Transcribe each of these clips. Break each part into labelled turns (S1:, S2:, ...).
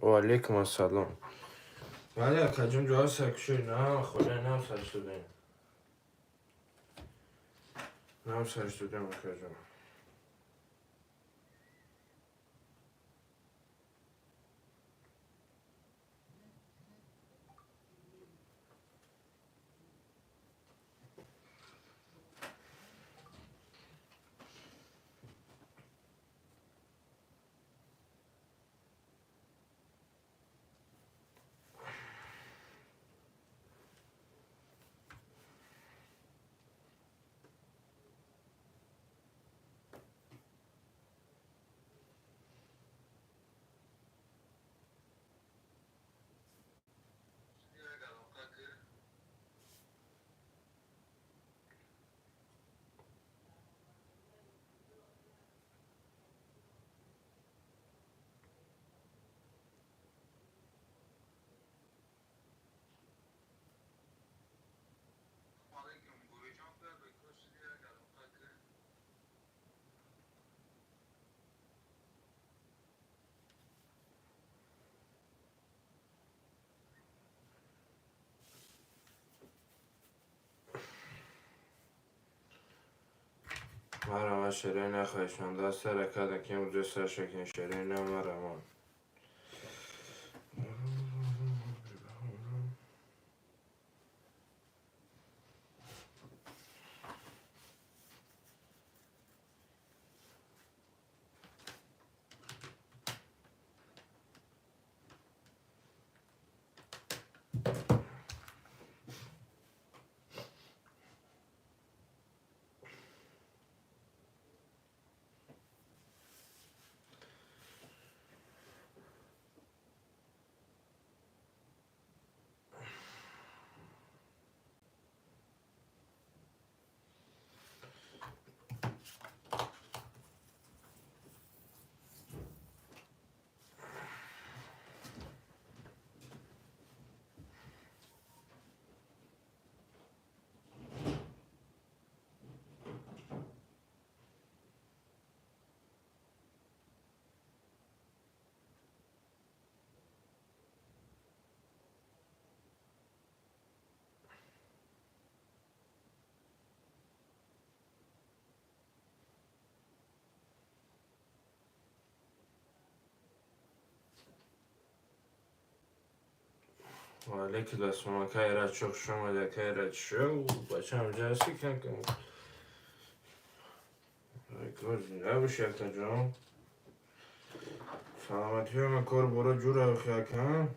S1: و علیکم السلام. ولی کجم جا سکشوی نه خدا نم سرش دادیم. نم سرش دادیم کجم. مرا شیرین نخواهشان دست رکده که امروز سر شکن شیرین مرا من. ولی که دستم که ایراد çok شما ده که ایراد شو بچم جاسی کنم. گوز نه بشه تا جام. سلامتی هم کار برو جوره خیلی کن.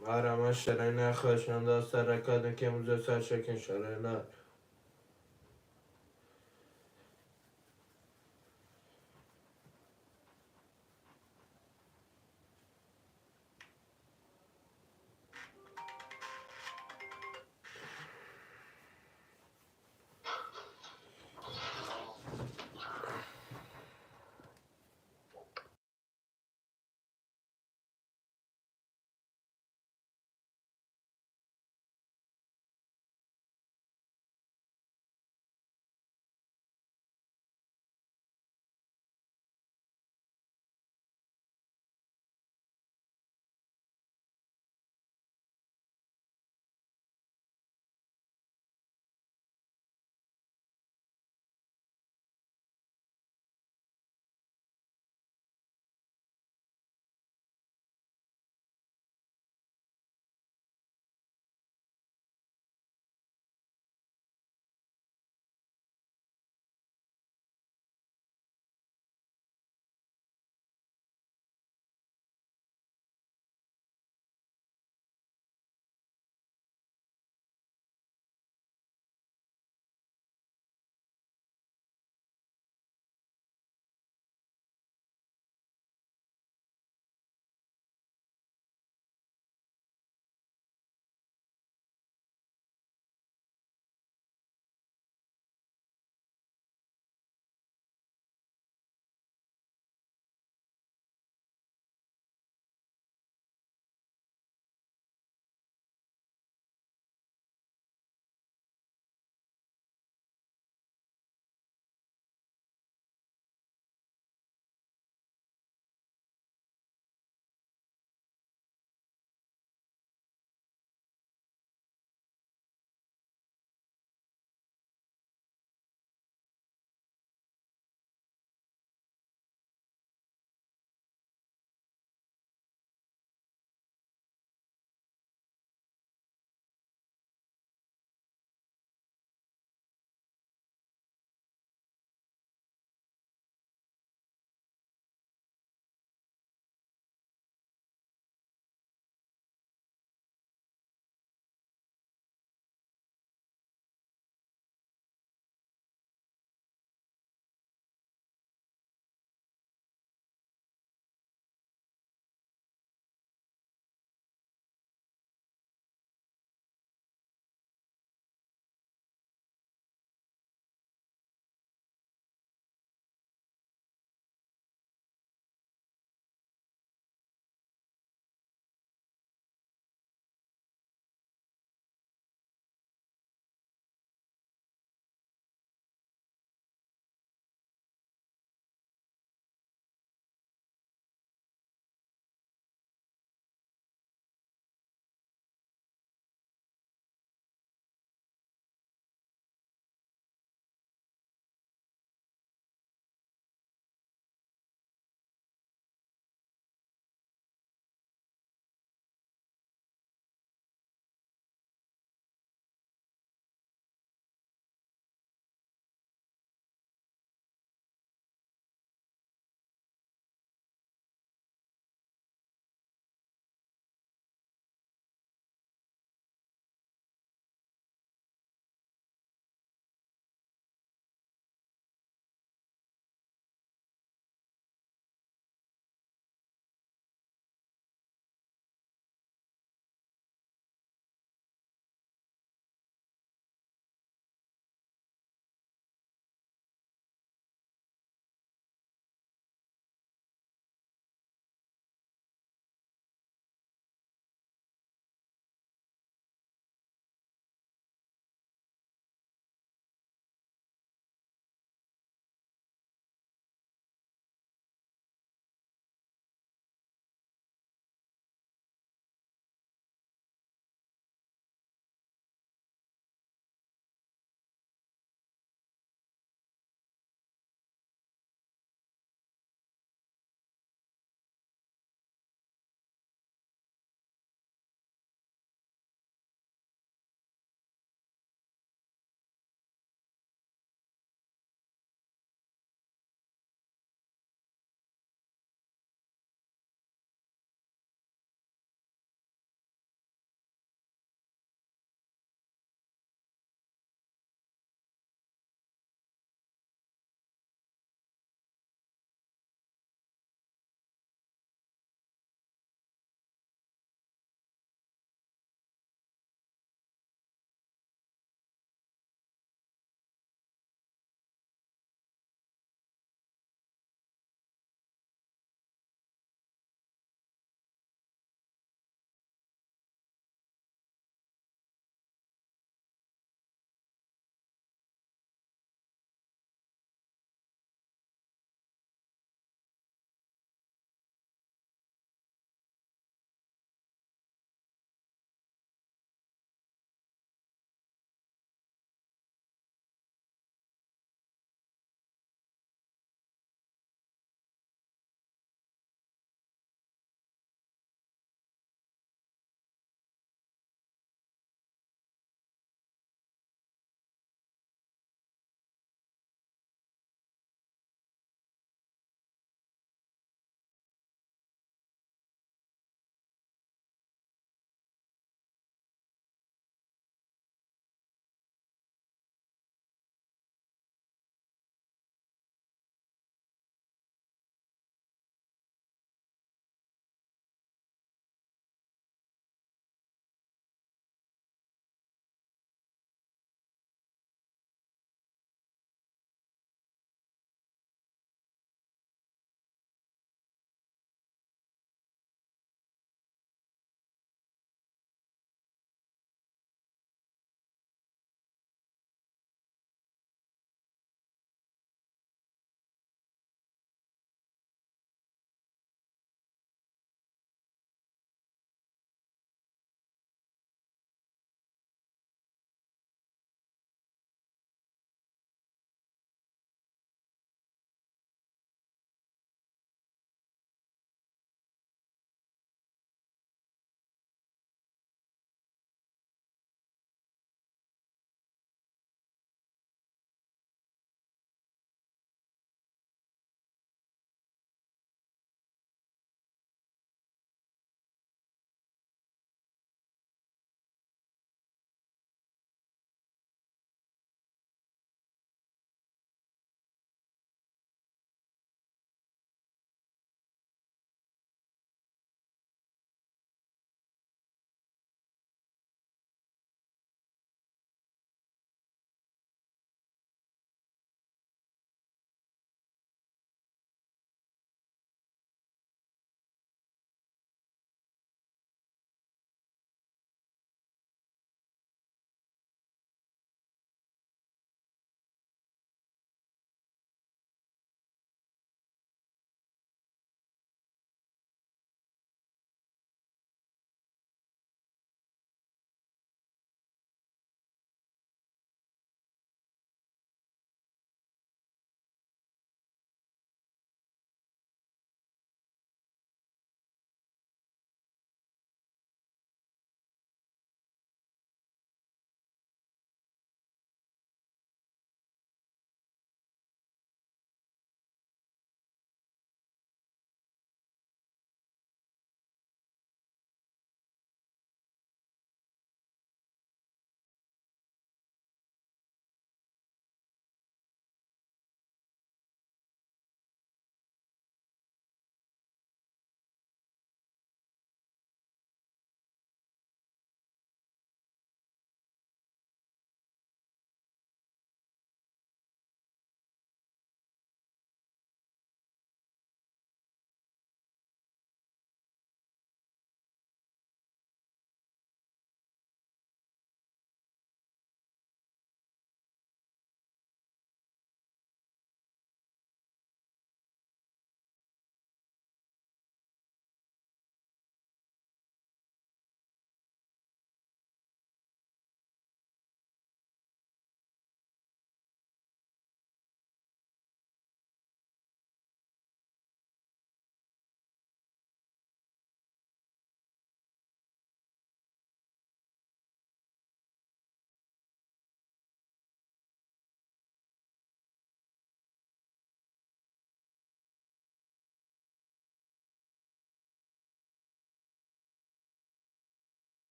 S1: مرا شیرین نخواهشان دست رکده که امروز سر شکن شیرین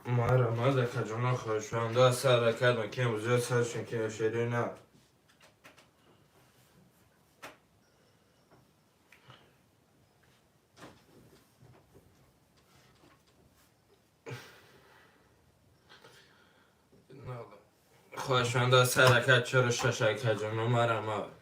S1: مرمز که جانا خوشونده سر کردن که موزه سرشن که شیری نه خوشونده سر کرد چرا ششه که جانا مرمز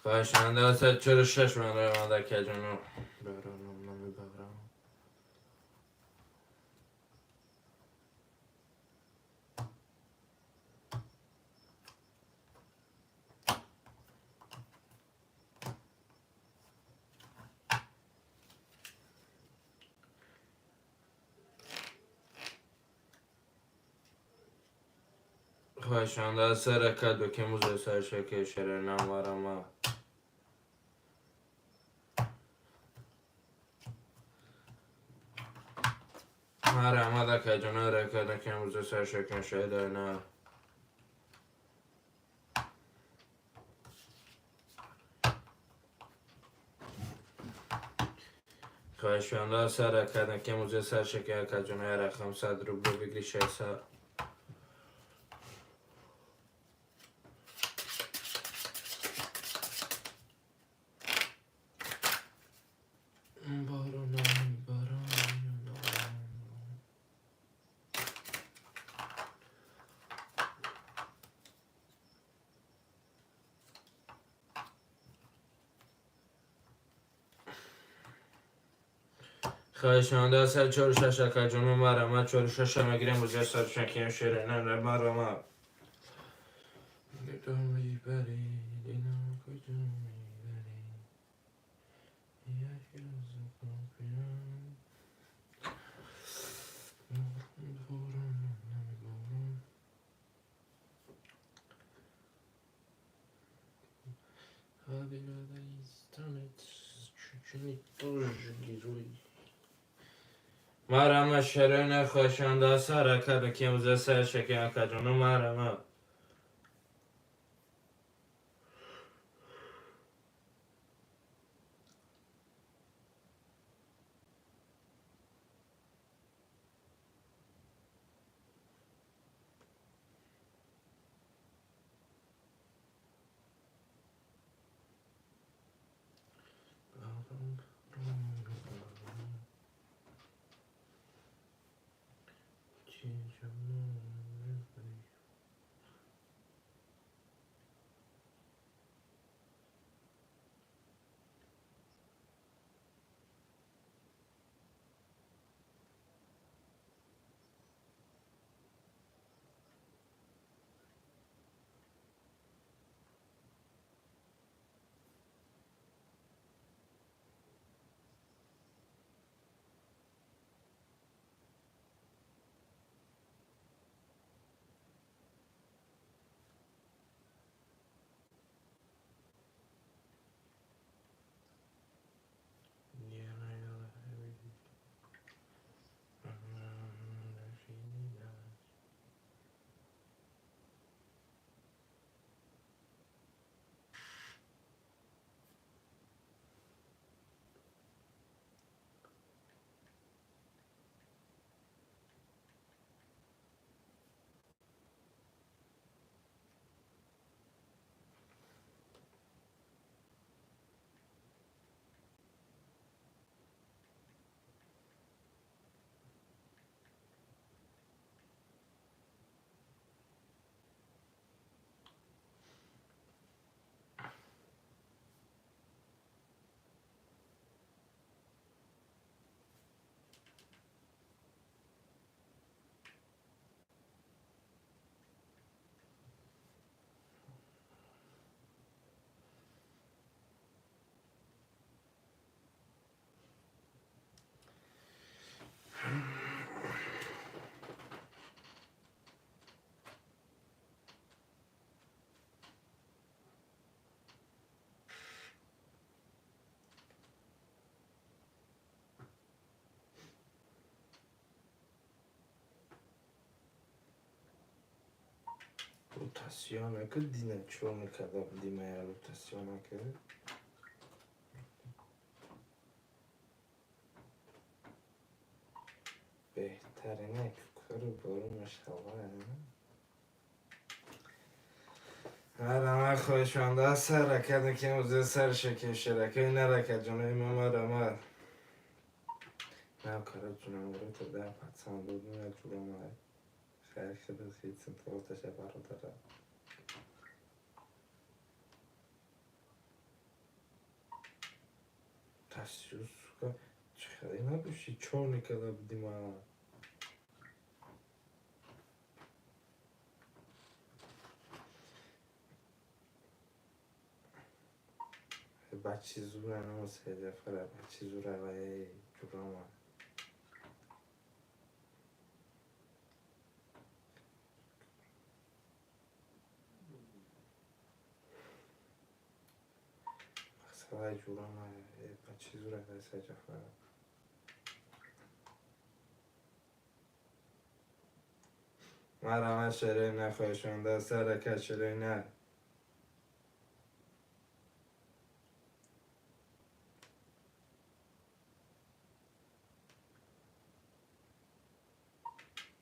S1: خوشونده سر چرا شش من رمانده که جانا برانم نمی ببرم خوشونده سر کرد که موزه سرشه که شیری نه مرمز مرمز که جانا را کردن که موزه سرشه که شیری نه خوشونده سر کردن که موزه سرشه که جانا رقم 100 روبلو بگیری 600 خوشونده سر 46 که جانا مرمز 46 میگیرم موزه سرشن که شیری نه مرمز تو میبری دینا کجا میبری یکی از پاپیان مرمز شیرین خوشونده سر کرد که موزه سرشه که جانا مرمز Rotazione, che dinamica di me rotazione che بهترینه که کار برو مشتاقه هر همه خوشمنده است حرکت که موزه سر شکل شرکه این حرکت جانه ماما رمال نه کار جونم رو تو ده پتسان بود نه جونم های خیلی شده سید سنترال تشبه رو داره تصیوز که چخیلی نبوشی چون نکده بودیم ها بچی زوره نموسه جفره بچی زوره وی جونم ها مقصده جونم ها بچی زوره وی سه جفره مرمه شده نخواهشانده سر حرکت شده نه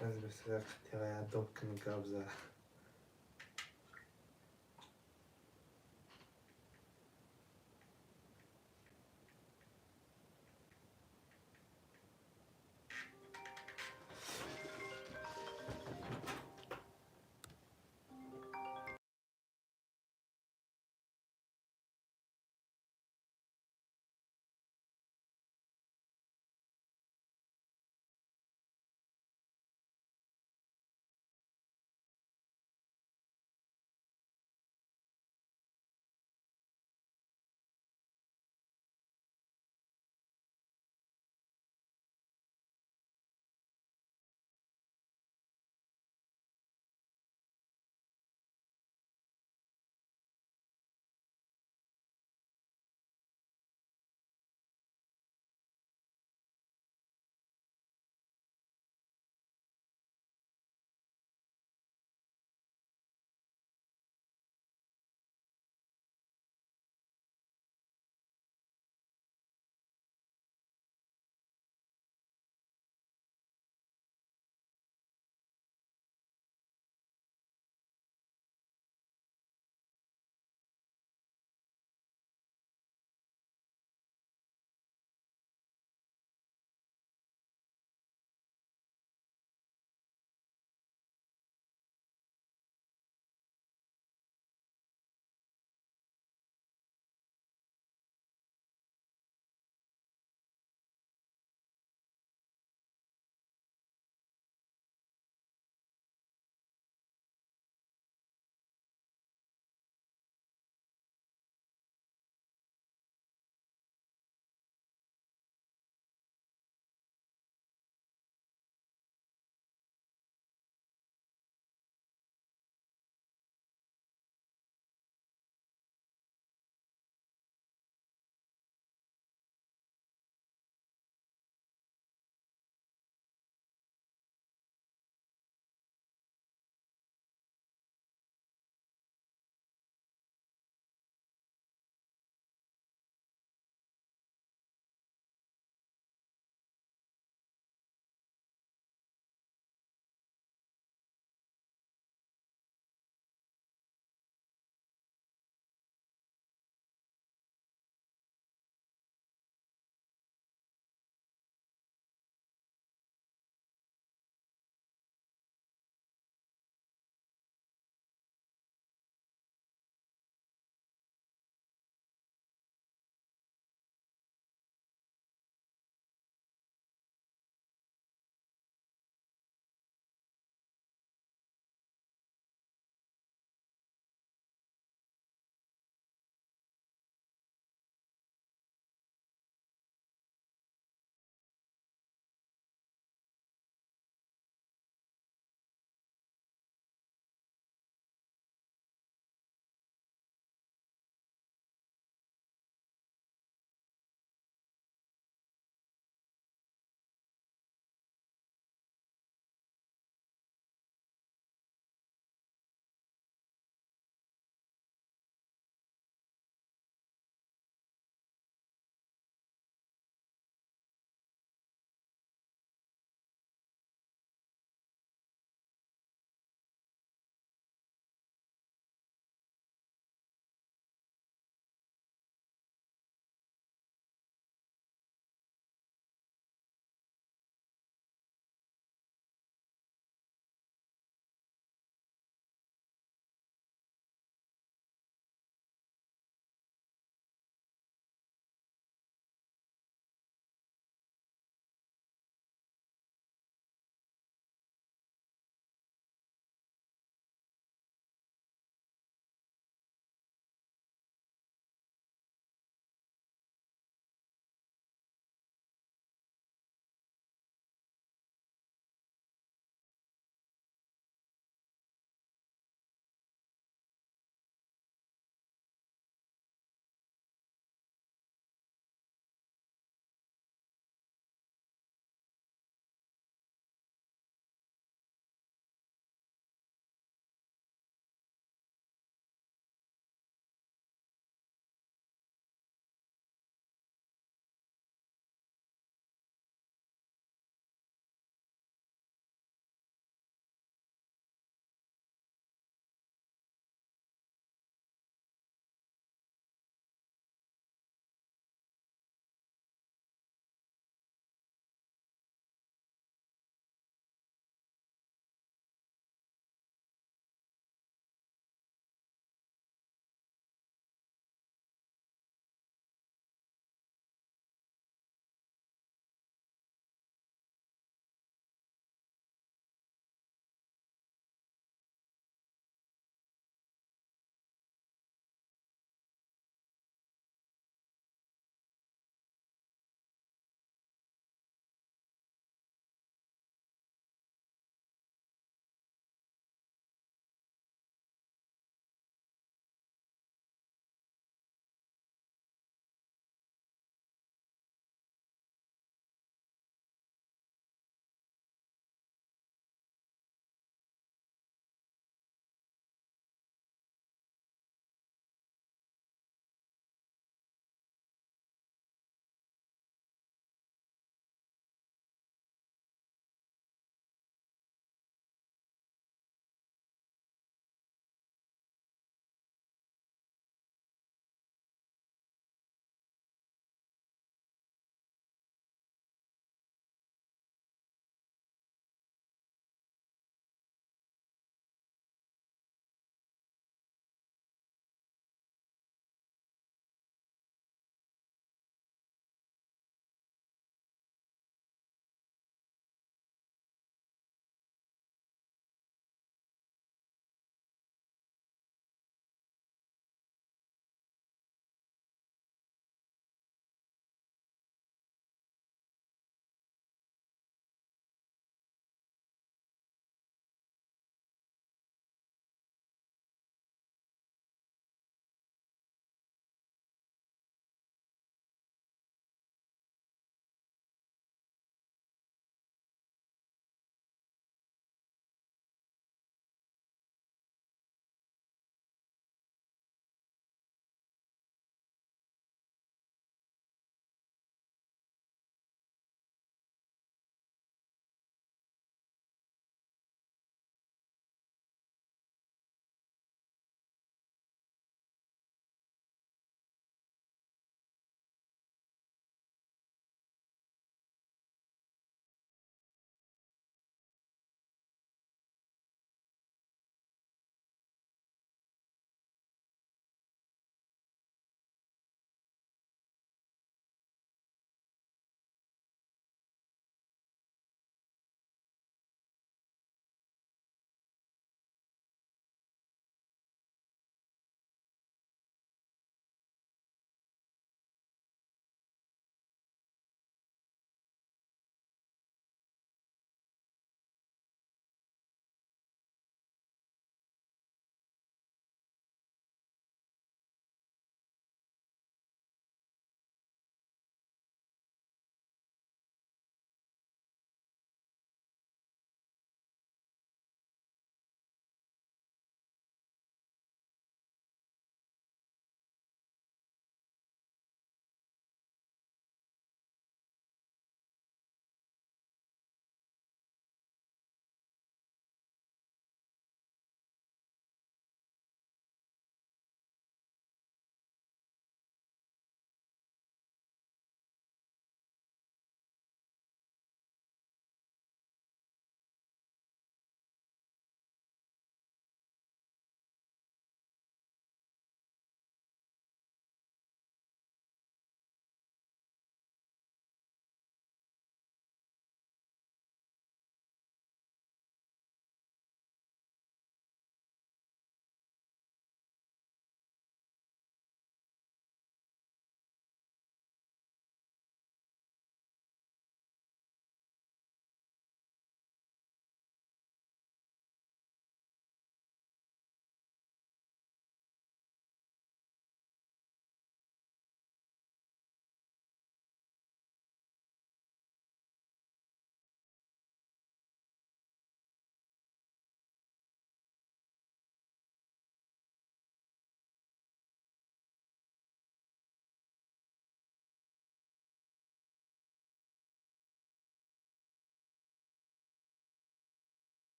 S1: از بسیار قطعه دوب کنی گابزه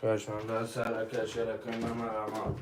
S1: خواهشمند از سرک شرکای نمرما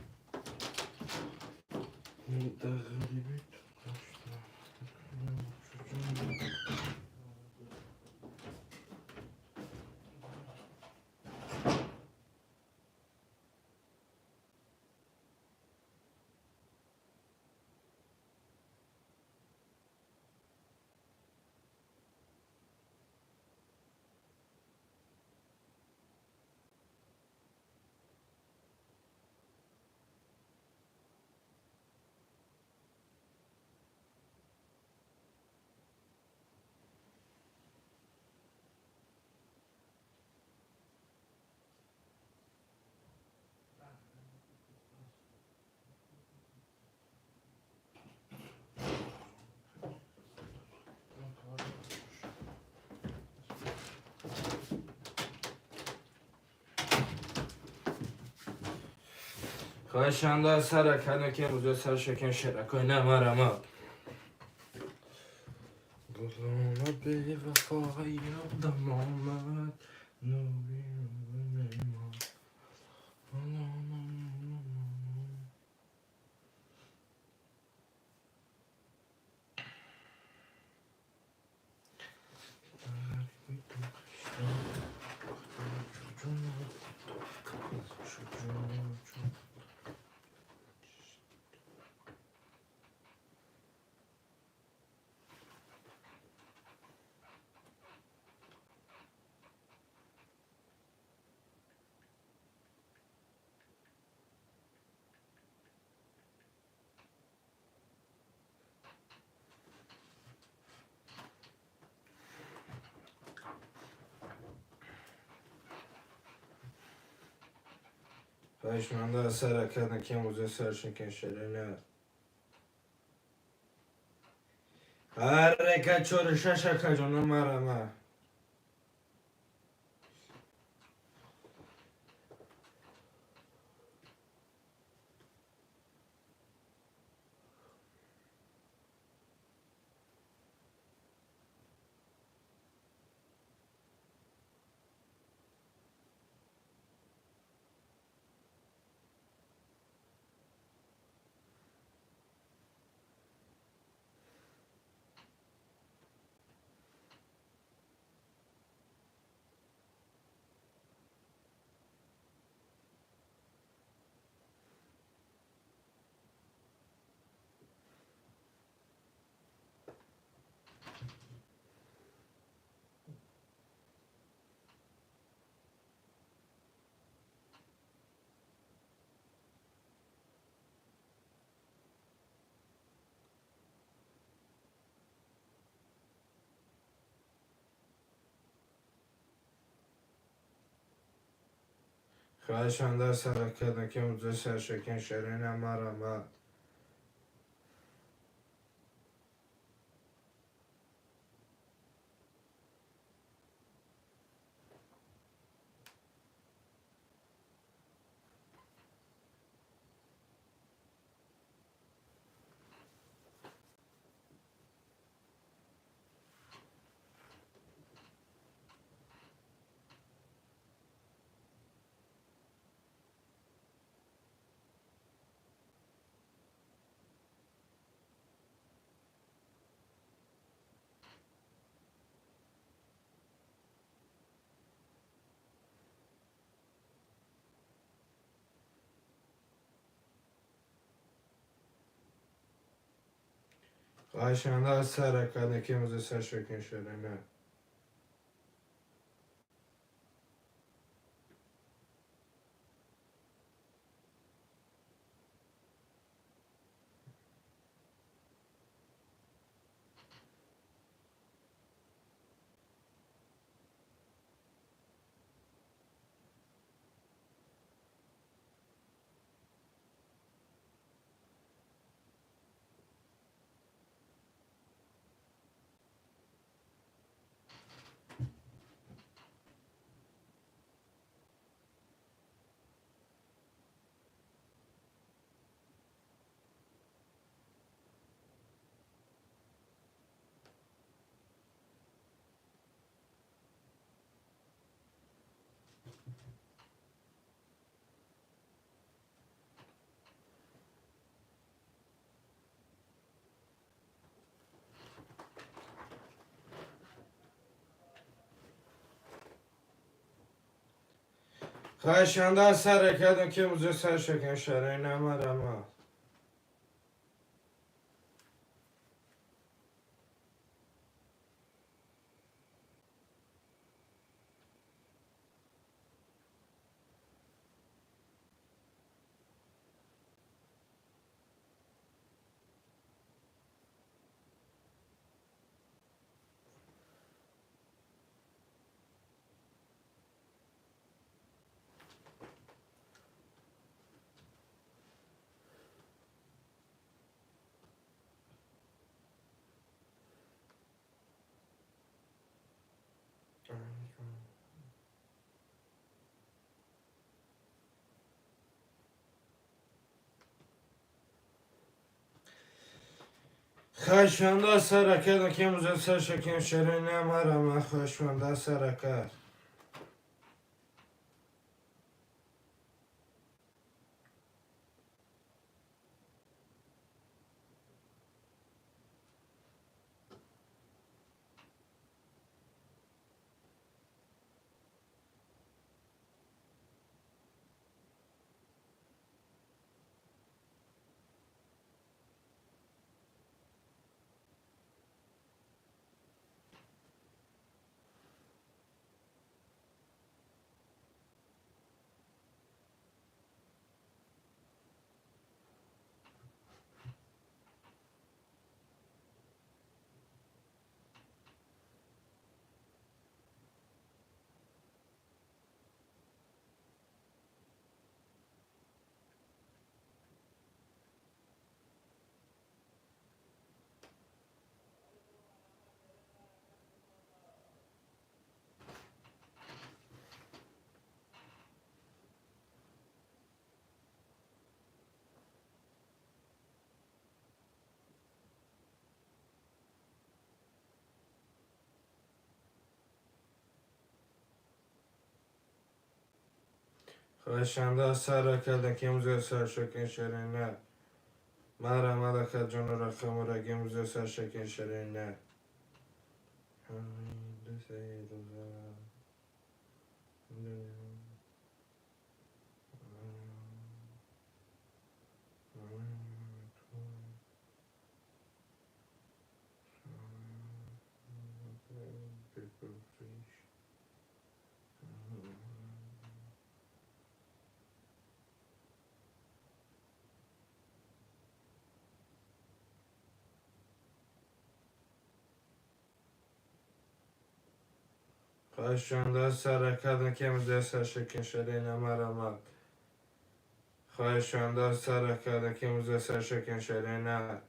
S1: خواهشمند از سرک که امروز سر شکن شرکای نمرما گلوم بی وفای یادم آمد نوری نیما خواهشمند از سرک که امروز سر شکن شرکای حرکت چور شکر جانم مرمه خواهشمند از سرک که امروز سر شکن شرکای نمرما خواهشمند از سرک که امروز سر شکن شرکای خواهشانده از سر کردم که موزه سر شکن شرعی نمارم. خواهشانده از سر کردم که موزه سر شکن شرعی نمارم. خواهشانده از سر کرد. خواهشانده از سر کردم که موزه سر شکن شرعی نه. مرا ملکت جان و رقم و رگی موزه سر شکن شرعی نه. خواهشانده از سر کردم که موزه سر شکن شرعی نه. مرا خواهشانده از سر کردم که موزه سر شکن شرعی نه.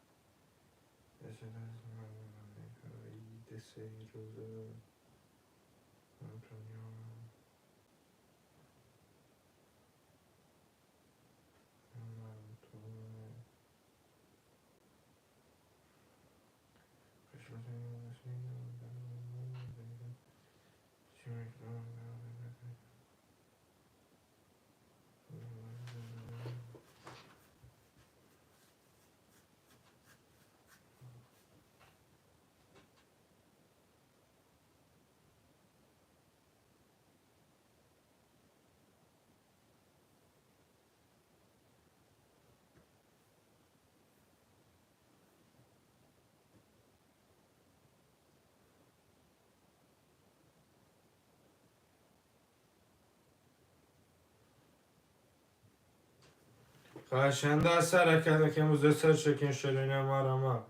S1: خواهشانده از سر کردم که موزه سر شکن شرعی نه. مرا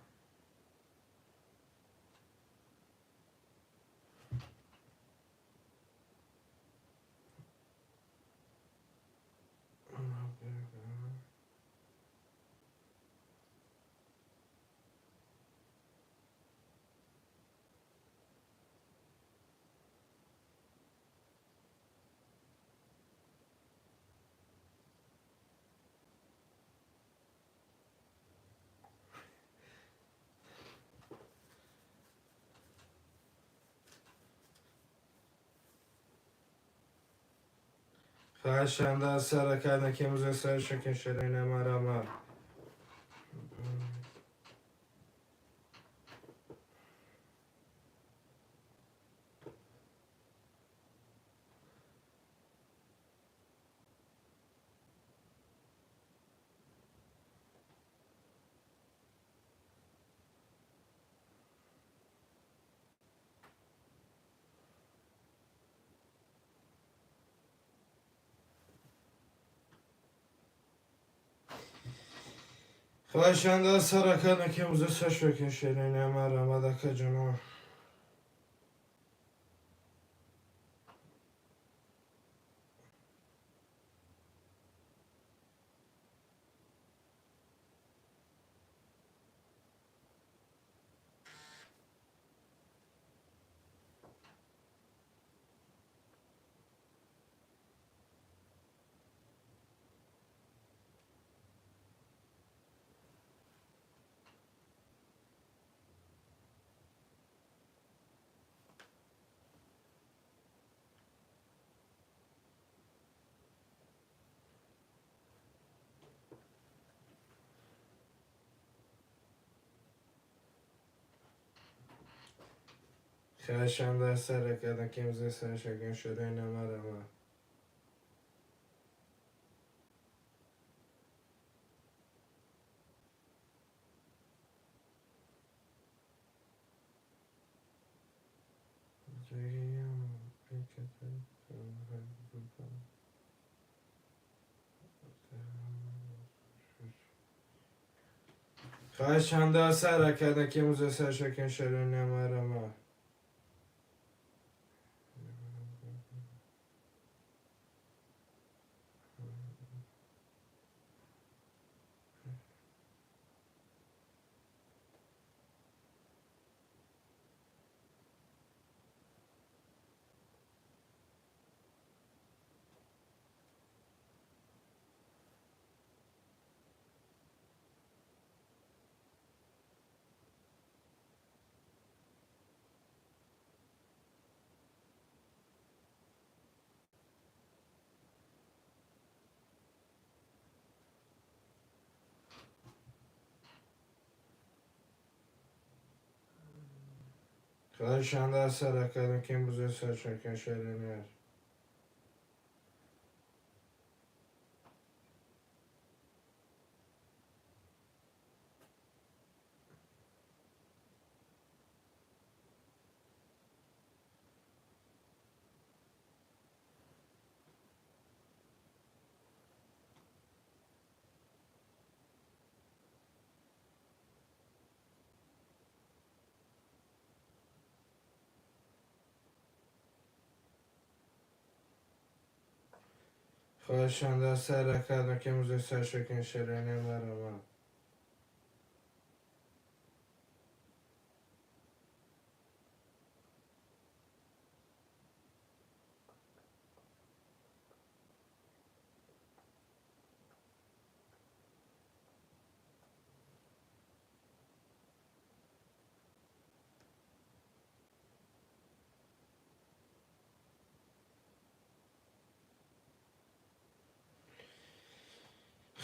S1: خواهشانده از سر کردم که موزه سر شکن شرعی نه. مرا خواهشنده سرکه که موزه سش بکن شیرین مرا دکه جنو. خواهشنده سرکه که موزه سش بکن شیرین مرا. خواهشنده سرکه که موزه سش بکن شیرین مرا. خواهشنده سرکه که موزه سش بکن شیرین مرا. خواهشنده سرکه که موزه سش بکن شیرین مرا.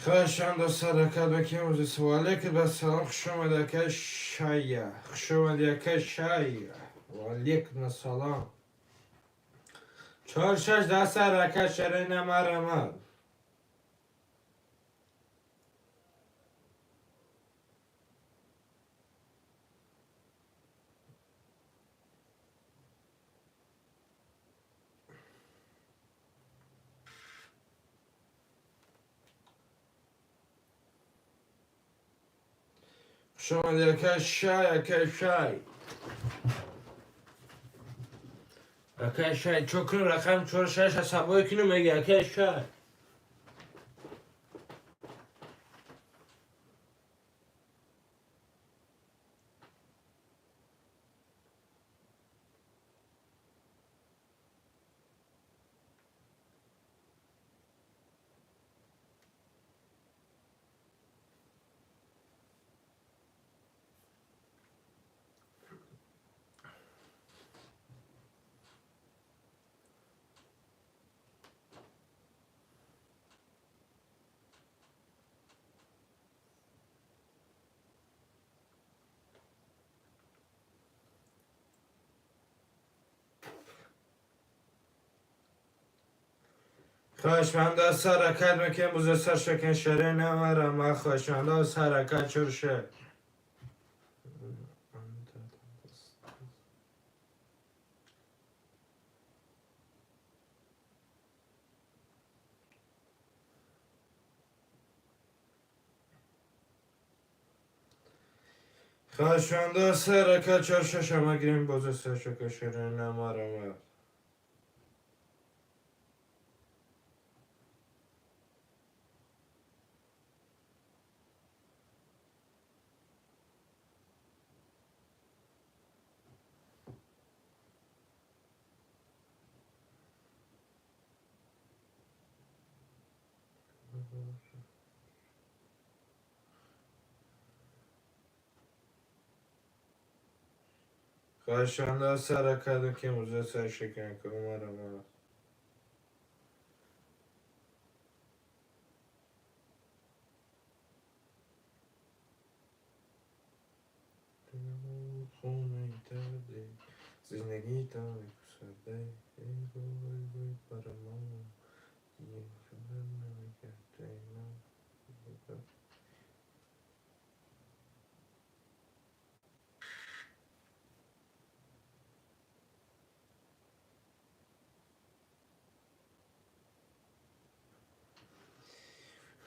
S1: خواهشنده سرکه که موزه سواله که به سلام خوش آمده که شایع خوش آمده که شایع و علیکم السلام. 4 6 10 سرکه شیرین مرا. خوش آمده که شایع که شایع که شایع چوکن رقم 4 6 حسابای کنو میگه که شایع. خواهشمنده سرکه که موزه سش بکن شیرین مرا. خواهشمنده سرکه چرشه. خواهشمنده سر کچر ششم گریم بازه سر شکشیره نمارم خواهشمنده سر کدو که موزه سر شکن که مارم خونه داده زندگی داری کسرده ای بای برامون یه خبر نمیگرده اینا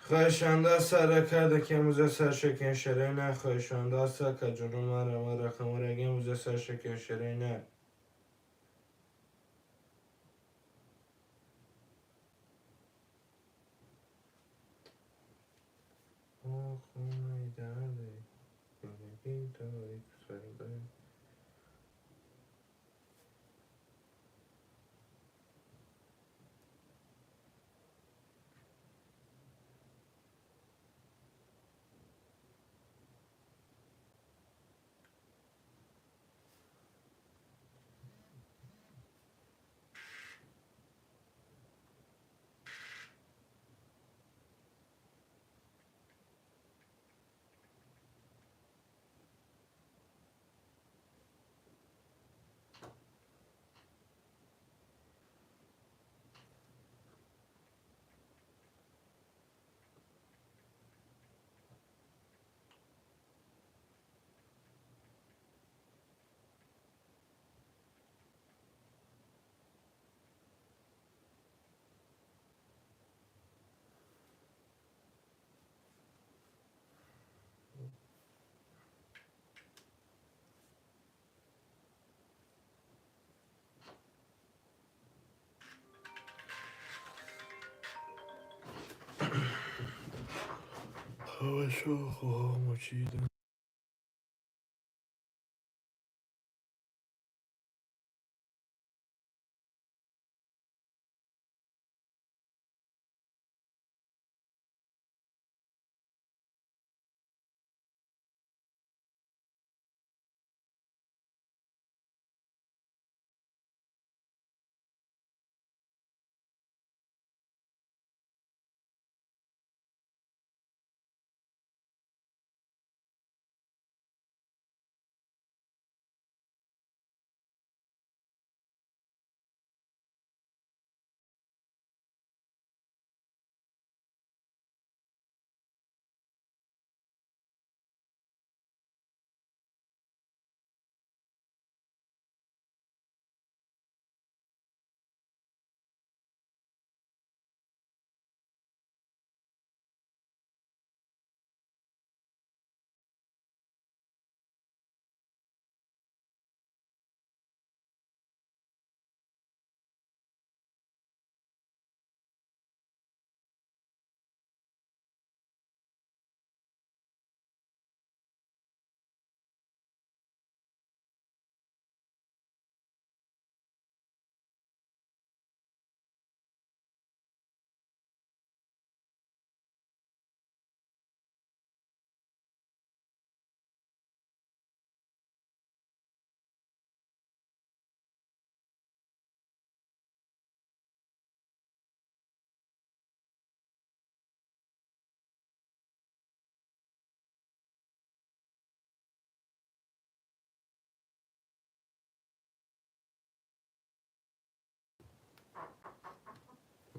S1: خواهشمنده سر کده که موزه سر شکن شره نه خواهشمنده سر که جلو مرا خمرگی موزه سر شکن شره نه خونه داده زندگی داری کسرده هوشو خواه مچیدم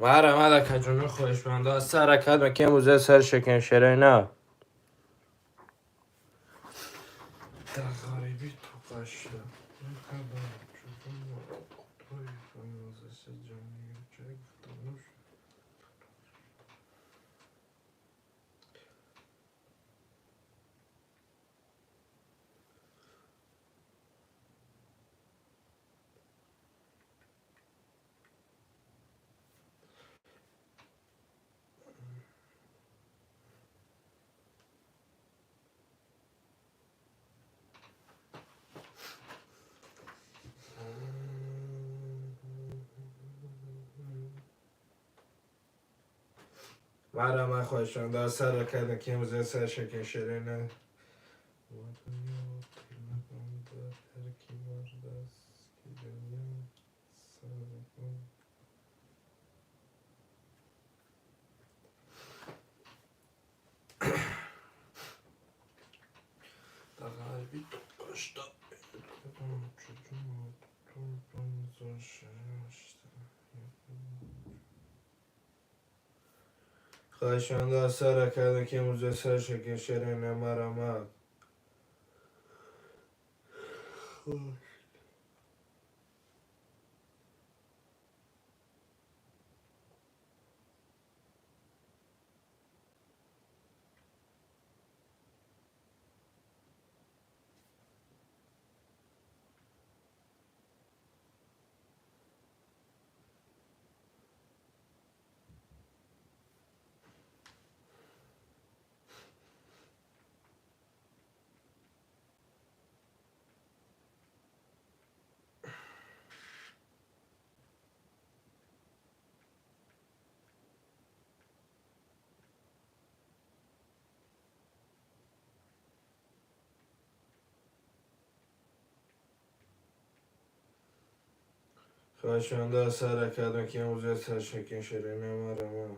S1: مرا که جلو خواهشمنده سر کده که موزه سر شکن شره نه در غریبی تو قشته مرا خوشم سر کردن که موزه سر شکن شیرینه قلبی داشته خواهشان سر کردن که موزه سر شکن شیرینه مرا خواهشان سر کردن که موزه سر شکن شیرینه مرا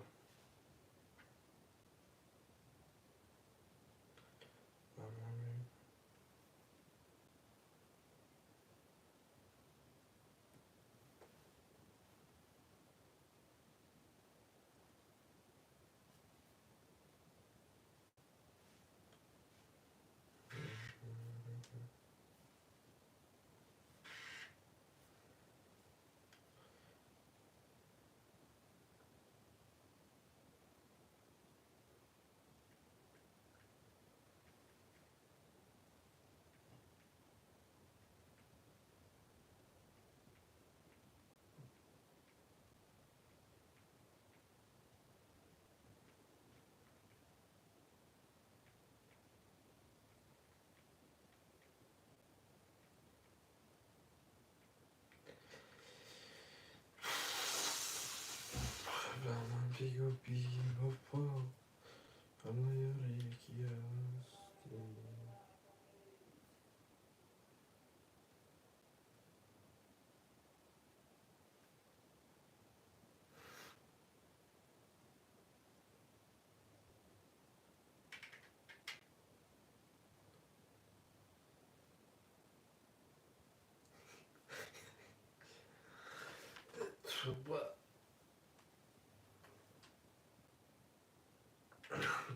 S1: بگو بی وفا همه یار یکی هستی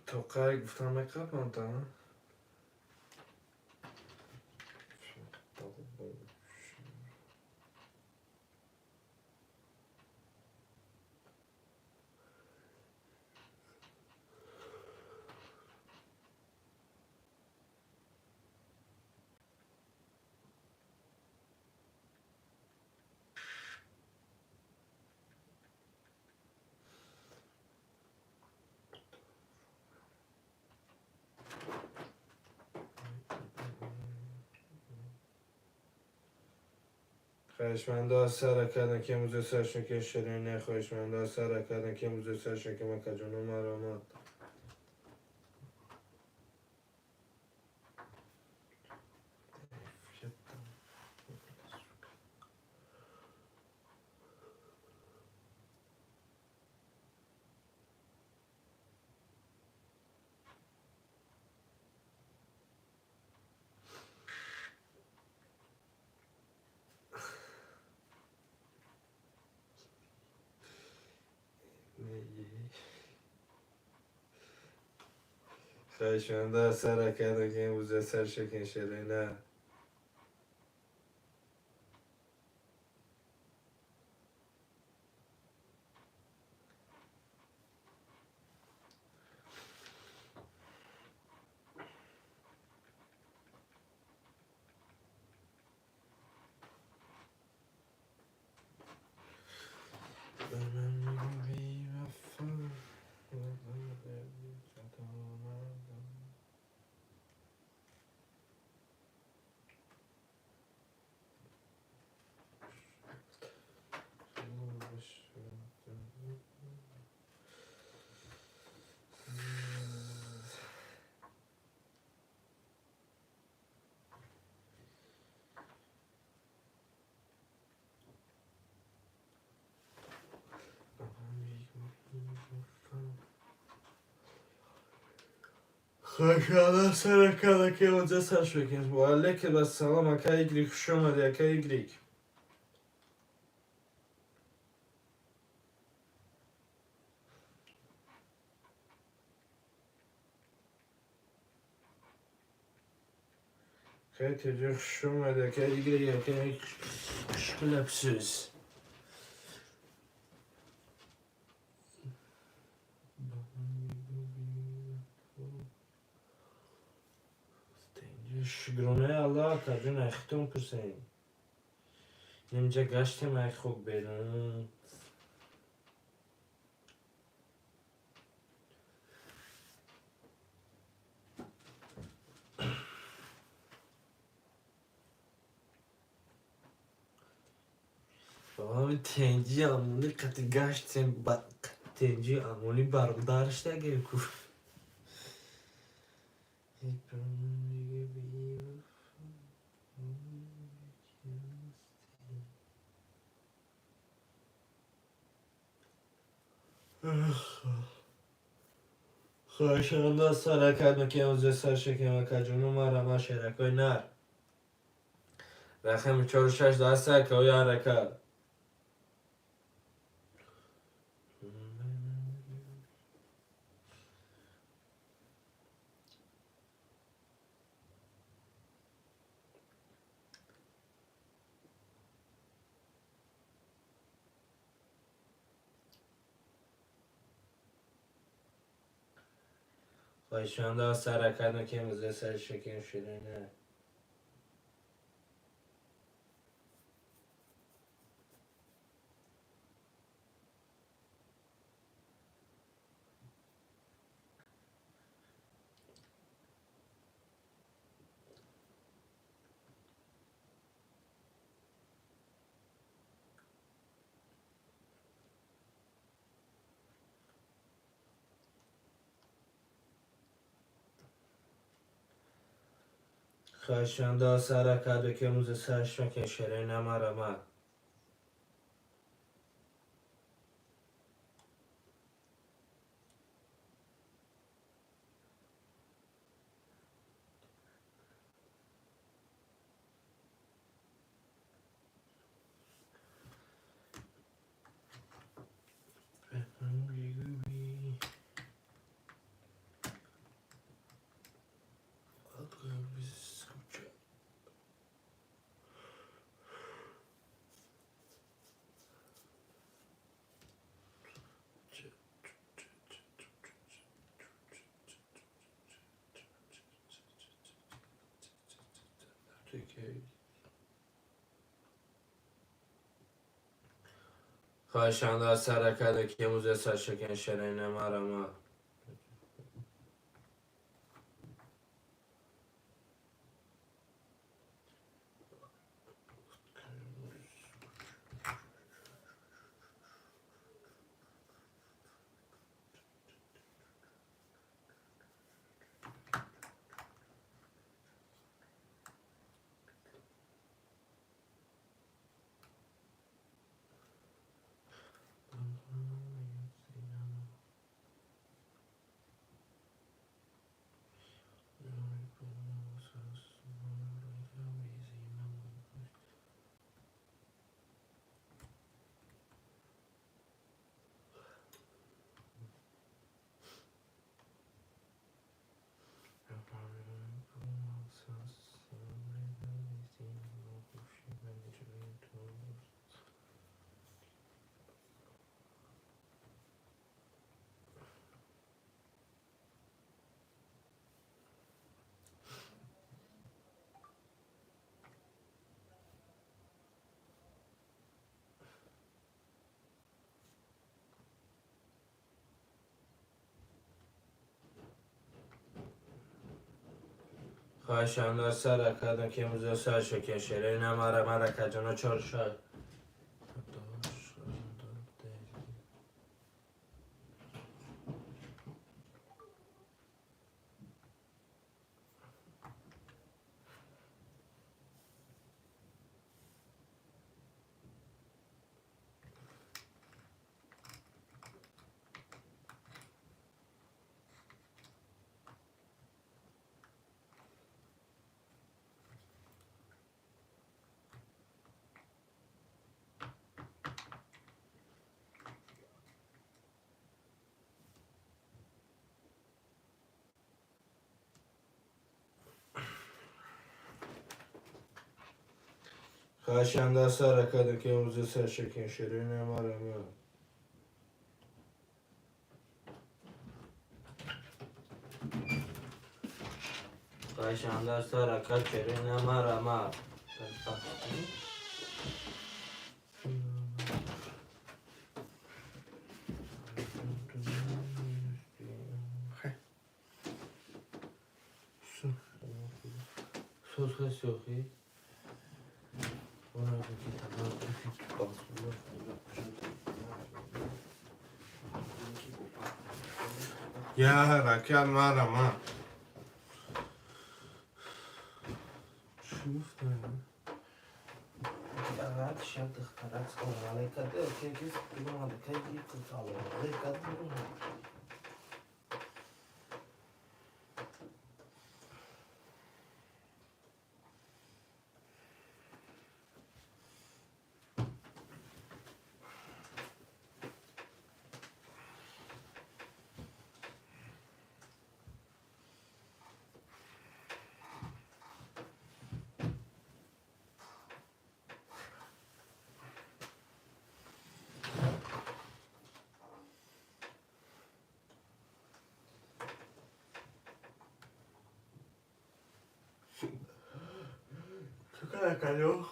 S1: تو قرار گفتم مکرم تا خواهشمند سر کردن که موزه سر شکن شیرینه خواهشمند سر کردن که موزه سر شکن مکه جانو مرا خواهشمند سر کردن که موزه سر شکن شیرینه خواهشانا سرکه که اونجا سرش بکنید با علیکم السلام اکا ایگریک خوش اومدی اکا ایگریک خیلی تجربه خوش اومدی اکا ایگریک اکا ایگریک شکل بسوز شگرونه الله تا جون اختون پسین نمیجا گشتیم ای خوب بیرون بابا تنجی امونی قطع گشتیم تنجی امونی برادرش دگه کو خواهشان سرکت مکه اوزه سرشکم و کجونو مرمه شرکای نر رخم 4-6 دسته که اوی حرکت خواهشان سرکت مکه اوزه سرشکم شرینه خواهشان سرکت مکه اوزه سرشکم شرینه مرمه خواهشان سرکت مکه اوزه سرشکم شرینه مرمه خواهشان سرکت مکه اوزه سرشکم شرینه مرمه کجونو 4-6 خواهشم دست حرکت که امروز سرشکن شیرین ما را ما خواهشم دست حرکت شیرین ما را ما سوز سوخی یا حرکت ما را ما چی گفتم؟ اول شب دخترک سوال کرده که کسی بیرون که یک سال کرده Calhou,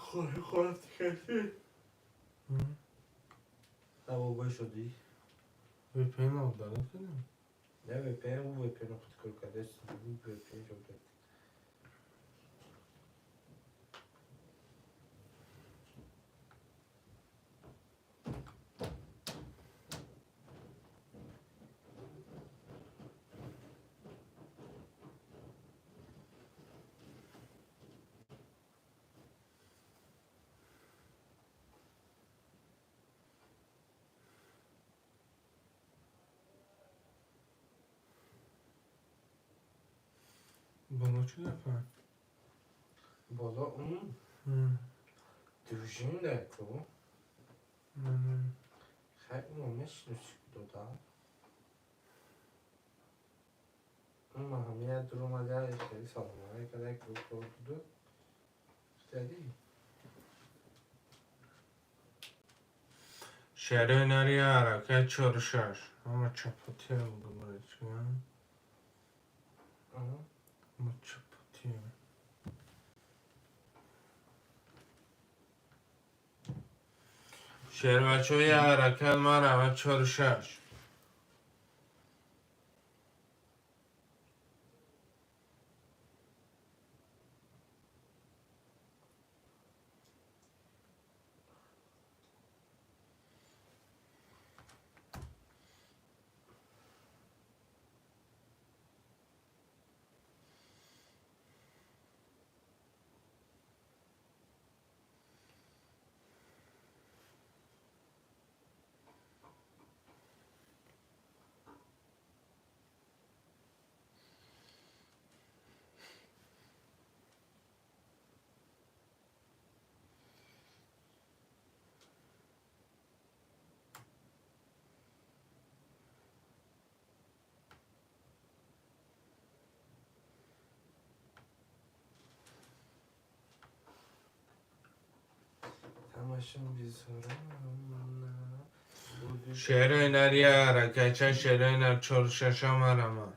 S1: esqueci. Tá bom, baixo de. VPN não dá, não. É VPN, o VPN não pode colocar desse. O VPN já. بالا چی دفعه؟ بالا اون دوشینده تو خیلی مهمش نوشید دوتا اون مهمیت در اومده خیلی سالمانه که گروه دو خیلی شهر نری حرکت 4-6 اما چپاتی هم دوباره چی هم؟ اما چپاتی هم شهر بچه های حرکت ما روت 4-6 شهر نری حرکت شهر نر 4-6 هم هرم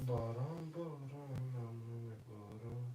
S1: باران باران ممنون باران.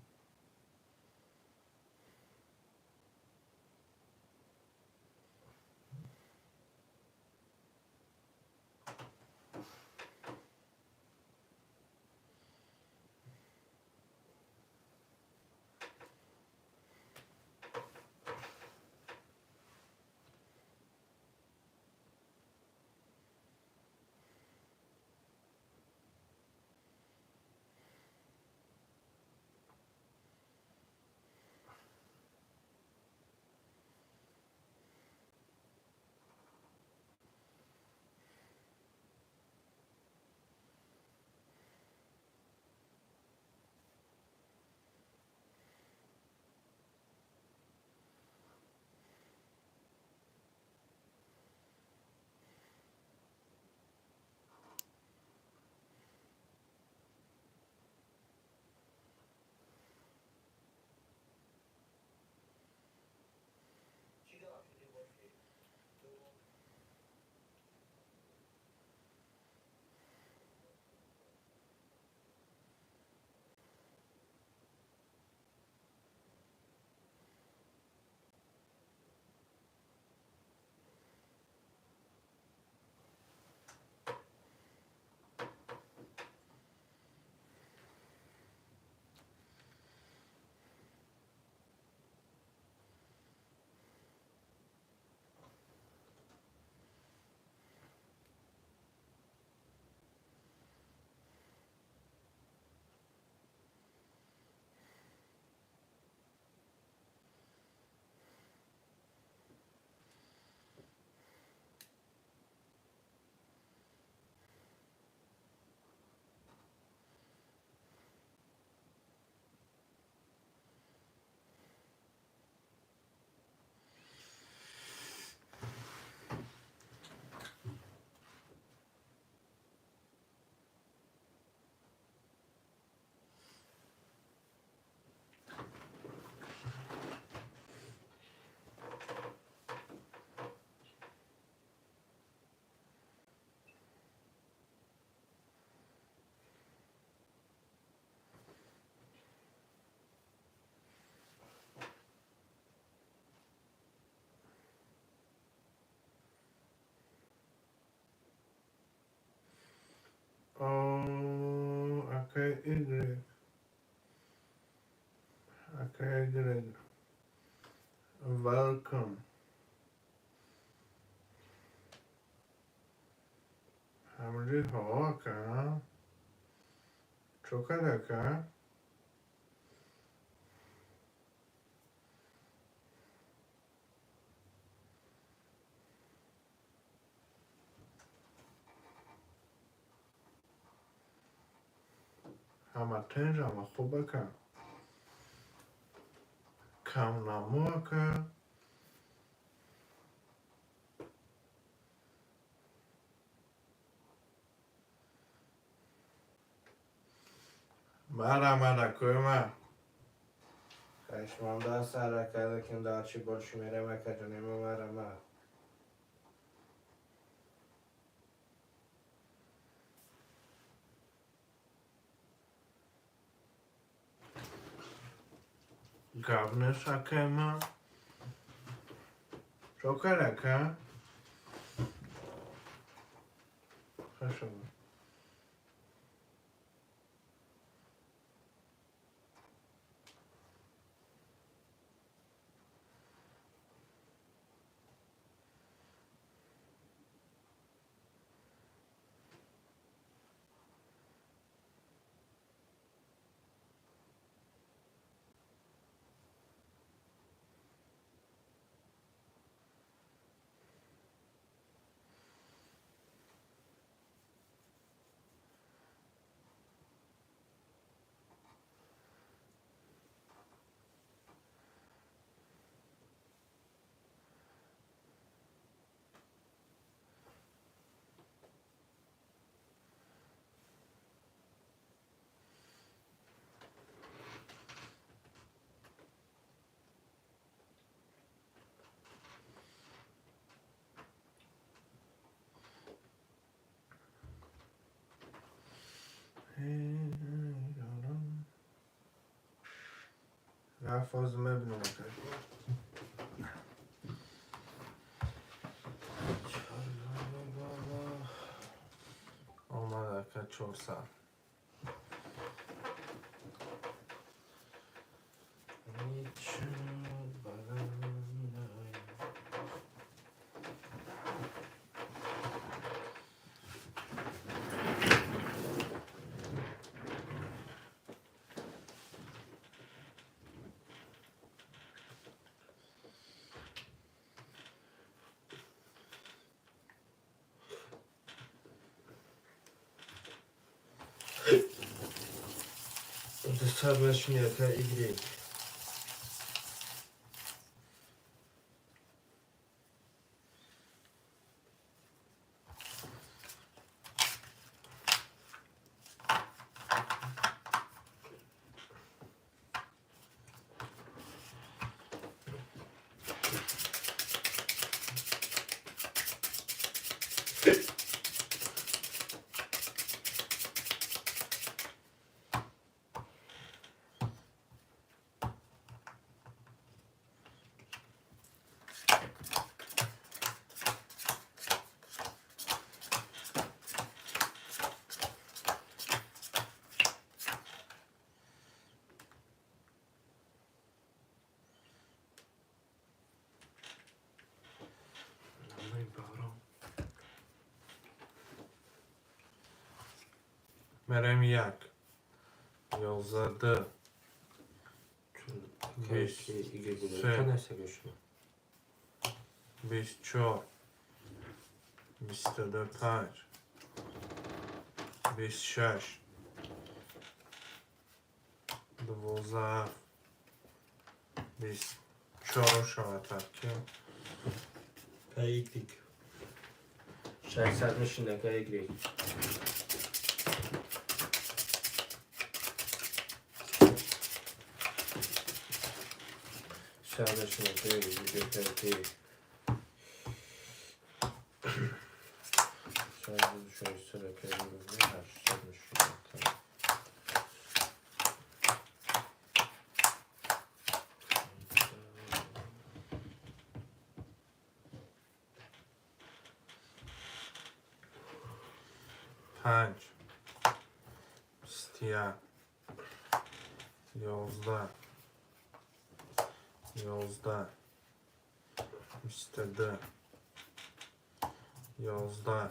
S1: AKY. AKY. Welcome. همونجوری ها که چوکره که همه تنج همه خوبه که کم نموه که مرا کویمه کشمم دا سر کرده که دا چی برشی میره مکه جنیم مرا گابنه سکیمه چوکره که خشم فازو میبینم آمده که 400 Dostarczyłeś mnie te Y. Merem jak. Yolzadı. Beş, beş çok. Biste de پنج. بیست شش. دوازده. بیست چهار شما ترکیم.
S2: Kayıklık. 660 dakika kayıklık. Şarjı kayıklık. Şarjı şöyle sıra kayıklık.
S1: پنج. بیستیه. 11. 11. 22. 11.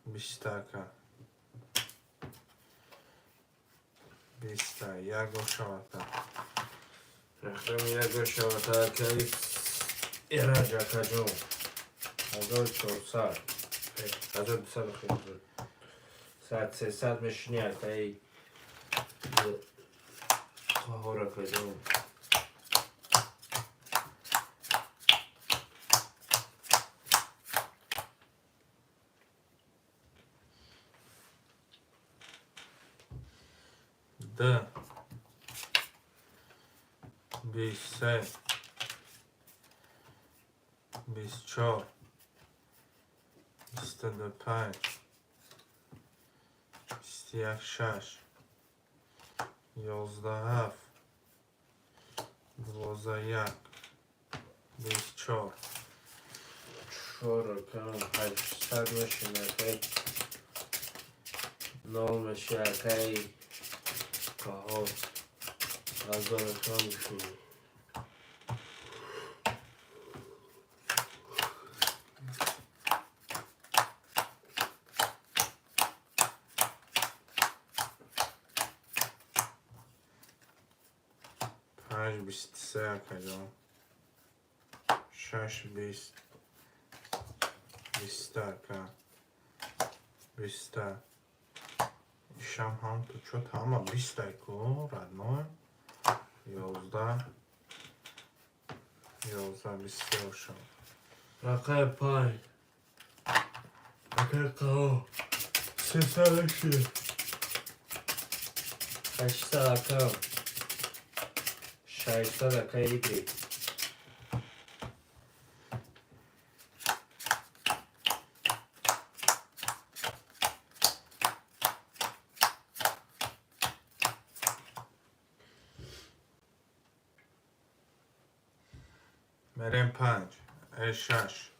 S1: 20 taka. 20. Jago szałata.
S2: Rachtem jego szałata kayık. İraca kacım. Hazır çorsa. Hazır dışarı kıyımdır. Saat 300 meşini kayık. Kahora kacım.
S1: ده. 23. 24. 25. 26. 11. 21. 24.
S2: Çora kayık. 800 meşini kayık. Nol meşini kayık. Kahor. Hazır kalmışım.
S1: پنج 23 کجا 6 20 20 که 20 شم هم تو چو تمام 20 کو ردنو 11 11 23 شم
S2: Rakay pay. Rakay kao. Sesaleşi. Kaçta rakam. Şaysta da kayıklı.
S3: مریم 5 6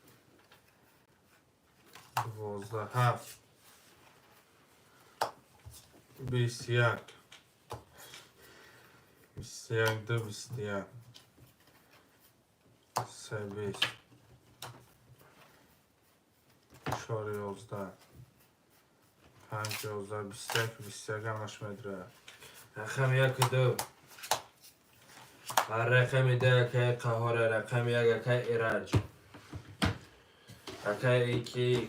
S3: 12 7 21 21 2 21 3 20 4 11 5 11 21 21 همش مدره
S2: رقم یک دو رقم ده که قهار رقم یک که ایرج که ایکی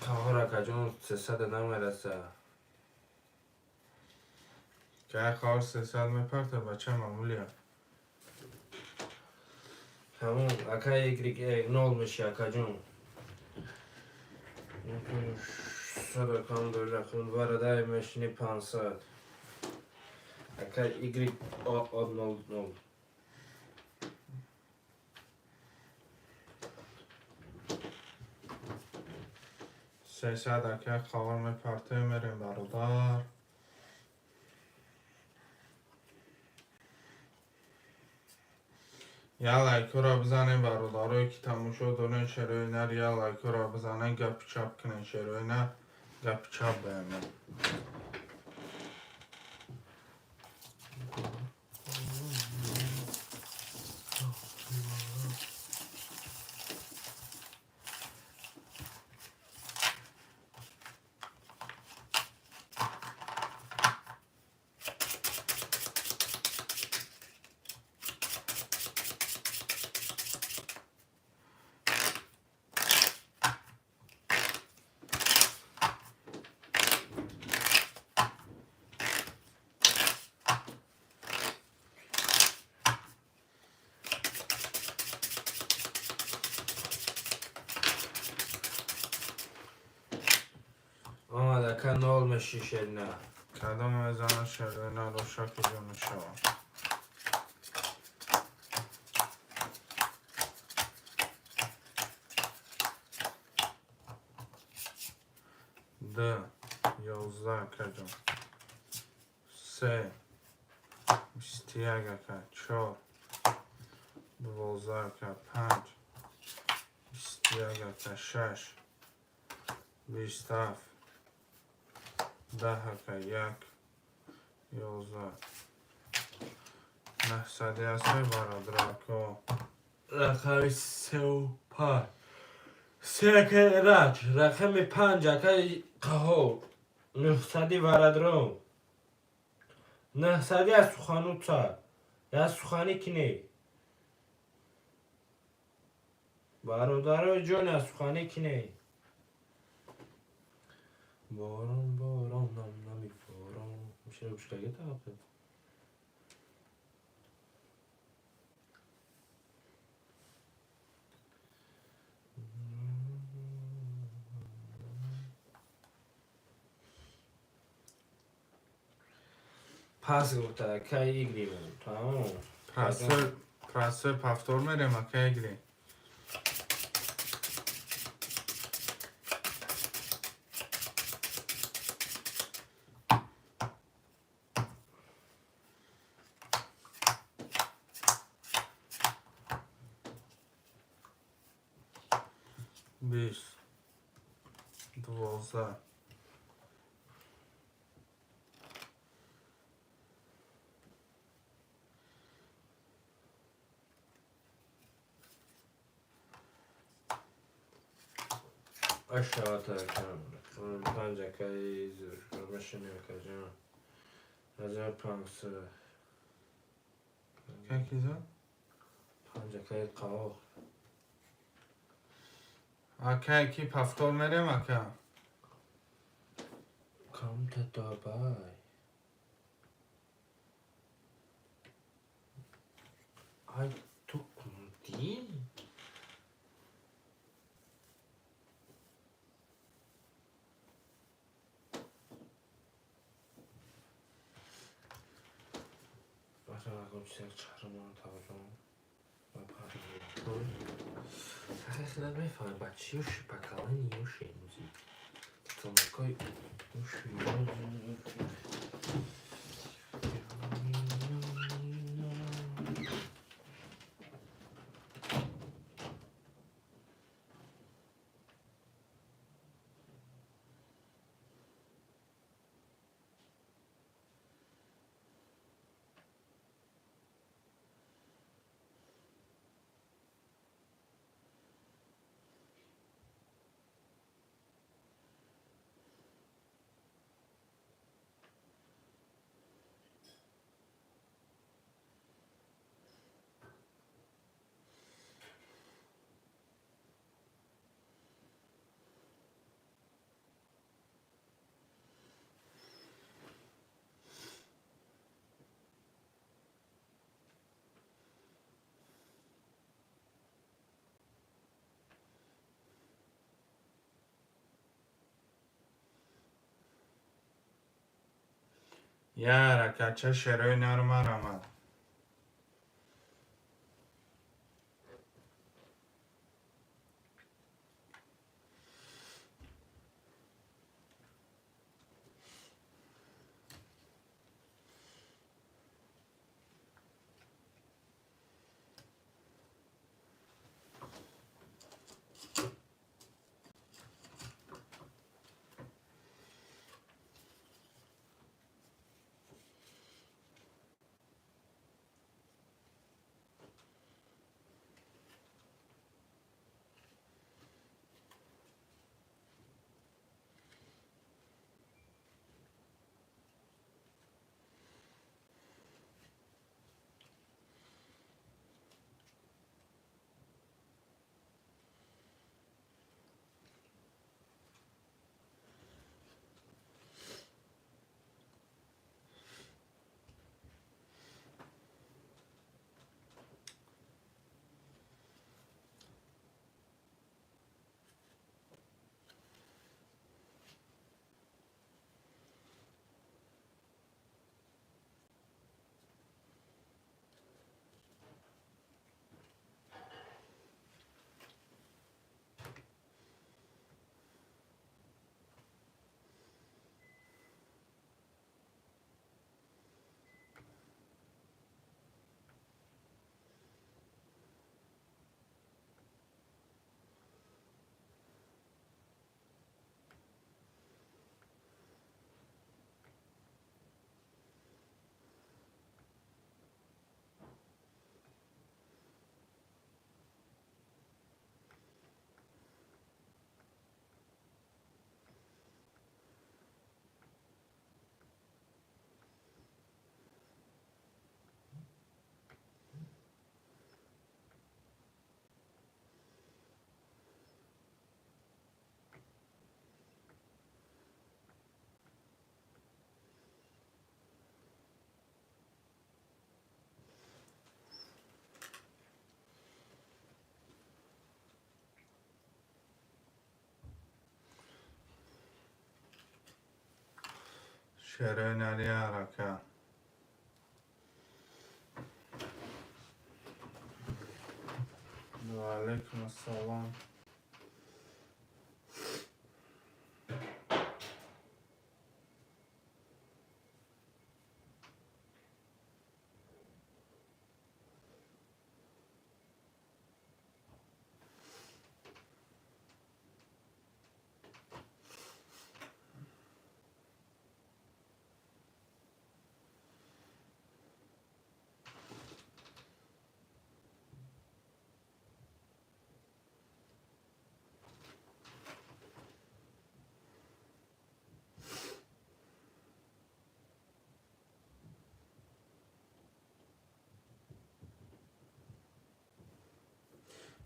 S2: قهار که جون 300 نمیرسه
S3: که خواهر 300 میپرته بچه معمولی هم
S2: همون اکا ایک نول میشه اکا جون صد کم دو رقم ورده میشنی 500 اکا ایگریک آب نول نول
S3: 300 که خواهر میپرته میریم برادر یا لایکو را بزنین برادرایی که تموم شد دونه شروع نر یا لایکو را بزنین گپ چپ کنین شروع نه گپ چپ بهمون
S2: آمد اکا نول میشی شد نه
S3: کدام میزنه شروع نه رو شکل جون شما ده 11 کجون 3 21 که 4 12 که 5 21 که 6 27 10 که 1 11 900 هستی برادر که
S2: رقم 3 و 5 3 که ایرج رقم 5 اکا قهار 900 ورد رو 900 از سخانو تا یا سخانی کنی برادر جون از سخانی کنی باران باران نم نمی باران میشه روش که تاقه پس گفته که ایگریمون تمام
S3: پرسه پفتور میریم اکه گیری 20 12
S2: aşağı taraftan ancak izliyor. Başını yakacağım. Acayip pansı.
S3: که کیزا؟
S2: Ancak ayet kavak.
S3: اکه کی پفتور میریم اکه
S2: Come to Dubai. Ay çok değil. Başına koyacak çağırma tamam. Arkadaşlar beyefendi bak şu bakalım iyi şeyimizi. Tamam koy.
S3: یه حرکت چه شروع نرم آمد. شروع نری حرکت. و علیکم السلام.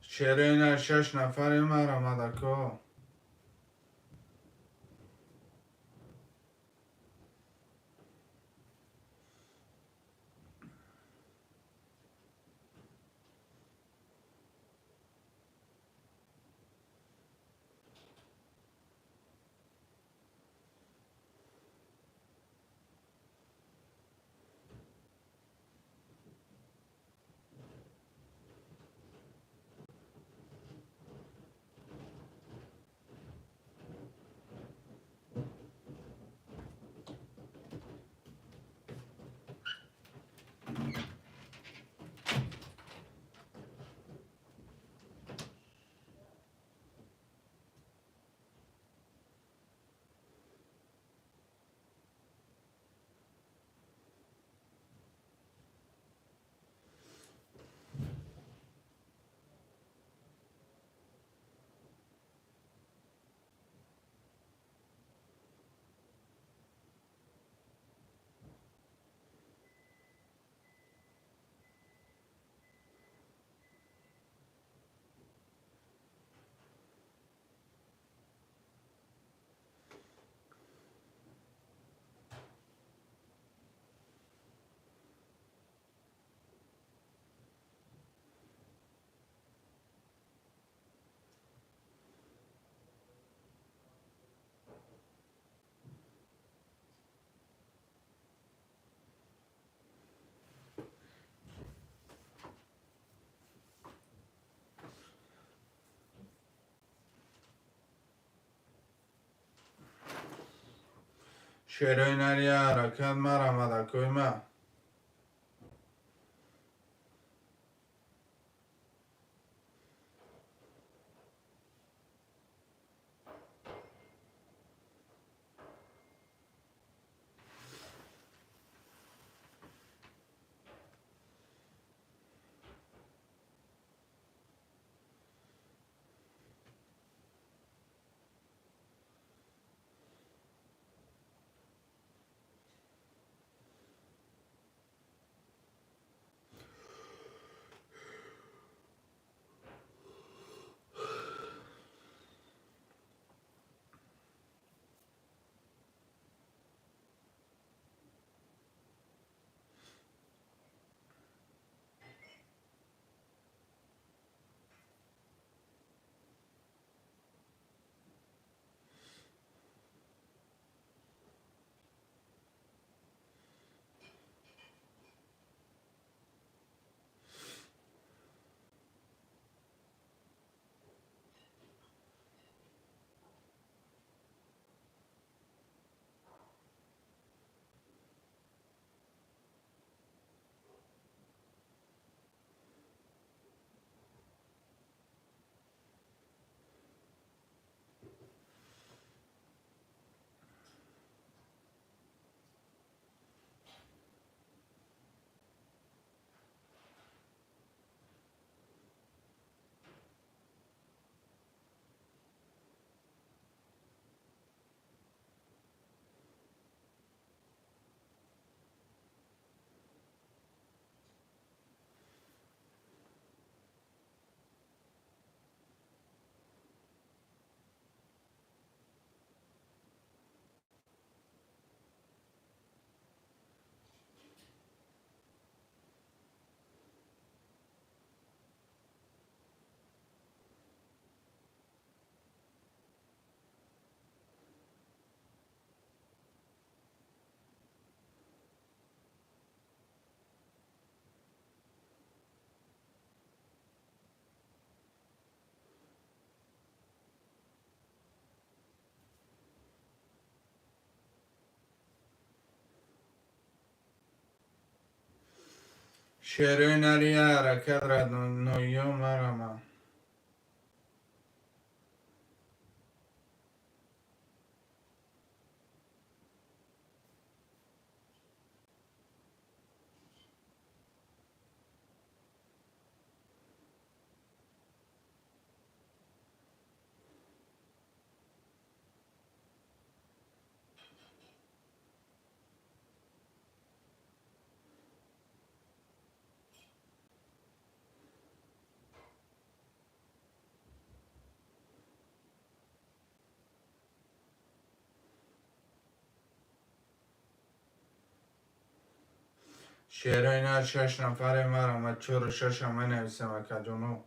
S3: شروع نر 6 نفر من آمد اکا. شعرهای نری حرکت مرا مدکوی ما. شعرهای نری حرکت را نویو مرا ما. شعرهای نر 6 نفر مرا ما 46 همه نویسم اکا جونو.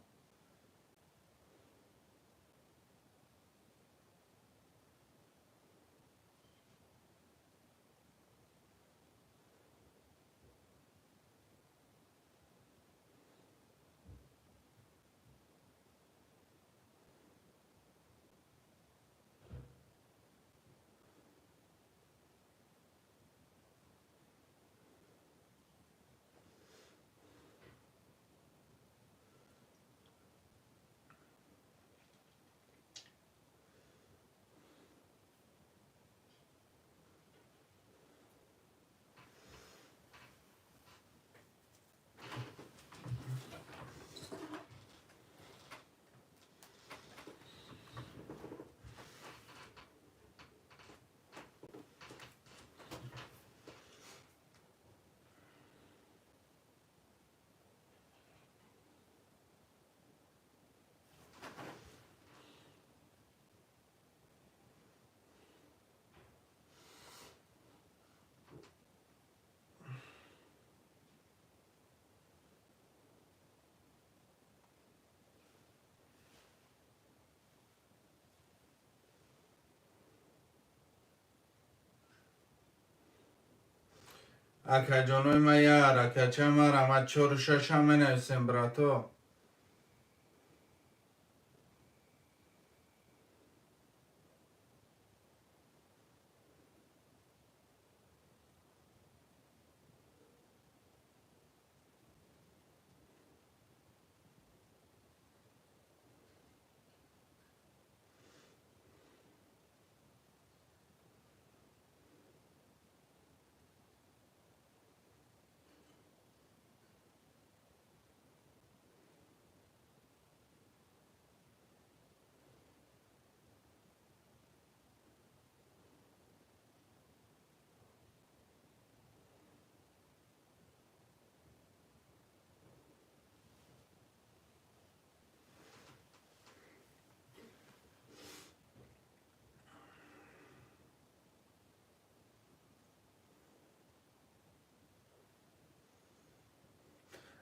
S3: اکا جونوی ما یار اکا چه مرا ما 46 همه نویسم براتو.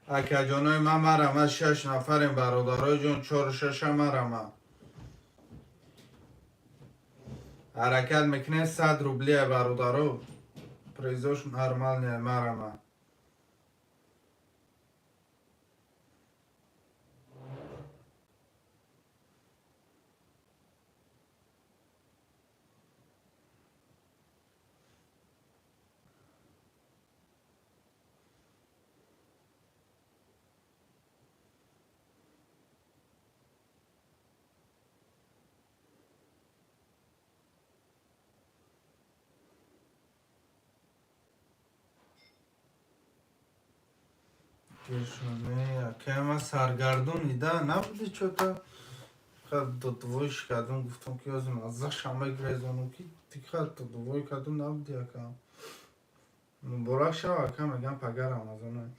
S3: اکا جانوی من مرم از 6 نفریم برادرای جون 4 6 مرم حرکت میکنه 100 روبلی برادرو پریزوش نرمال نه مرم کشونه که ما سرگردونی ده نبودی چطور خد دویش کردم گفتم که از مزه شمه گریزانم که دیگه دوی کردم نبودی اکم براک شو اکم اگم پگرم از اونه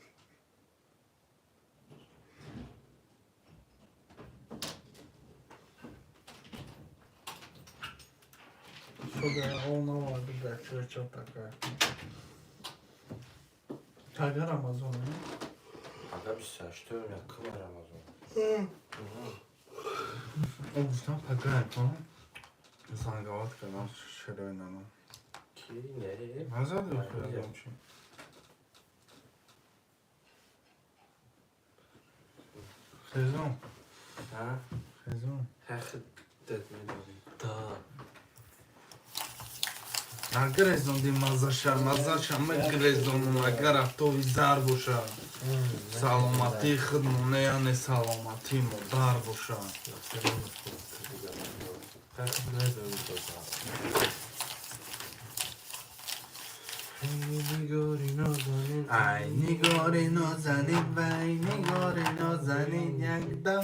S3: شده اون نواده بچه چه پگر پگرم از اونه
S2: Aga 28 yakın var Amazon.
S3: او گفتم پگرم کنم زنگوات کردم شروع نمون
S2: Ki nereye?
S3: مزه دیگه کردم چی خیزون
S2: Ha?
S3: خیزون
S2: Hak dedin. Da.
S3: نگریزوندی مزه شم گریزونم اگر افتوی زر باشه سلامتی خودمونه یعنی سلامتی مدار باشه
S2: Hak dedin. نگاری نازنین
S3: ای نگاری نازنین وی نگاری نازنین یک دم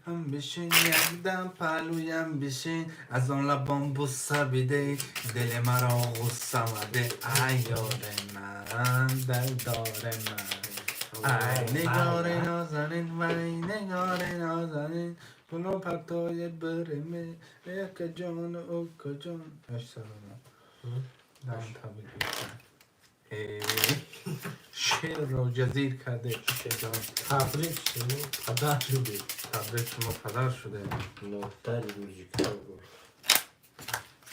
S3: هم بشین یک دم پهلویم بشین از آن لبان بوسه بیده دل مرا غصه مده ای یار من دلدار من ای نگار نازنین وی نگار نازنین کنو پرتای برمه یک جان او کجان اش سرانم دم تبریک شیر رو جزیر کرده شیطان
S2: تبریک شما پدر شدی
S3: تبریک شما پدر شده
S2: نوتری موزیکال بود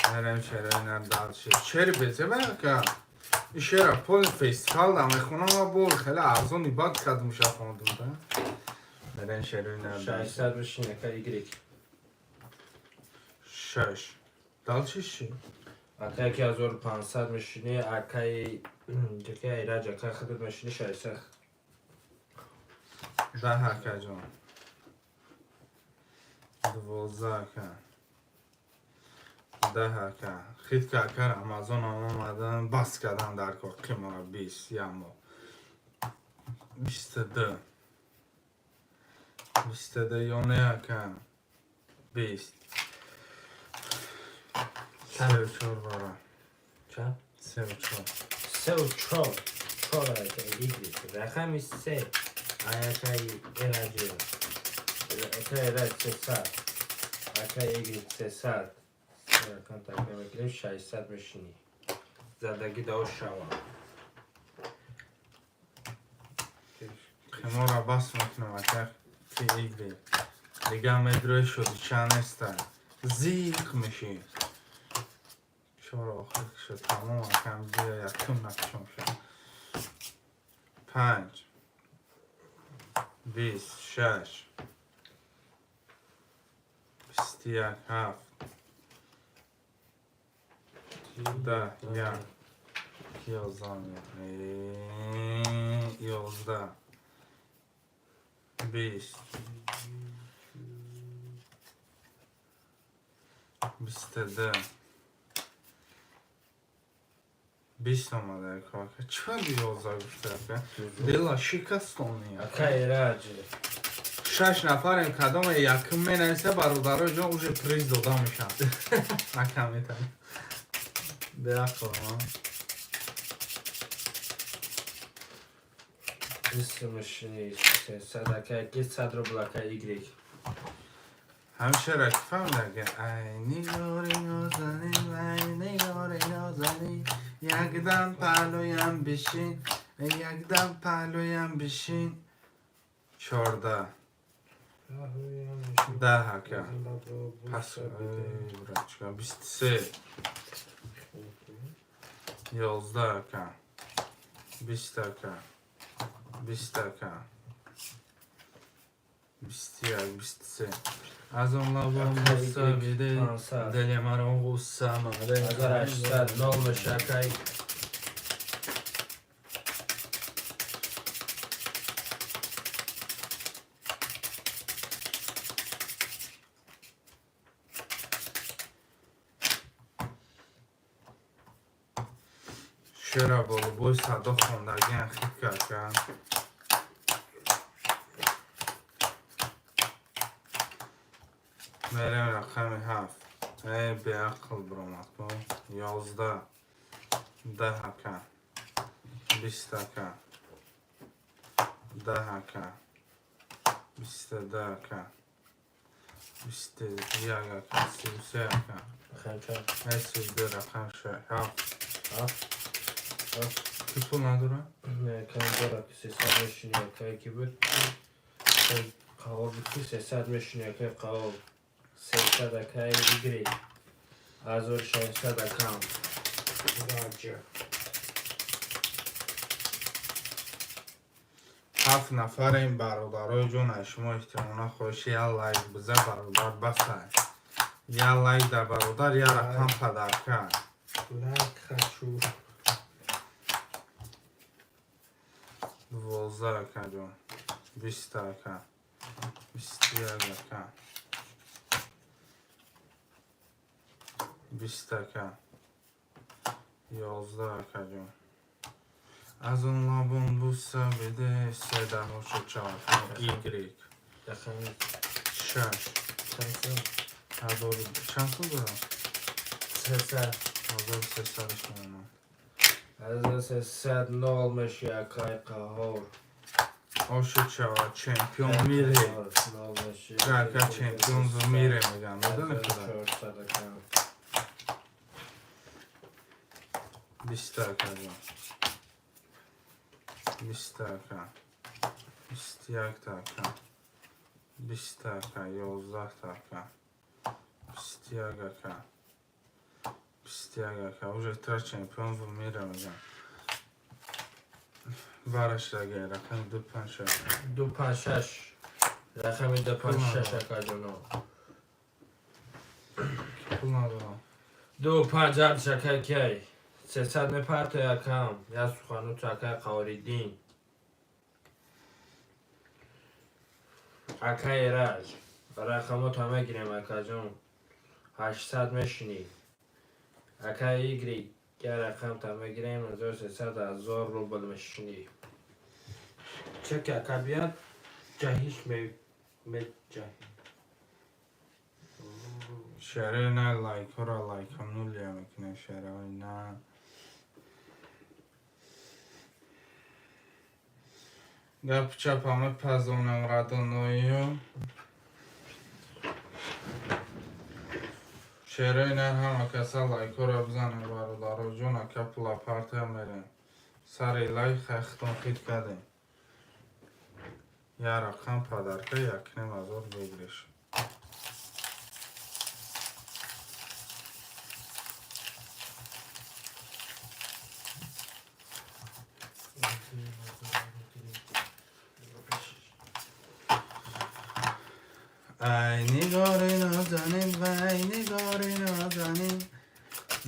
S3: هرم شیرهای نردال شیر شیر بیزه که این شیر پول فیستیوال دم خونه ما بول خیلی ارزونی باد کد موشه خوندم هرم شیرهای نردال
S2: 600 بشینه که ایگریک
S3: شش دال چیشی؟
S2: اکا 1500 میشینی اکای جکه ایراج اکا خودت میشینی 600
S3: ده هکه جان 12 کن 10 هکه خیلی که اکر امازون هم آمدن بس کردن در کار قیمه 20 یمو 22 22 یا نه هکه 20 34 بارا
S2: چند؟
S3: 34
S2: 3 و 4 4 اکا ایگریک رقمی 3 اکای ایراجی اکا ایراج 300 اکا ایگریک 300 رقم تکمه بگیریم 600 میشینی زدگی دو شوا
S3: قیمه را بس میکنم اکر که ایگری دیگه هم ادروی شدی چند استن زیق میشی چهار آخر شد تمام کم بیا یکم نکشم شد 5 26 21 7 10 11 20 22 20 آمده کار که چرا 11 گفته دلا شکستونی
S2: اکا ایراجی
S3: 6 نفریم کدام یکم می نویسه برادرای جان اوش پریز داده میشن نکم میتن بیاکو
S2: Isso, machine, sai daqui, sai do bloco aí, Greek.
S3: همیشه رکفم درگه ای نگاری نازنین ای نگاری نازنین یک دم پهلویم بشین یک دم پهلویم بشین 14 10 که پس برچکا 23 11 که 20 که 20 که 21 23 از اون لبان بسته بیده دل مرا غصه مده
S2: 1800 نام شکای
S3: چرا بولو بوی صدا خوندگی خیلی کرد میریم رقم 7 ای به عقل برامد کن 11 10 که 20 که 10 که 22 که 21 که 33 که
S2: خمچه
S3: ای 32 رقم 7
S2: هفت
S3: کی پول نداره؟
S2: نه کم داره که 300 میشینی که کی بود قوال بود که 300 میشینی که قوال 300 که ایگری 1600 کم راجع
S3: 7 نفر این برادرای جون شما احتمالا خوشی یه لایک بزه برادر بخیر یه لایک در برادر یه رقم پدر کرد
S2: لک خشو
S3: 12 که جون 20 که 21 که 20 که 11 که جون از اون لبون بوسه بده 3 دموش 4 ایگریک
S2: دخم
S3: 6
S2: چند
S3: چند سال دارم؟
S2: 300
S3: 1300 شما
S2: از 300 نال میشه که قهار
S3: Ošećava čempion mire. Kaka čempion za mire megan. Neden kadar? Bistaka diyor. Bistaka. Bistiyak taka. Bistaka. Yozdak taka. Bistiyagaka. Bistiyagaka. Уже tra čempion za mire megan. Varaş da gel rakam 256
S2: 256 رقم 256 اکاجونو
S3: Pulnadı
S2: 250 شکر کی 300 میپرت یکم یا سخانو چکر قواریدین اکای ایراج رقمو تا گیریم اکاجون 800 میشینی اکای ایگری که رقم تا گیریم 1300 1000 روبل میشینی چه که اکا بیاد جهیش می جهی
S3: Şere ne like ora like nul yemek ne şere ne Gap çapamı pazonam radonoyu Şere ne hama kasa like ora bzane barodaro jona kapla partiya mere Sari like xaxton xit kade Ya raqam padarka yakne mazor begrish ای نگار نازنین وای نگار نازنین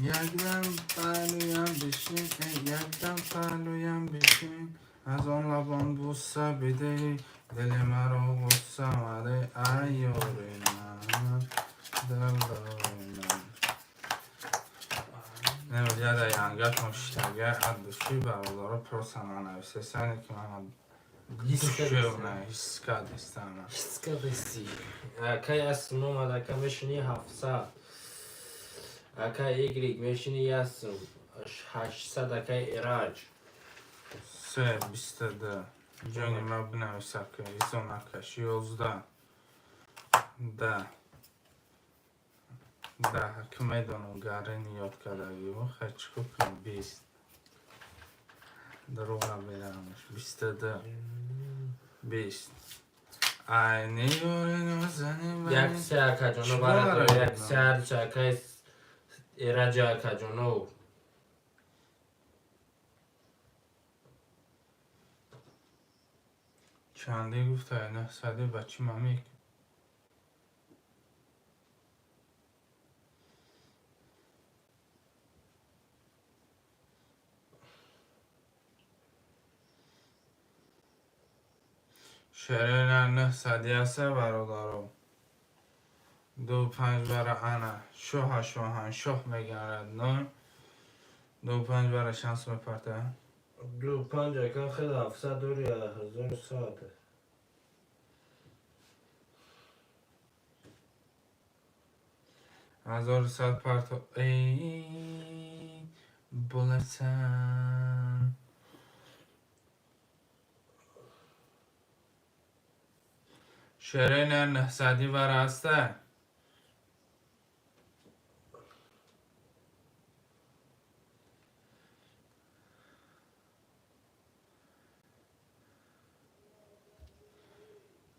S3: یکدم پهلویم بشین یکدم پهلویم بشین از آن لبان بوسه بده دل مرا غصه مده ای یاری من دل داری من نمید یاده ینگت مشتگه ادوشی برادارا پرسنه نویسه سنی که من Düşüyorum iskadistan.
S2: İskadisi. Akay asım olmadı. Akay meşini hafsa. Akay egrik meşini yasım. 800 akay irac.
S3: Se bistede. Johnny mabna visaka. İzon akaş. Yozda. Da. Da. Kmedonu gareni yot kadagi. Xaç kupin bist. Droga belanmış. Bistede. Bist. ای نگار نازنین
S2: یک سه اکا جانو
S3: چی
S2: برای
S3: باره؟
S2: یک سه هر چه اکای ایرج اکا جانو
S3: چنده گفته 900 بچی ممیک شعر 900 هسته برادارو 25 برای انا شوها شوهن شوه میگرد نه 25 برای شانس میپرده
S2: 25 اکا خیلی 700 دوری 1000 ساعته
S3: 1100 پرتو ای بولسن شعر 900 برای هسته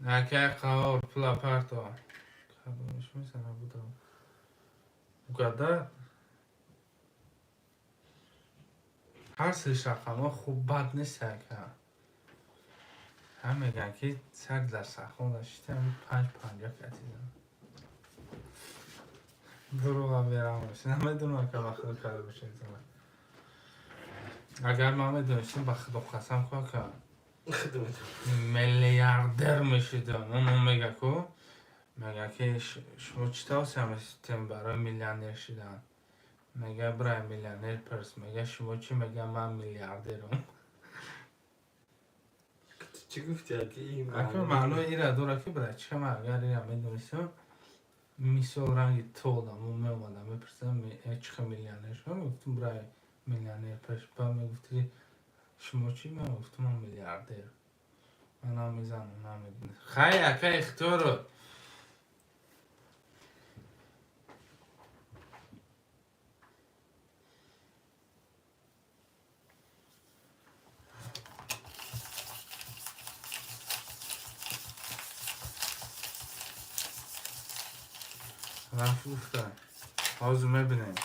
S3: نکه قوار پلا پرتو کدومش میزنه بودم گده هر سه رقم ها خوب بد نیست که هم میگن که سر در سخون داشته هم 5-5 کتی دروغ هم بیرم باشین هم میدونم که وقت رو کرده باشین اگر ما میدونستیم بخد و قسم که میلیاردر میشید اون میگه که میگه که شما چی توصیه میستیم برای میلیاردر شدن میگه برای میلیاردر پرس میگه شما چی میگه من میلیاردرم
S2: چی گفتی اکی این
S3: اگه معلومه ایره داره که برای چه من اگر ایره میدونستیم میسال رنگی تولم و میومدم میپرسم چه میلیاردر شما گفتم برای میلیاردر پرس با میگفتی شما چی من گفتم من میلیاردر من میزنم نمیدونم خیلی اکه اختیارو رفت گفتن حاضر میبینیم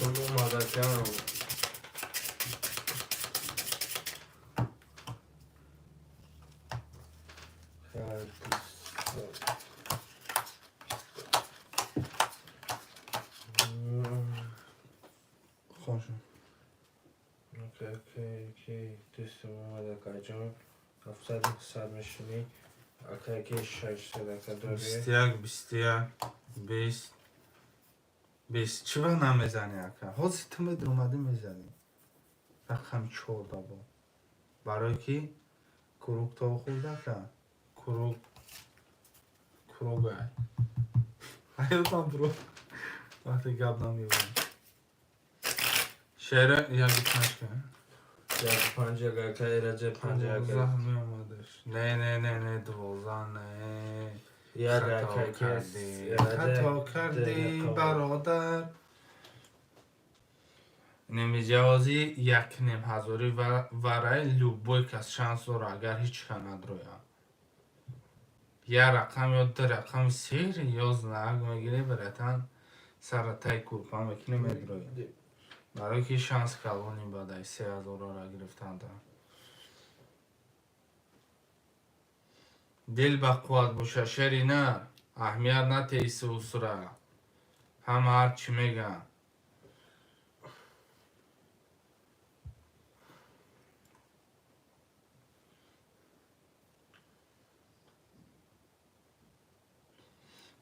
S2: سلو مادرکم
S3: خوشم
S2: اوکی دوست مادرکم جان 700 میشونی اکا که 600 اکا داری
S3: 21 20 چی وقت نمیزنی اکا حاضر تو میدر اومده میزنی رقم 14 با برای کی کروک تا خورده که کروک حیاتم برو وقتی گب نمیبونی شعر یکی پنج کن
S2: یک 5 اکا ایرج 5
S3: 12
S2: اکا
S3: میامدش نه 12 نه
S2: یک اکا که
S3: خطا کردی برادر نمیجوازی یک نیم هزاری ورای لوبوی کس شانس داره اگر هیچ که ندروی یه رقم یا ده رقم سیر یاز نگ میگیری برایتن سر تای کوپا میکنی میدروی برای که شانس کلونی بدای 3000 را گرفتن دا دل بقوات بوشه شری نه اهمیت نتیسه و سره هم هر چی میگن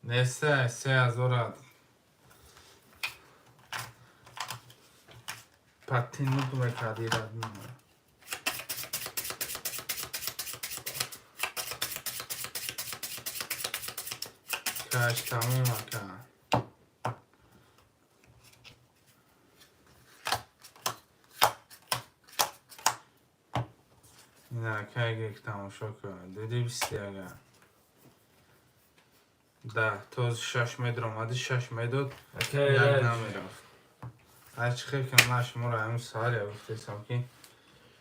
S3: نسته 3000 پتین نکنه کدی رد میمونه کاش تموم کن نه که یک تماشا کن دیدی بیستی اگر ده تا 6 متر آمده 6 متر
S2: اکا
S3: یک
S2: ایرج
S3: نمیرفت هرچی خیلی که من شما رو همون سال گفته ساکی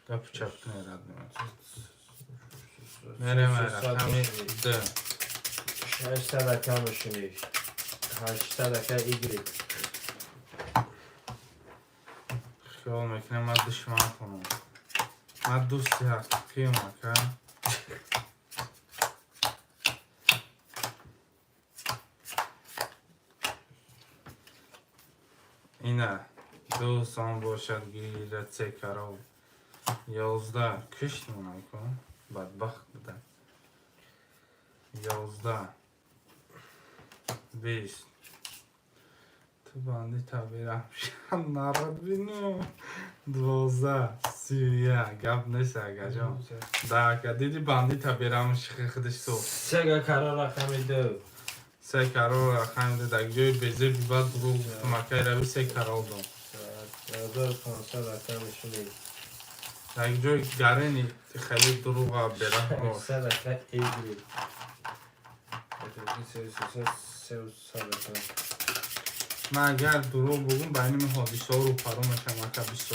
S3: گپ چپ نرد میره رقم د
S2: 800 کمشونی 800 ایگری
S3: خیال میکنم من دشمن کنم من دوستی حقیقی مکن اینه دوستان باشد گیرد 3 کرال 11 کشت مونم کن بدبخت بودن 11 20 تو باندی تبیرم شن نرد بینو 12 31 گپ نیست اگه جان که دیدی باندی تبیرم شخی خودش تو
S2: 3 کرا رقم 2
S3: 3 کرال رقم ده در جای بیزه بیباد رو مکه روی 3 کرال دم
S2: 1500 کمشونی
S3: در جای گرنی خیلی دروغ بره
S2: 800 ایگری 300
S3: من اگر دروغ بگم بینی من حادیثه ها رو پرو میشم مکه 20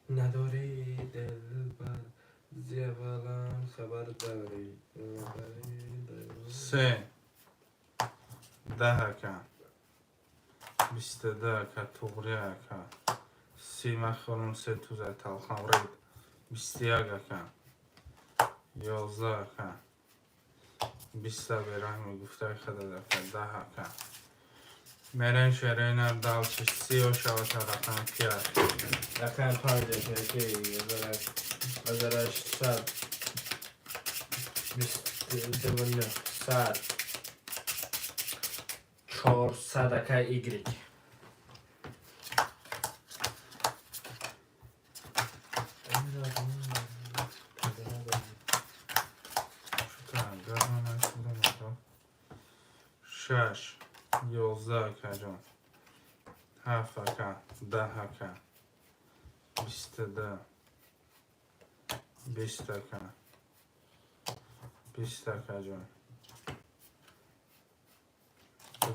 S2: نداری دل بر زیبالم خبر داری
S3: 3 10 که 22 که توغری که 30 مخالم 3 توزه تلخم رید 21 که 11 که 20 برحمی گفته خدا که 10 که میرن شرینر دالچش 30 و شوات رقم پیار
S2: رقم 5 که 1800 29 100 400 که ایگری
S3: شش 11 که جان 7 که 10 که 22 20 که 20 که جان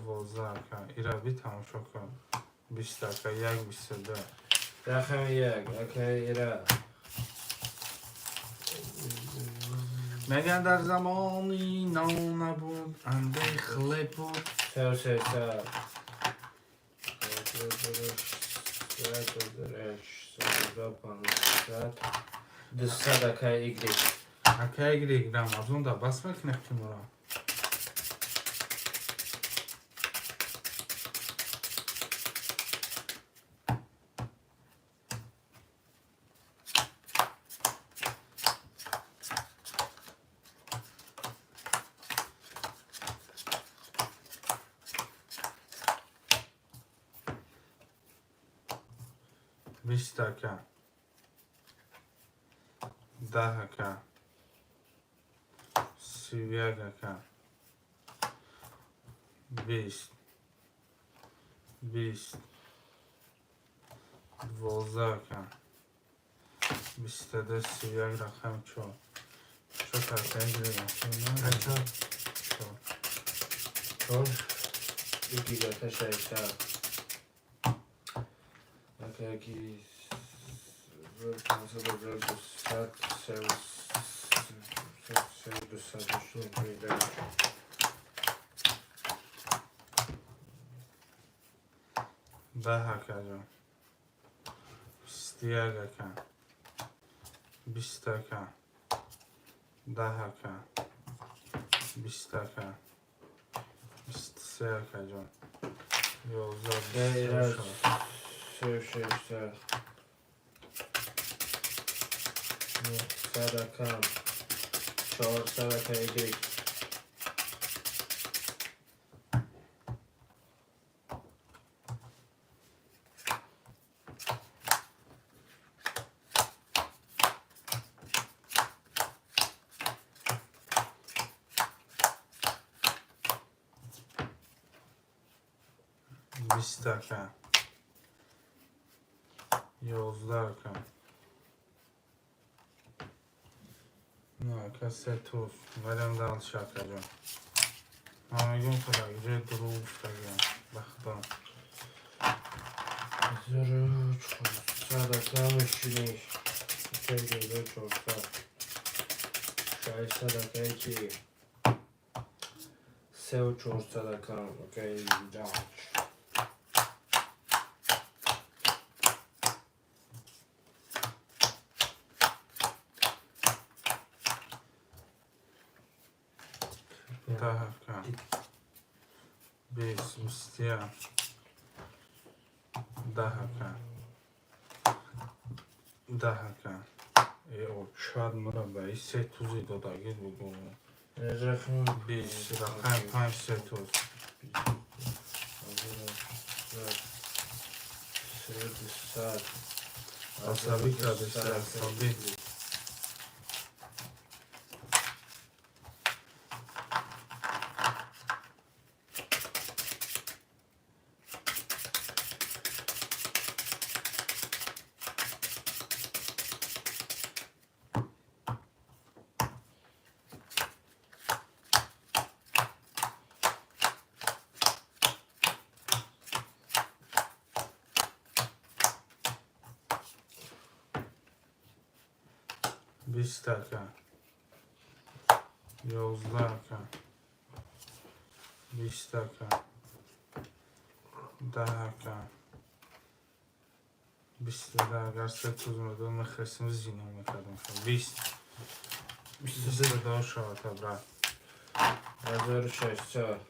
S3: 12 که ایرا بی تماشا کن 20 که 1 22
S2: رقم 1 اوکی ایره
S3: میگن در زمانی نو نبود اندیخله بود
S2: 300 200 که ایگری
S3: اکه گرم از اون دا بس میکنه که مرا 20 که 10 که 31 که 20 20 12 که 22 31 رقم 4 4 که گریم
S2: چون یکی گرفته 600 اوکی
S3: 10 که جان 21 که 20 که 10 که 20 که 23 که جان 11
S2: 900 کم 400 که ایگری
S3: 20 دکه 11 دکه نه کسی توز بریم دال شکر جان همگون فرق جای دروب فرگم بخدا
S2: 1400 میشینی که 1400 600 که 3400 اوکی جان
S3: ده دکه 20 21 10 دکه 10 دکه او شاید مربعی 3 توزی دادگی بگو
S2: رقم
S3: 20 رقم 5 3 توز
S2: 300
S3: عصبی کرده سه عصبی 20 دکه 11 دکه 20 دکه 10 دکه 20 دکه اگر 3 توز میدون میخواستیم زینو میکردیم 20 20 دکه شد تبرد
S2: 1600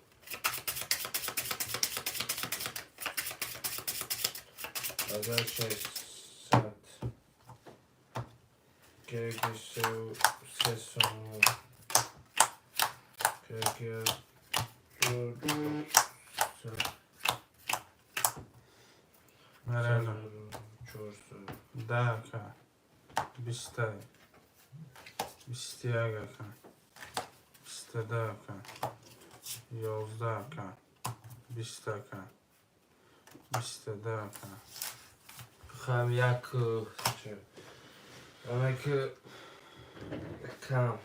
S2: 1600 que se son que
S3: مرنه 10 دکه 20 دکه 21 دکه 22 دکه 11 دکه 20 دکه 22 دکه
S2: خواهم یک کم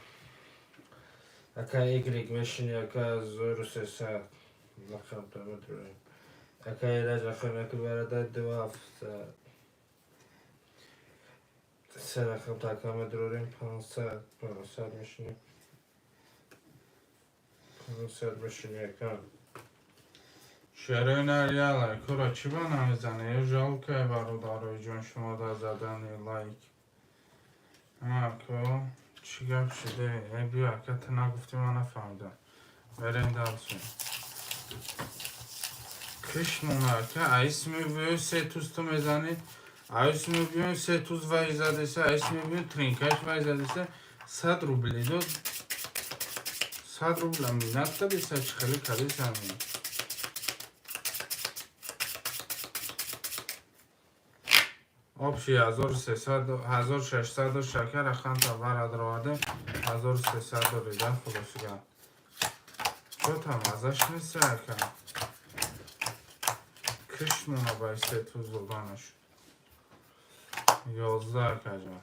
S2: اکا ایگریگ میشینی اکا 1300 لقم تامد رویم اکا ایراج اخوام اکا برده 2700 سه رقم تاکام دروریم 500 میشینی 500 میشینی اکا
S3: شعرهای نریاله کورا چی با نمیزنه یه جال که برادارای جون شما دا زدن لایک که چی گفت شده ای بیا که تا نگفتی من نفهمیدم برین دلشون کشمونه که ایس میبیون 3 توز تو میزنی ایس میبیون 3 توز وای زده سه ایس میبیون ترینکش وای زده سه 100 روبلی دو 100 روبل هم مینت دادی سه چی خیلی کدی سمیم آبشی 1300 1600 شکر اخوان تا برد رو آدم 1300 رو ریدن خودشگن چو تا مزش نیست اکن کشمونه بای 3 توز زدانش 11 اکن جان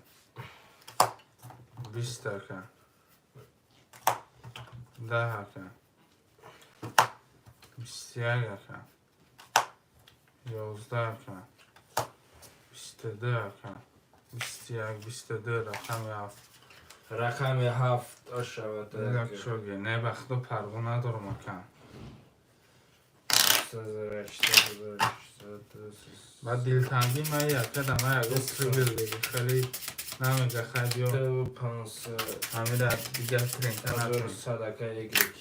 S3: 20 اکن 10 اکن 21 اکن 11 اکن 22 اکن 21 22 رقم هفت
S2: رقم 7 آشود
S3: یک شوگه نه بخت و پرگو ندارم اکن بعد دلتنگی من یکه دمه یک استریبیل دیگه خیلی نمیگه خیلی ها
S2: 500
S3: همه در دیگه ترینکه نکنی
S2: صدقه ایگریگ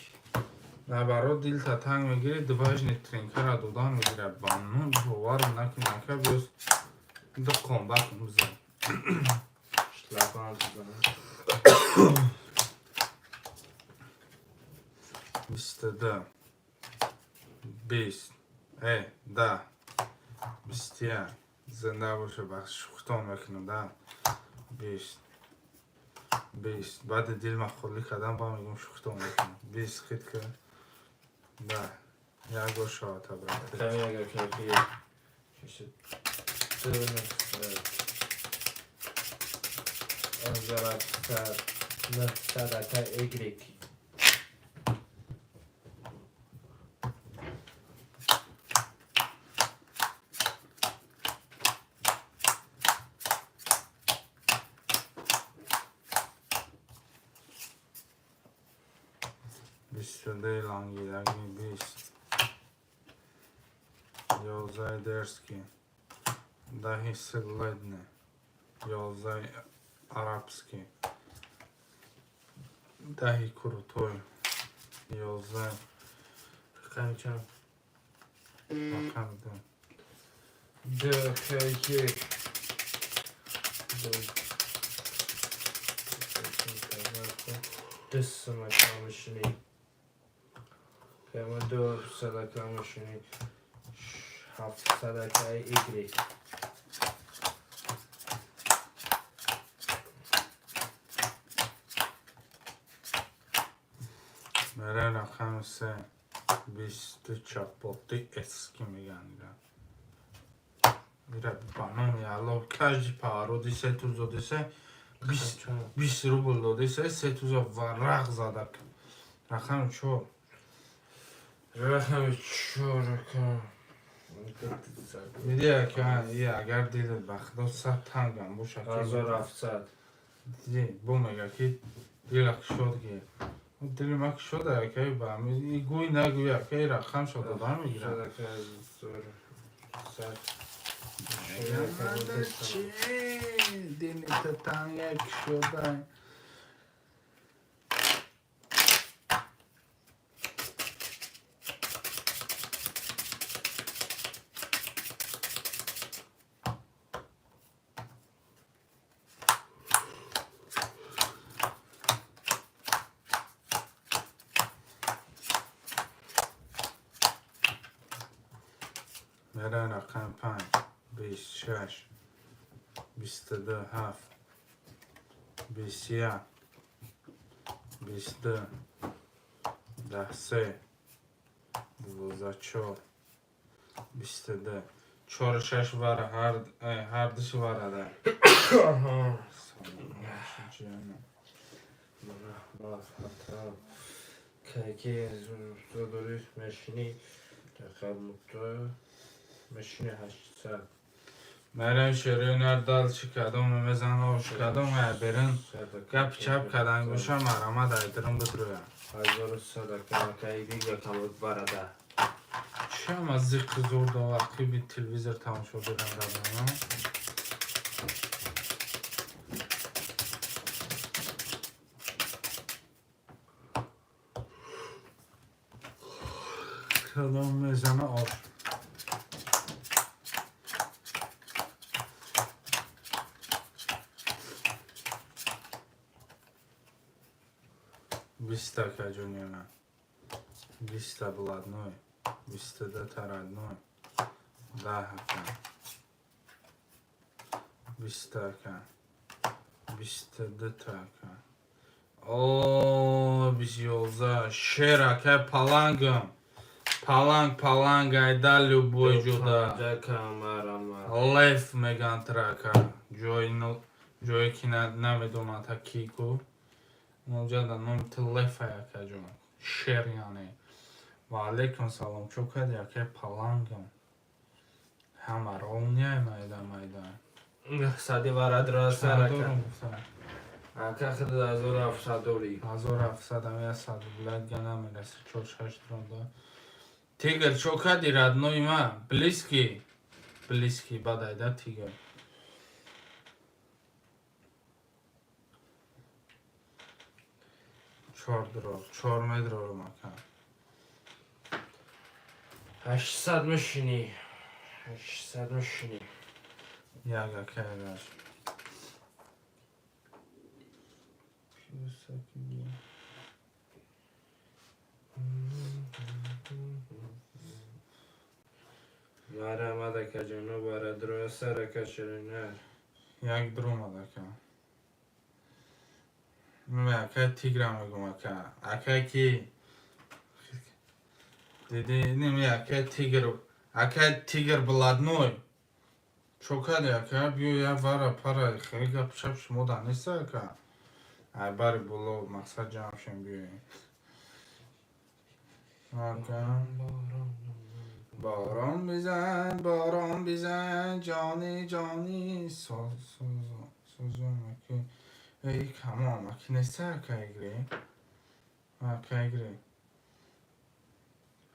S3: نه برای دیل تا تنگ میگیری دوایش نی ترینکه را دودان میگیره بانو جوارم نکی نکه بیوست دو کمبک میزن
S2: شلپان بزنم
S3: 22 20 10 21 زنده باشه بخش شوختان میکنم ده 20 بعد دیل من خودی کدم با میگم شوختان میکنم 20 خیلی که 10 یا گوشا تا برات
S2: Tabii ya kaki. İşte tığını Anzarakta Nıhsadaka egrik.
S3: 22 لانگیدگی 20 11 درسکی 10 سلدنه 11 арабский 10 крутой 11
S2: Kanka.
S3: bakalım
S2: Dökeki. Dışsına kalmışını. Hemen 4 sadaka kalmışını. 7 sadakayı egrik.
S3: میره رقم 3 24 اسکی میگن میره بانم یالو کجی پارو دیسه توزو دیسه 20 روبل دادیسه سه توزو ورق زدک رقم چو
S2: رقم 4 رقم.
S3: میدیه که اگر دیدید بخدا 100 تنگم بو شکل
S2: 1700.
S3: دیدی بو میگه که دیلک شد که دلی مک شده که با می گوی نگویه که رقم شده دارم میگیرم
S2: Sadaka zor. Sert.
S3: چی دینی تنگ شده میره رقم 5 26 22 7 21 22 13 24 22 4 6 وره هر دش وره ده
S2: Kaki zor meşini. Raqam mutlu. Meşini 800.
S3: میرن شروع نردال چی کدوم میزن آش کدوم برن گپ چپ کدن گوشم مرامه دایدرم بدرویم
S2: 1000 sadaka kaydı yakalık barada.
S3: چه هم از زیق زور دا وقتی بی تلویزر تماشا بیرم ردنم کدوم میزنه آش 20 каҷунина 20 блатной 22 тарадной 10 20 така 22 така о 11 шерака палангам паланг айда любой ҷуда лев меган трака ҷое ки намедонад ҳакику муҷада номи телефа якаҷон шер яъне ва алейкум салом чӯкад яке палангам ҳамароуняй майда
S2: Sadi barad rasa
S3: дорам гуфтам
S2: Aka xida 1700 dori.
S3: 1700 100 блядь гана мераси 4-6 ронда тигр чӯкади раднои ма близкий бадайда тигр چهار متر مکان
S2: 800 meşini. 800 meşini.
S3: یاگا کهراش
S2: Yara madaka cano barad rasa rakashirine.
S3: یک دروم دکم من اکا تیگرم بگم اکا کی دیدی نمی‌یا که تیگر بلادنوی چوکاد که بیو یا وارا پارا خیلی گپ شپ شما دانسته که ای باری بولو مقصد جمعشون بیوی باران بیزن جانی سوزون مکی ای کما مکی نسته که ایگری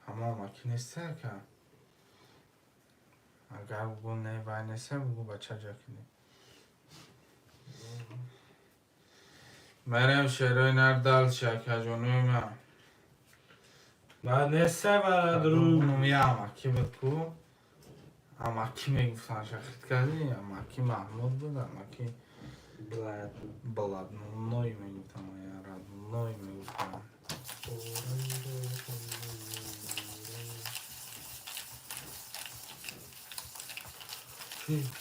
S3: همه مکی نسته که اگر بگو نه وای نسته بگو بچه جا کنی مریم شیروی نردال شکر جانوی من
S2: من نسته برد رو
S3: نومی اماکی بکو اماکی میگفتن شخص کردی اماکی محمود بود اماکی بلد نوی میگفتن یارد نوی میگفتن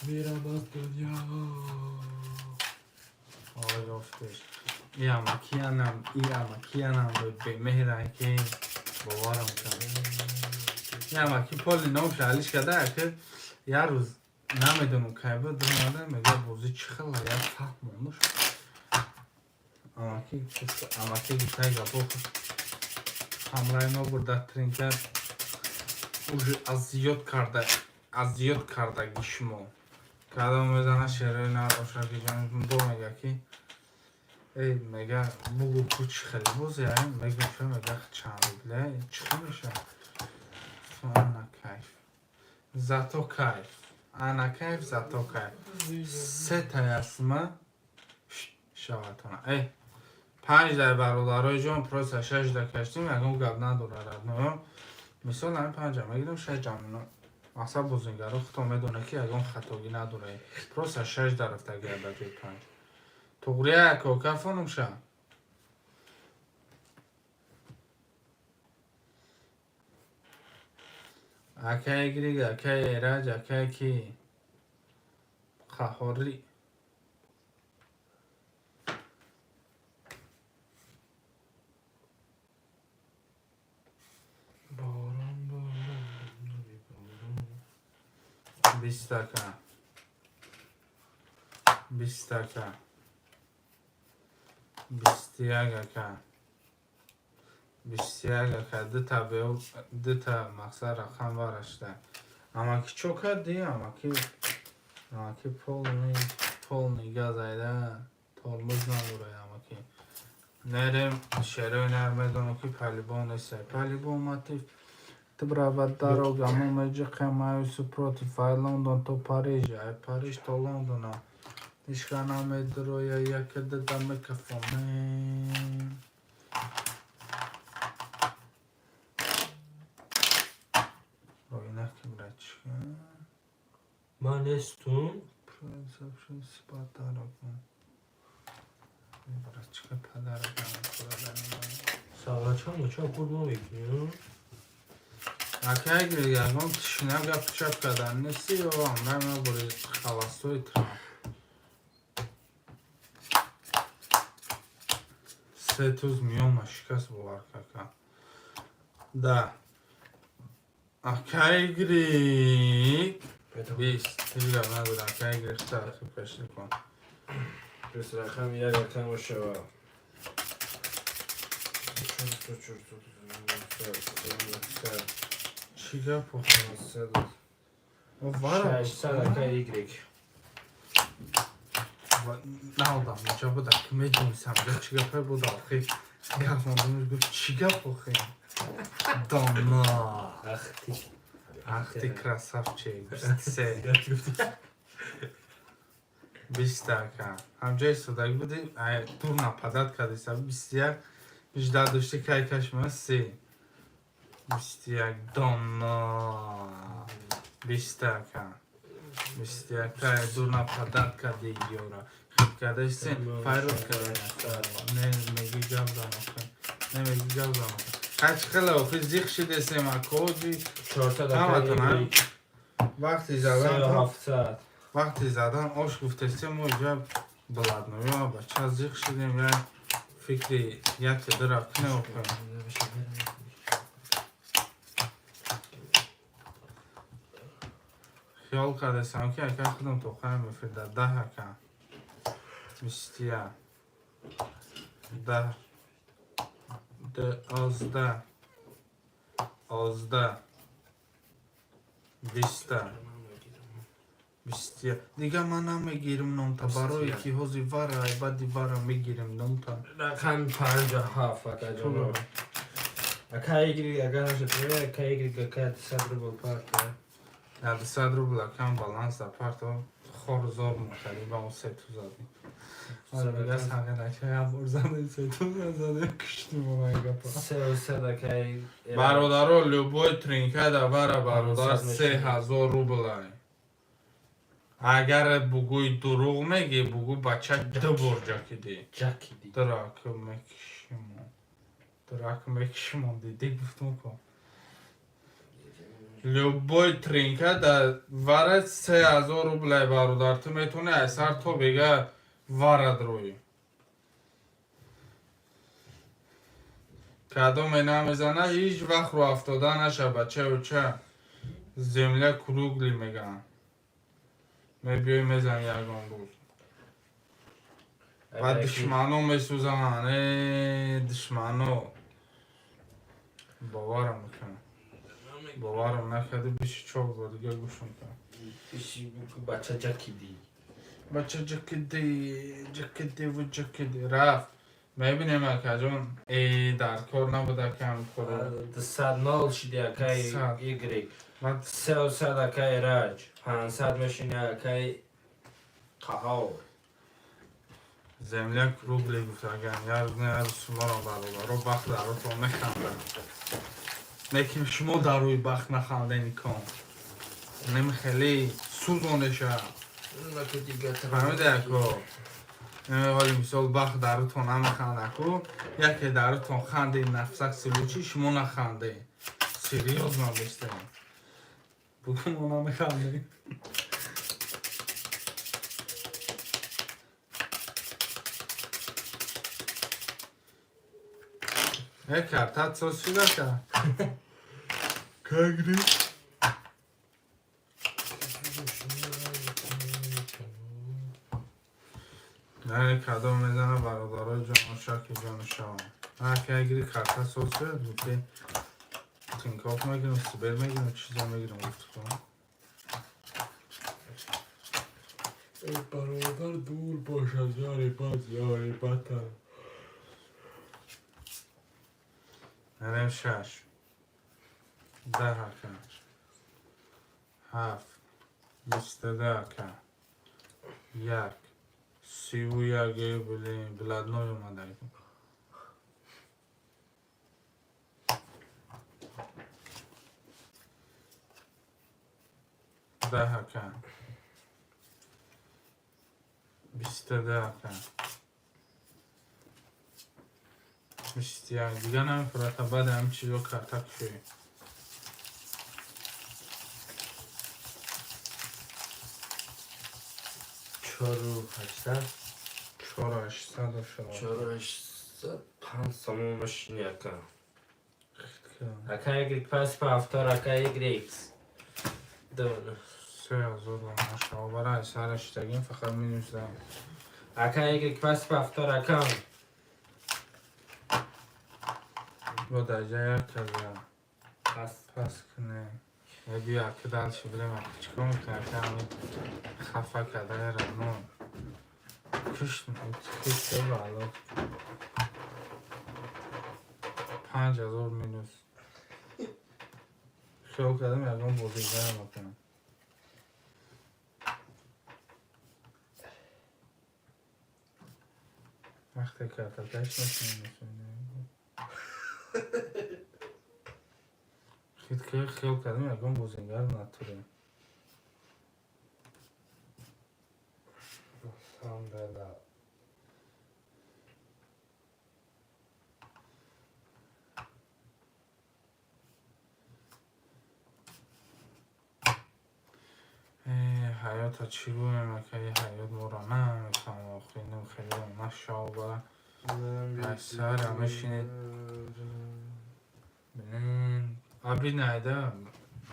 S2: میرم از دنیا
S3: آقای گفتش ای اماکی انم به مهره که باورم کنم ای اماکی پولی نو شالیش کده که یه روز نمیدونم که بود درماده میگه بوزی چی خیلی یاد فهمونش اماکی گفتای گفت همراه ما بردترین کرد уже азиёт кардаги шумо кадом мезана шерои наошаки ҷан бо мега ки эй мега бугу ку чи хели бозя мега чо мега чандле чи меша ана кайф зато кайф се таясма шаватона эй 5 дар бародарои ҷон просто 6 дар каштим ягон гап надорад ноём мисол ҳамин 5 мегирам 6 ҷамно мақсад бозингаро худто медона ки ягон хатогӣ надорад просто 6 дарафтаги ба ҷои 5 туғрия кокафонумша акай гириг акай эраҷ акай ки қаҳорӣ Бистака 21 ака дута мақсад рақам варашта амаки чо карди амаки полни газайда тормоз надорад амаки нерем шерои нар медонам ки палибон нест палибон матиф ты бравад дорога мы меҷиқамаюсу против ай лондон то париж ай париж то лондона ишхана медроя яке дада мекафоне роинаки брачка
S2: من نستون
S3: принципшин сипатаракун брачка падаракан
S2: сағача муча курма бекнем
S3: акай ягон тишина гап чап кардан нести ё амра ма бори халастои трам се туз миёма шикаст бовар кака да акай гирик 20 ҳеҷ гап надора акай гирик тарахи пешни кун
S2: بس رقم یک رقم و شوا
S3: чӣ гап вара
S2: 600 ака игрек
S3: наодам инҷа буда ки медонисам чӣ гапе буда охи гафондамиш гуфт чӣ гап охи дона ахти красавчик 20 ака ҳамҷои судаги буди тур нападат кардиса 21 жда дошти кайкашма 3 21 дона 20 ака 21 кай дур нападат карди ёра хиб кардаи се файрот карда не меги гап занохи немеги гап занохи ҳач хеле офи зих шидесем акоди
S2: 400 ака игрек
S3: вақти задан ош гуфтестем мо иҷа баладноё бача зих шидем я фикри яке ду рафтне оқем خیال کردم که اگر خودم تو خواهیم میفرده 10 اکا 21 10 11 11 20 21 دیگه من نمیگیرم نمتا برای که حوزی وره بعدی وره میگیرم نمتا
S2: رقم 57 اکا جانو اکا ایگری اگر نشد اکا ایگری اکا 100 روبل پارت
S3: در 100 روبل کم بالانس در پارتا خورزار مختلی با اون 3 تو زدیم آره دیگه سنگه نکه هم برزنده 3 تو زده کشتیم اون ایگا پا
S2: 300 اکا
S3: برادرها لوبای ترینکه در بره برادر 3000 روبل اگر بگوی دروغ میگی بگو بچه 2 بار جاکیدی
S2: جاکی دی
S3: دراک میکشمون دیدی گفتم کن لوبای ترینکه در ورد 3000 روبل برادر تو میتونی اثر تو بگه ورد روی کدو می نمیزنه هیچ وقت رو افتاده نشه بچه و چه زمله کروگلی میگن میبیوی میزن یکان روز و دشمنو میسوزن دشمنو باورم میکنه باورم نکرده بیشی چوب رو دیگه گوش میکنم
S2: بیشی بچه جاکی دی
S3: بچه جکدی و جکدی رفت میبینیم که جون ای در کار نبوده کم کرو
S2: 100 شدی اکای ایگری 300 اکای راج 500 میشینی اکای قهاو
S3: زمله کروگلی گفت اگر یار سولا رو برادر رو بخت در رو تو نخنده میکنم شما در روی بخت نخنده نیکن نمی خیلی سوزونشه فهمیده اکو حالی مثال بخت در رو تو نمیخنده اکو یکی در رو تو خنده نفسک سلوچی شما نخنده سریاز من بسته بگو ما نمیخنده kartat sos şurada ka. Kagri. نه کادو میزنه برادرای جان شاکی جان شما که اگری kartat sosu که تینکاف میگیرم سیبر میگیرم چیزا میگیرم گفت کنم
S2: ای برادر دور باش از یاری بد یاری بدتر
S3: نرم 6 10 کن 7 22 کن 1 31 بلین بلادنوی اومده کن 10 کن 22 کن 21 دیگه نمیخوره تا بعد همین چیزو کرتک شوی
S2: 4800
S3: 4800
S2: 4800 5 سامون ماشینی اکا اکا ایگری پس پا افتار اکا ایگریکس دونه
S3: 3000 ماشا برای سرش تگیم فقط مینوشدم
S2: اکا ایگری پس پا افتار اکا
S3: با درجه یک کردم پس کنه بیا که دلشی بریم چیکار میکنه که همین خفه کرده رنون کشت بالا 5000 مینوس خیال کردم یکم بودیگر میکنم وقتی کرتکش میکنم خیال کردم یکم بوزینگر نتوره
S2: الحمدلله
S3: حیات چی بویم که حیات مورا نمیتونم آخری نمیخیلی مشابه اکثر همه شینید بینین عبید نایده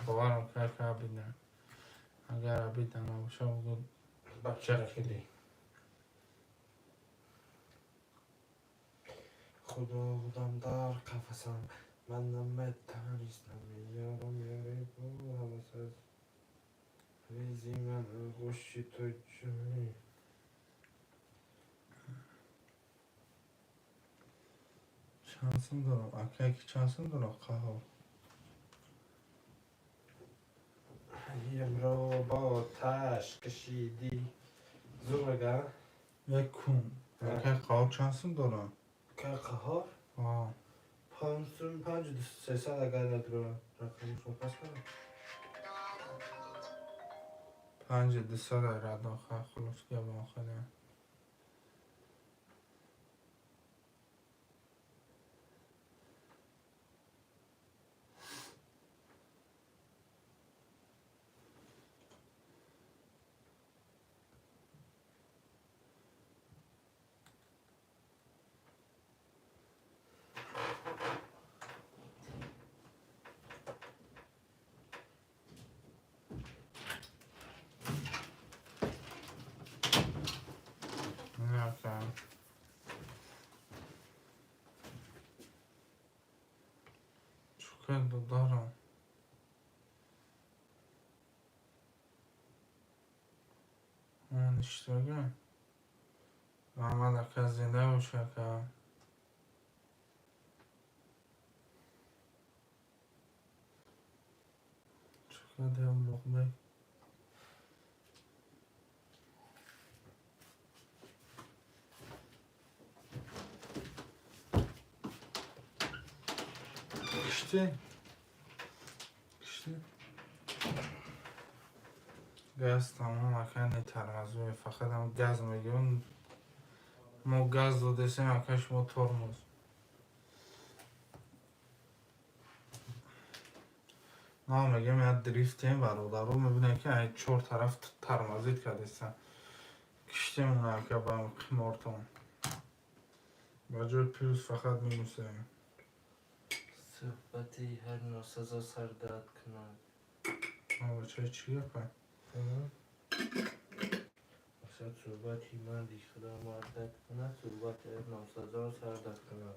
S3: باورم که عبید نایده اگر عبید نباشه بگو
S1: بچه رکلی خدا بودم در قفسم منم به تنیستم یارم یاری بود حواس از ریزی من گوشی تو جونی
S3: شانسım دارم اکه که شانسım دارم قهار
S1: یم را با تش کشیدی زورگه
S3: یک کن اکه قهار شانسım دارم
S1: که قهار
S3: آه
S1: 500 اگر ندارم رقمش رو پس کنم
S3: 5200 رد آخر خلاص که با آخره نه کنم چکه دارم اون اشتاقه محمد اکه زنده باشه که چکه دیم لقمه کشتی گاز تمام اکه نیترمزوی فقط هم گاز میگون ما گاز دو دستیم اکش ما ترمز نه میگم یاد دریفتیم برادرو میبینه که این چهار طرف ترمزید کردیستن کشتیم اون اکه با قیمارتون با جای پیروز فقط میموسیم
S1: صحبتی هر ناسزا سر درد کنند
S3: ما بچه چیه پا؟
S1: مثلا صحبتی مردی خدا مردد کند صحبت هر ناسزا سر درد کنند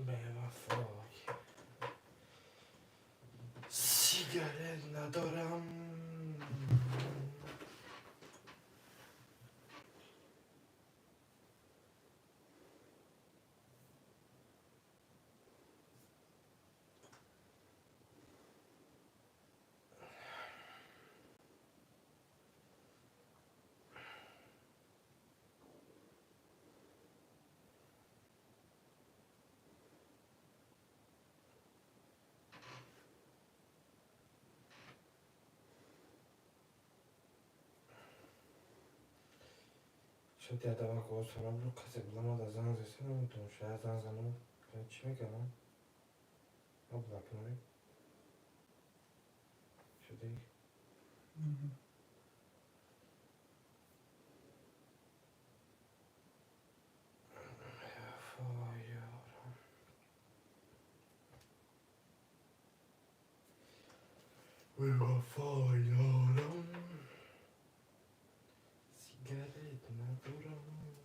S1: به وفای سیگارت ندارم شد یادم که سرم رو کسی بلند از زن زیسته نمیتونم شاید زن زنم چی میکنم؟ ابلا کنم شدی؟ وفای یارم به وفای یارم سیگارت ندارم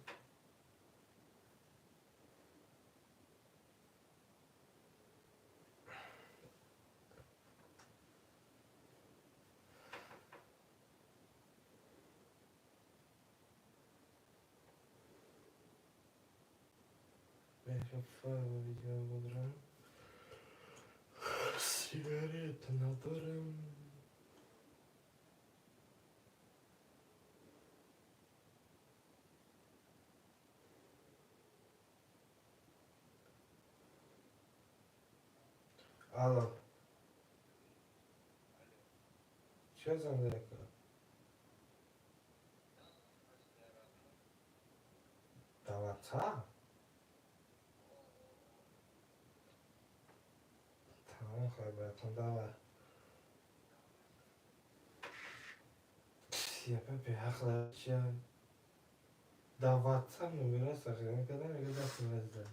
S1: به وفای یارم سیگارت ندارم الو چه زنده کن؟ دعوت ها؟ براتون به حق چیه دعوت هم میرسه خیلی کدام میگه دست میرسه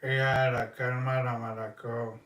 S3: Yara, calmara, maracó.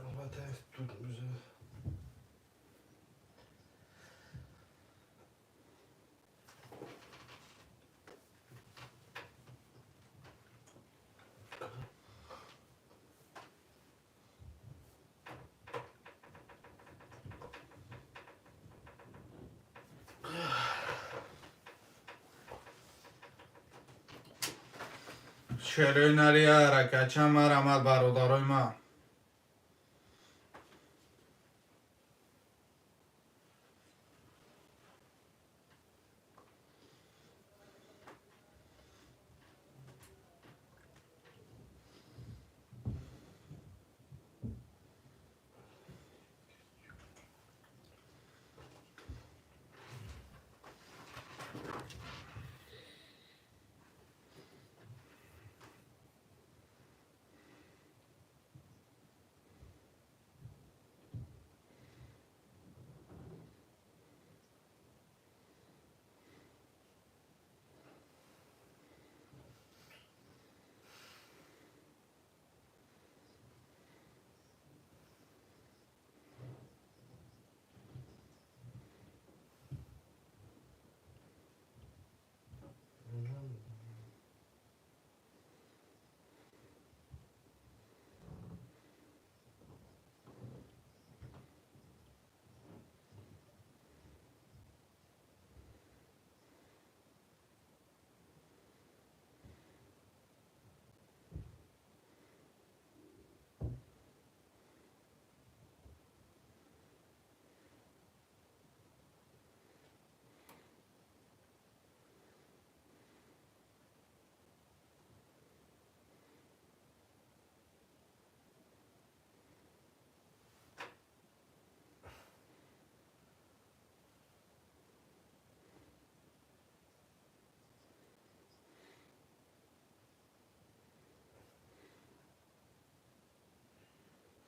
S1: البته تو روزه
S3: شروع نری حرکت چند مرمت برادرای ما.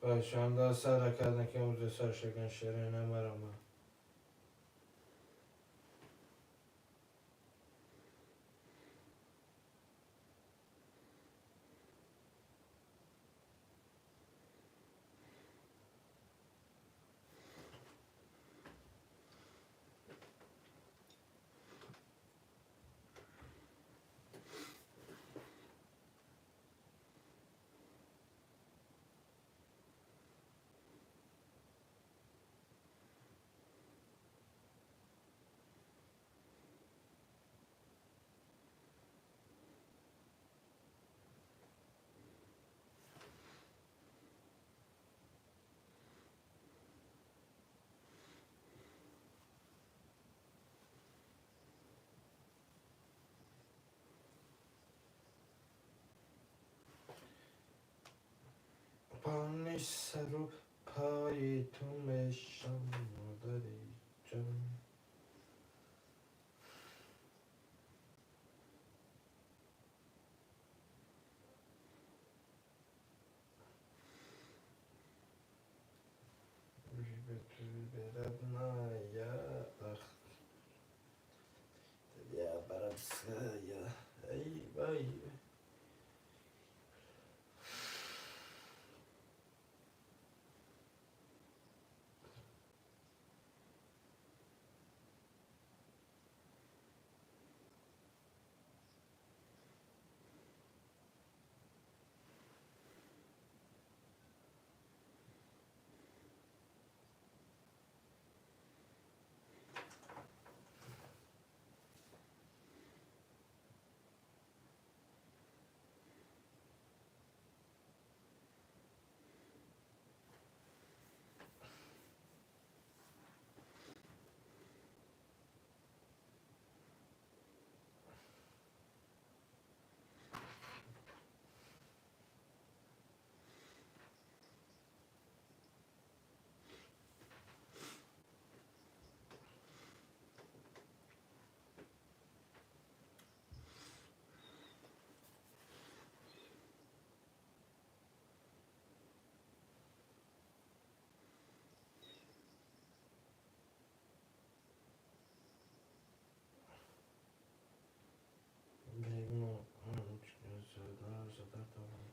S1: و şu anda sağ hareketindeki omuzda sağ çeken şerine merhaba. پانش سر و پای تو مشم مادری جان به تو برد نایا اخ یا برد سایا ای وای Beyno zada tamam.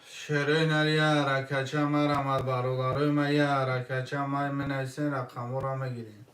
S3: شرین علیه حرکچه مرمد برادرای ما یه حرکچه ما منویسین رقم را میگیرین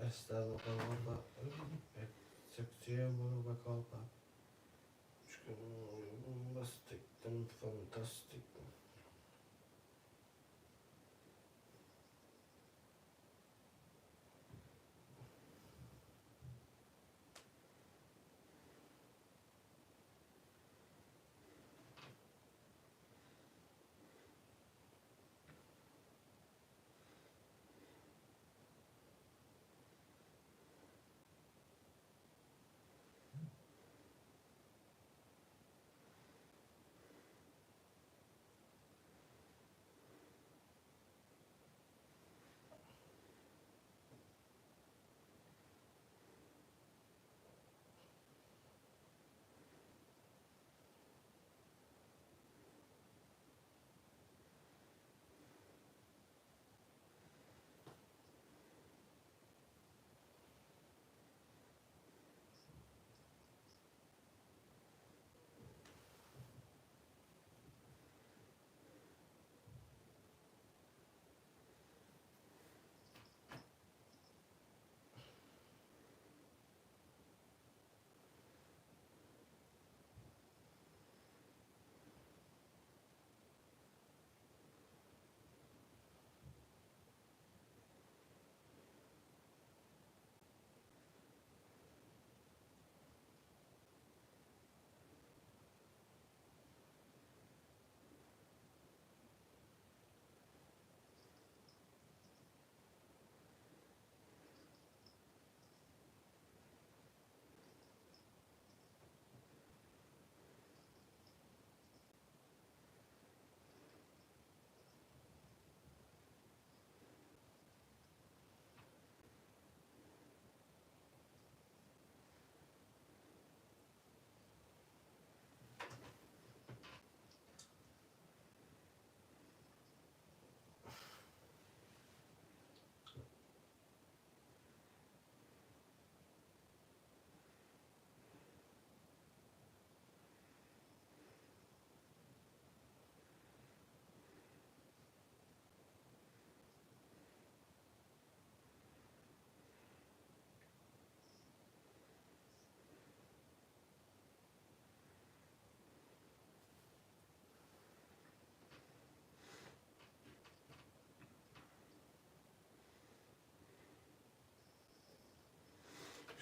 S1: Estağfurullah. Seksiye bunu bakalım. Çünkü bastıktım, fantastik.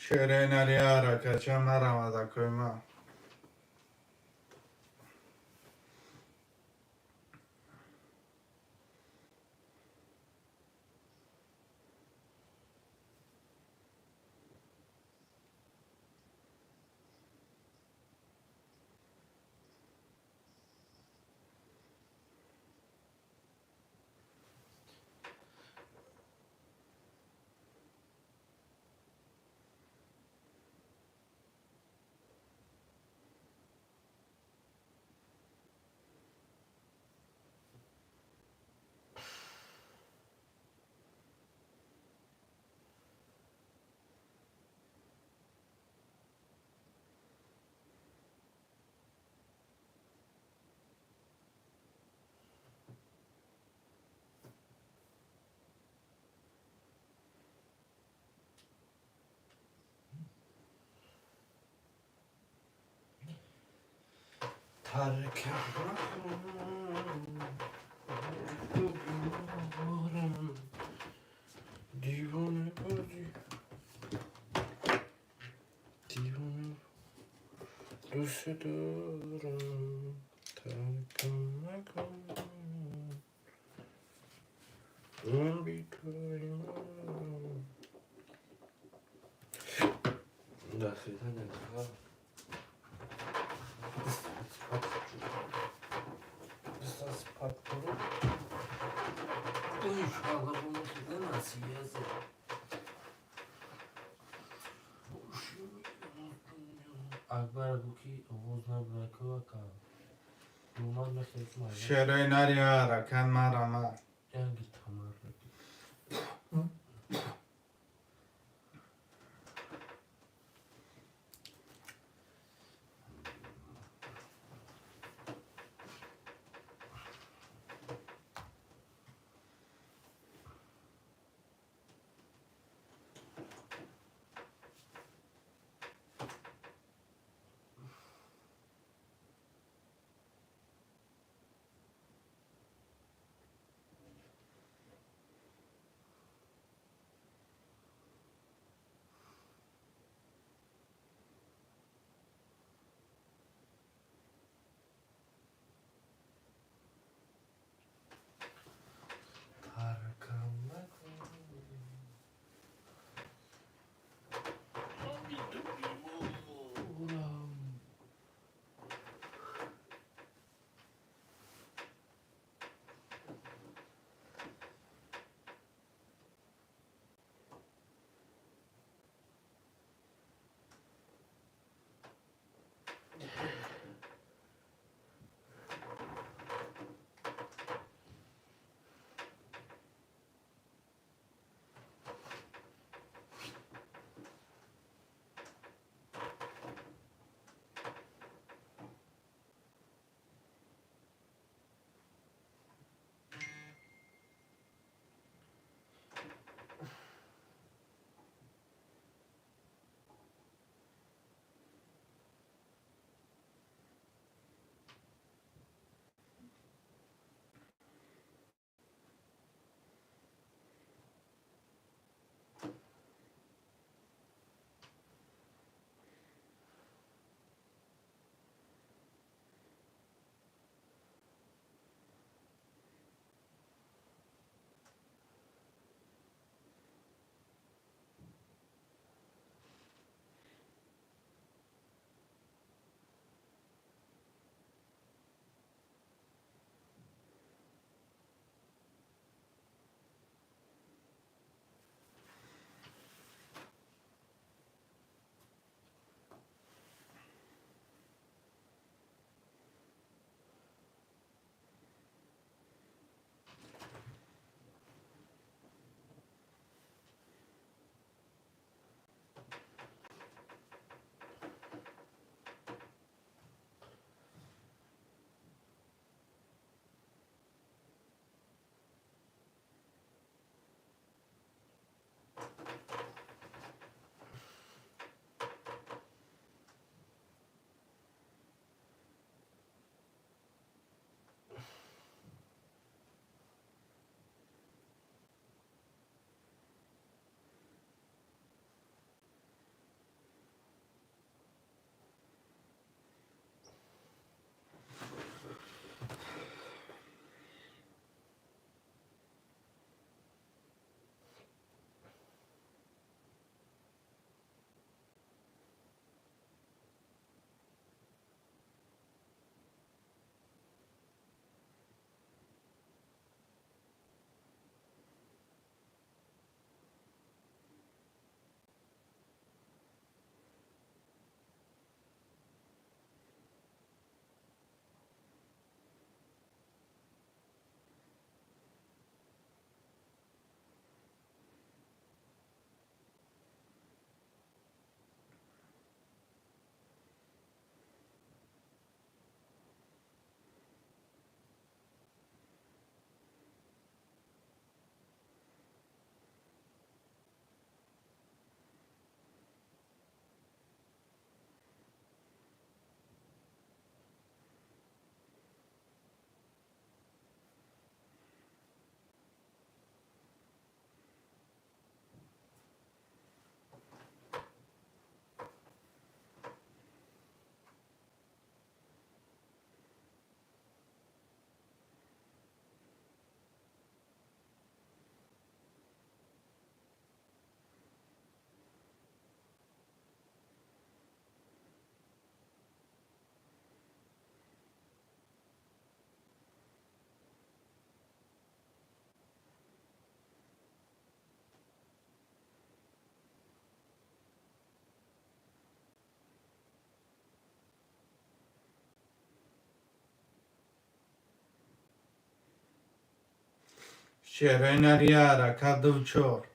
S3: Şirin ariyara kaçan aramada koyma.
S1: Tarık Divane body Divane Üsüdürüm Tarık bir köyüm Da şeyden ne var? Bizden spat kuru. İnşallah bunu size nasıl yazır? Akbar bu ki Oğuz'la bırakıyor ka. Normal bir şey mi?
S3: Şirin ariyara kan marama.
S1: Gel git tamam.
S3: شیرین ریارا کدو چور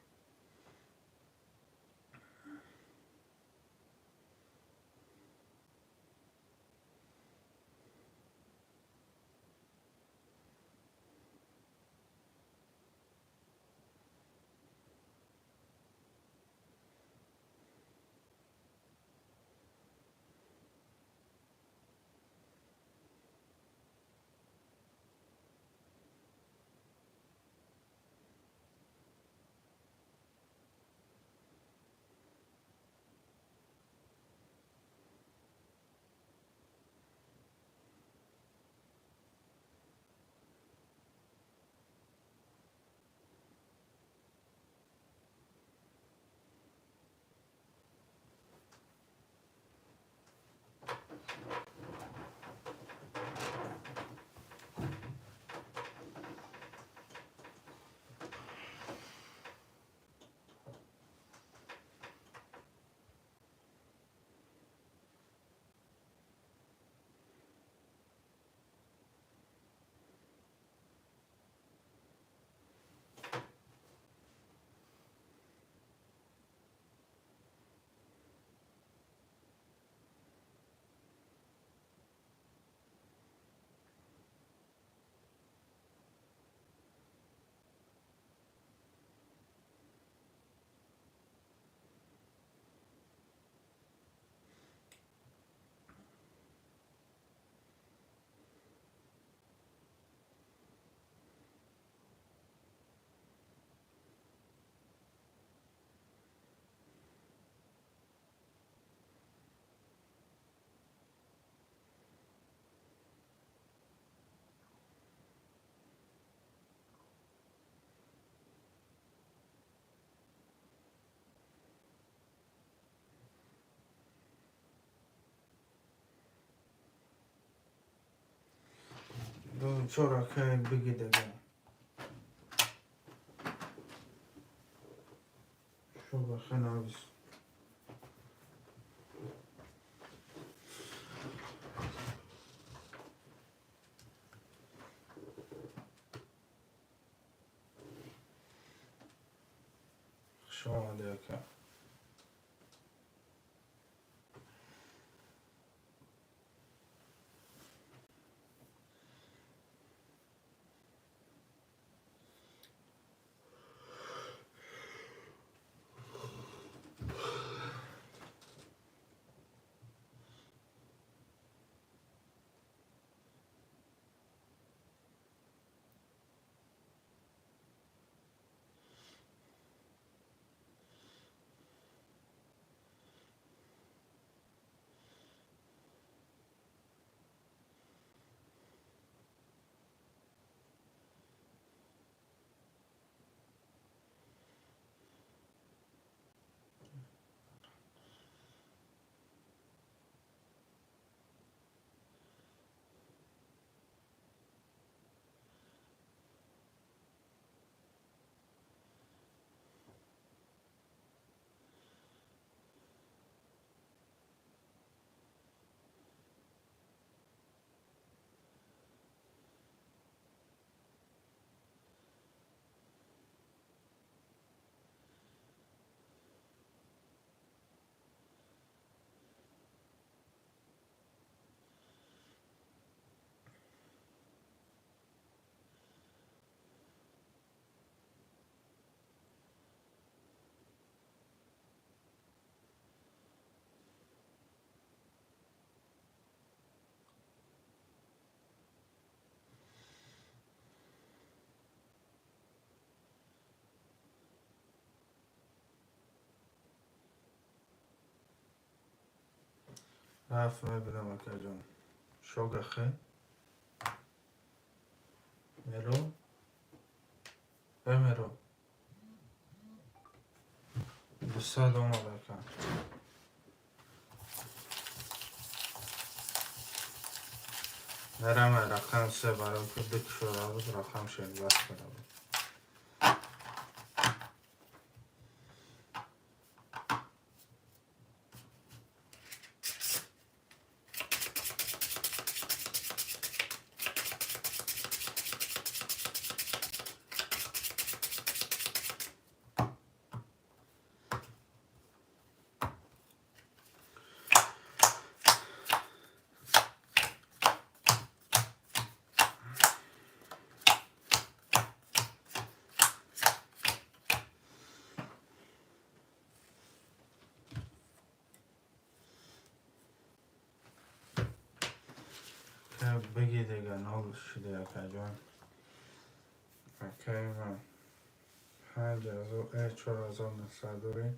S3: دو چورا که بگی دیگه شو بخناویز شو دیگه رفت ببینم اکا جان شو گخه مرو بمیرو بسا دوما بکن نرمه رقم سه برای که دک شده بود رقم شد بس کرده بود بگی دیگه نال شده اکا جان. اکای من 5000 4900 دوری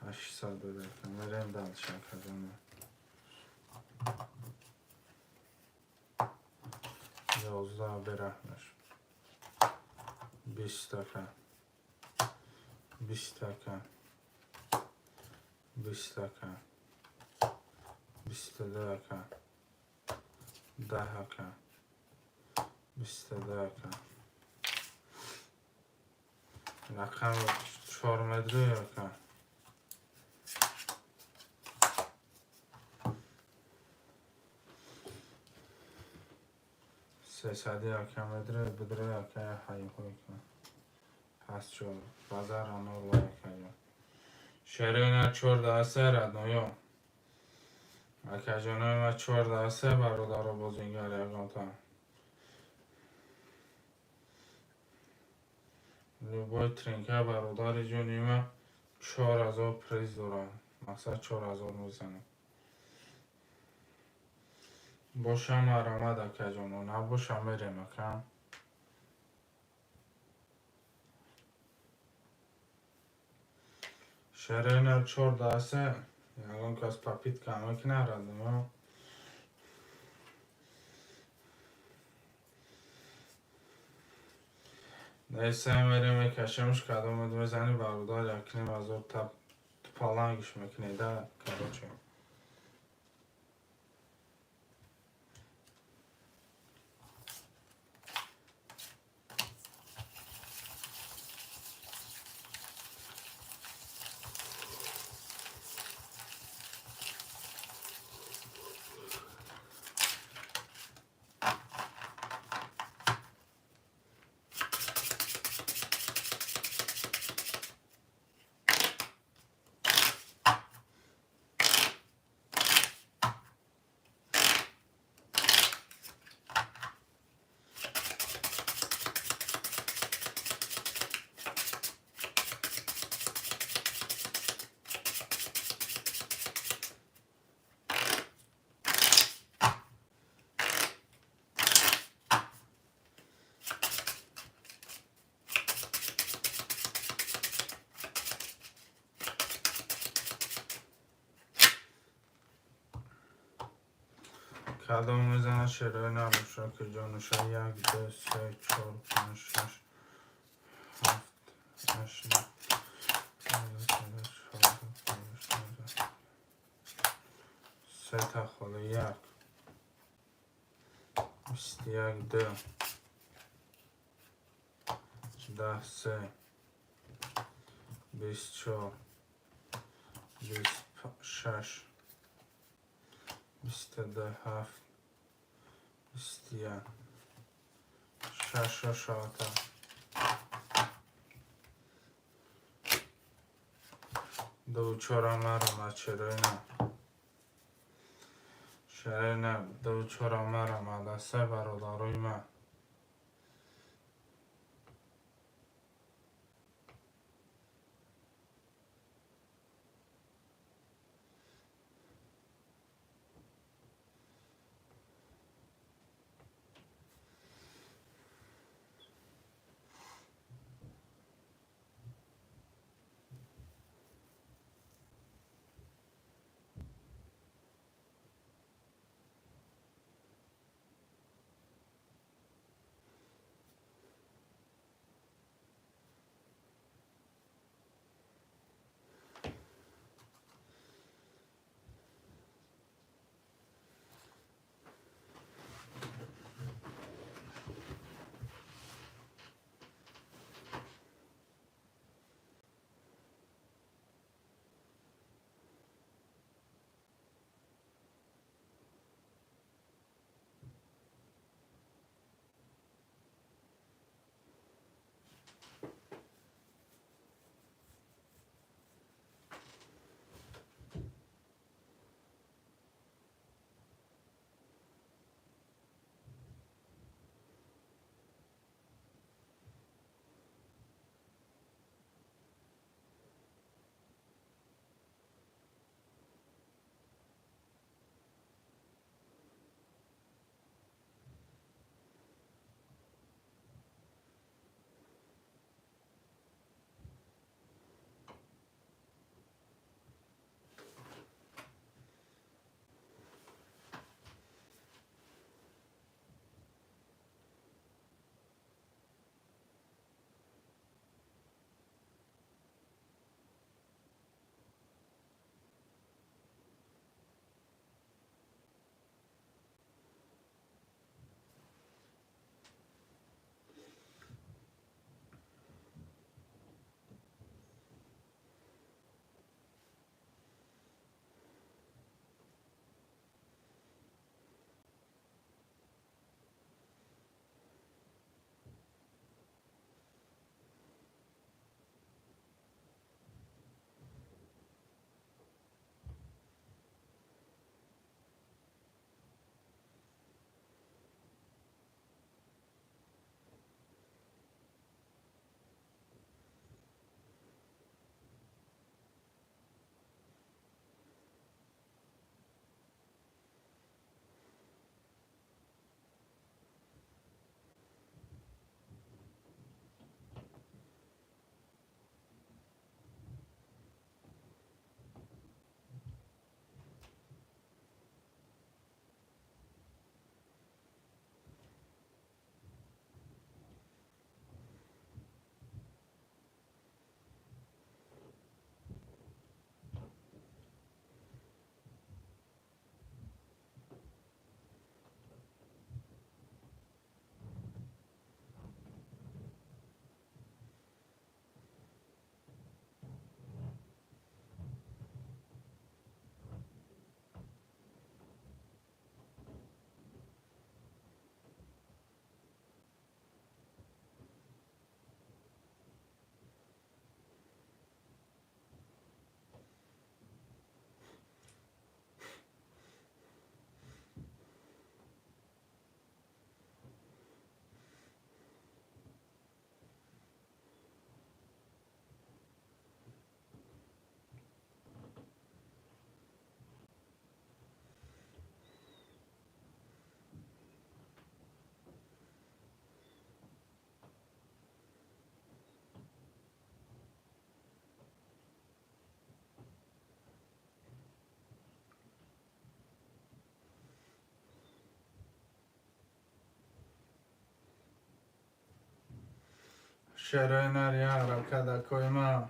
S3: 800 دوری کن بریم دلش اکا جان. 11 برهمش 20 تکن 20 تکن 20 تکن 22 تکن 10 تکن 22 تکن رقم 4 متری یکن 300 یکن متری بدره یکن حیوی کن پس چور بازار آنور و یکن شرین 14 رد نویم اکا جانوی ما 14 برادر بزنگار یکن تا لوبای ترینکه برادر جونی ما 4000 پریز دارم مقصد 4000 میزنم باشم آرامد اکا جانو نباشم میریم اکا شرین 14 یکن کس پاپیت کامه که نردم Neyse verime kaşımış kadın ödümüzeni barudar yakını vazor tap falan gişmek neyde karoçu. کدام میزنه شروع نباشه که جانوشه 1 2 3 4 5 6 7 8 9 سه تا خاله 1 21 2 10 3 24 26 22 7 21 6 6 دو چهارم مرا چرا نه شرای نه دو چهارم مرا دسته برادروی من شعرهای نری حرکت کویما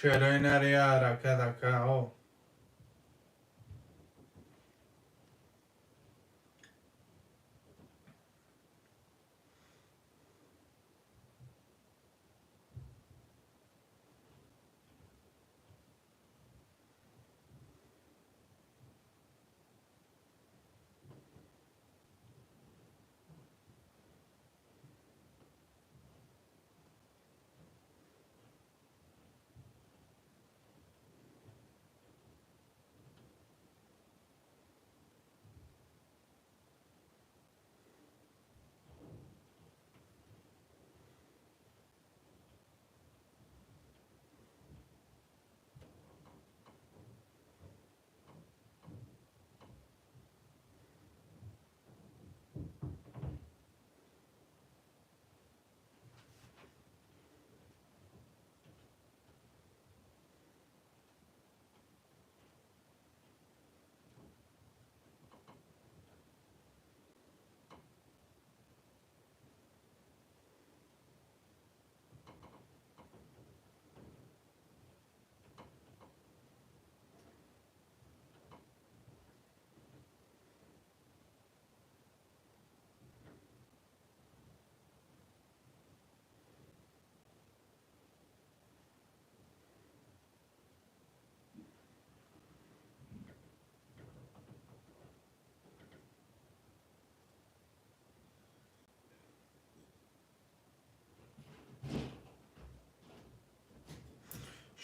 S3: شعرهای نری حرکت او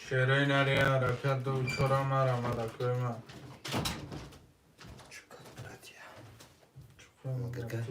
S3: شعرهای نری حرکت دو چرا مرا کویما
S1: Mogę?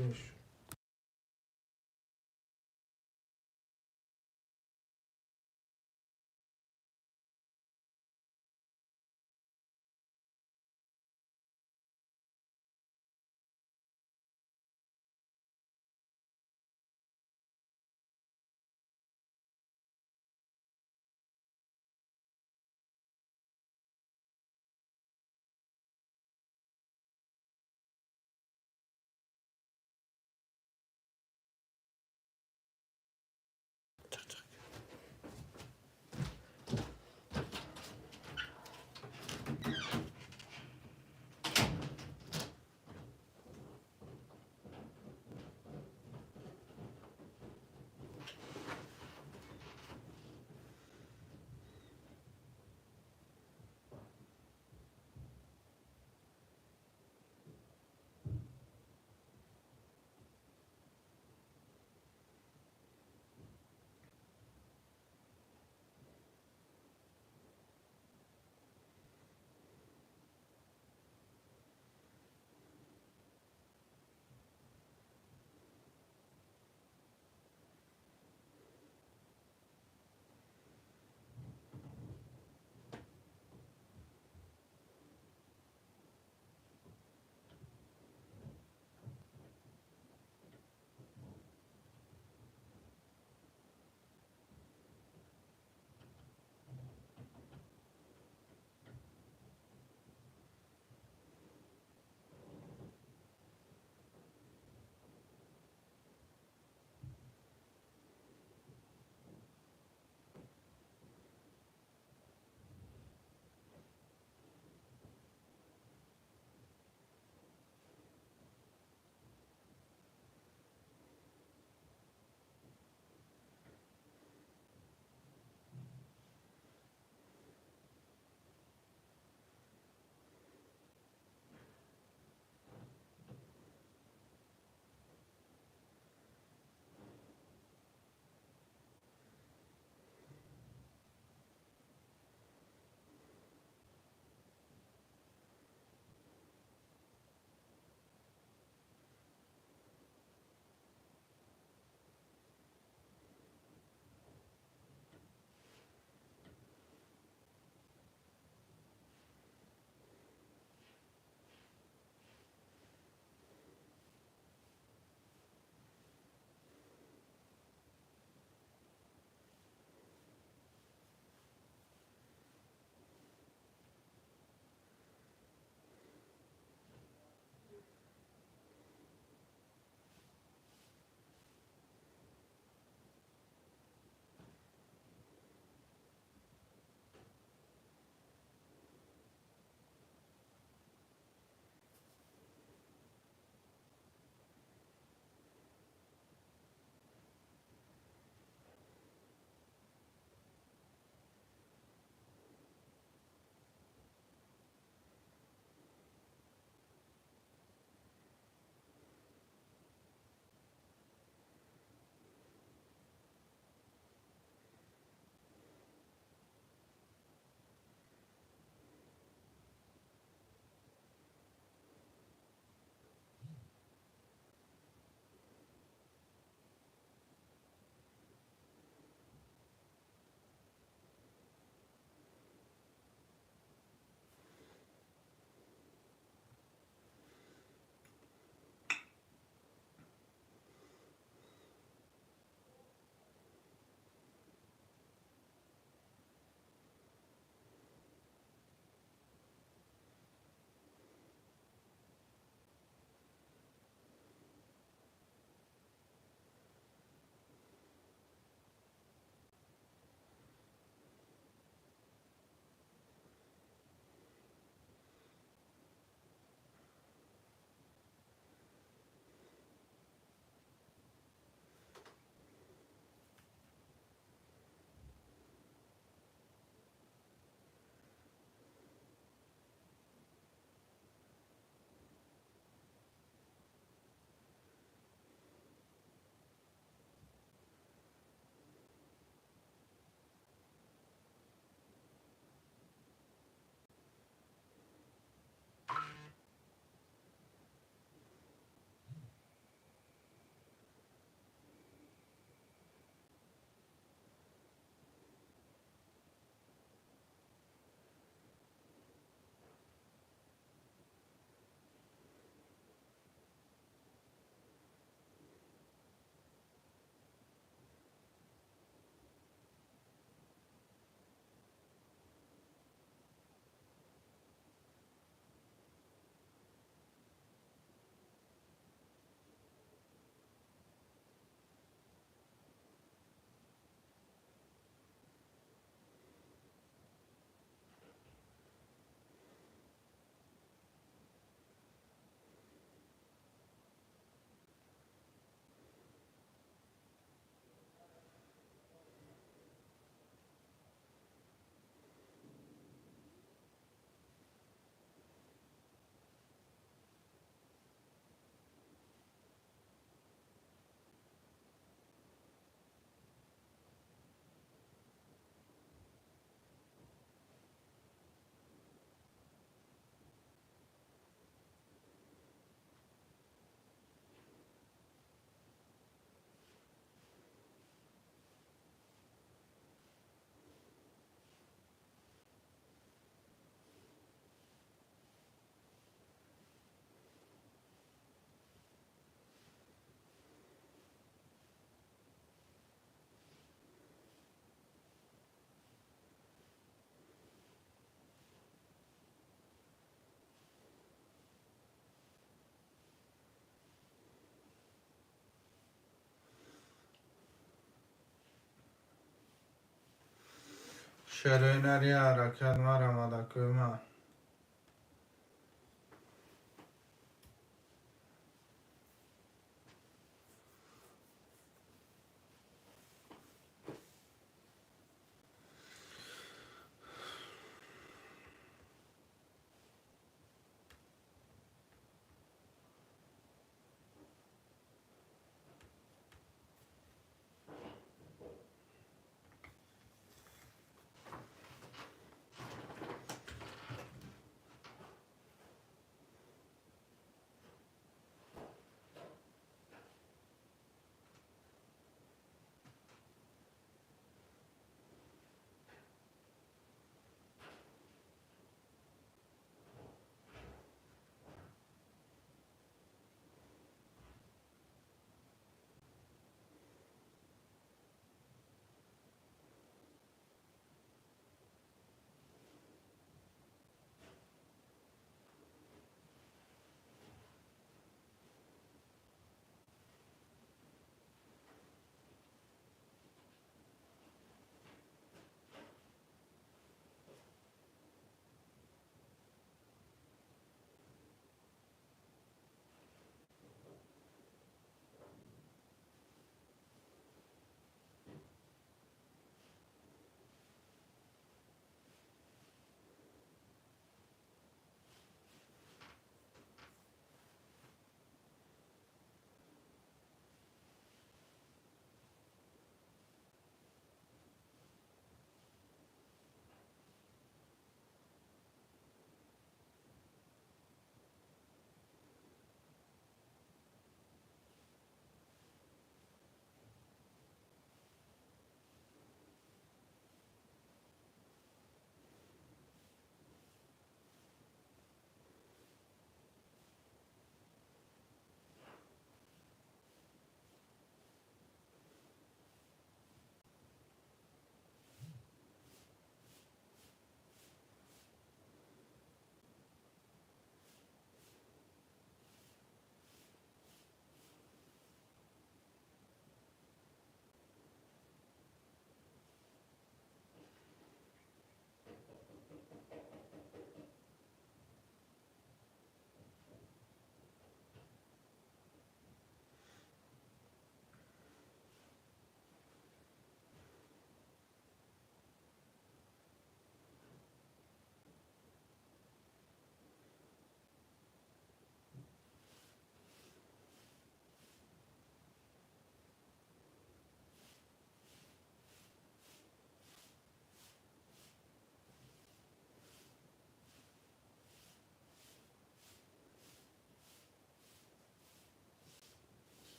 S3: شرینری حرکت مرمد کوما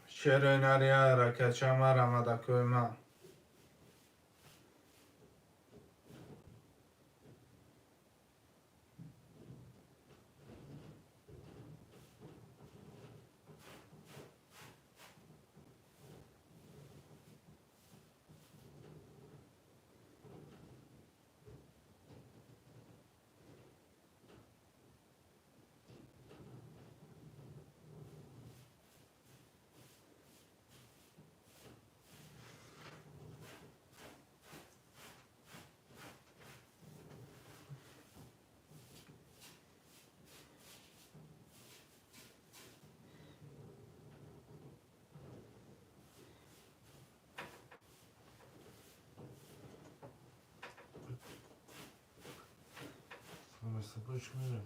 S3: شرینری حرکت مرمد کوما
S2: سپوش میره.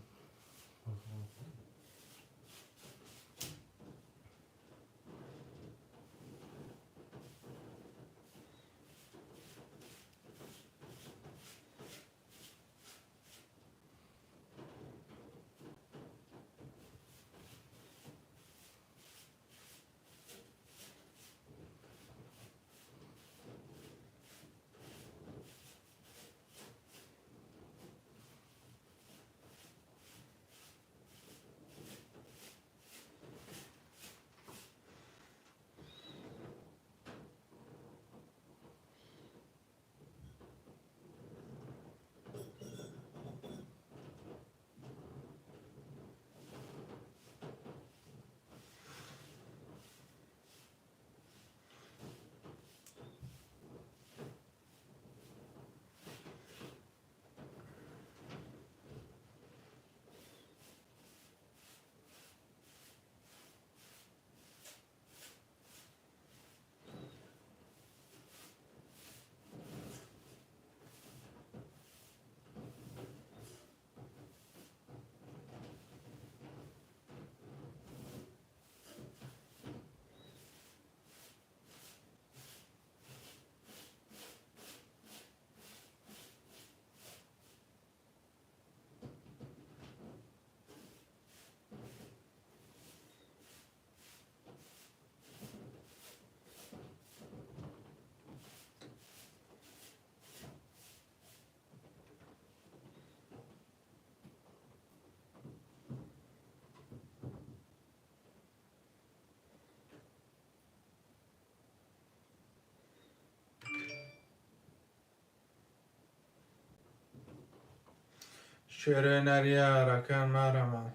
S3: شعر نریا رکن مرما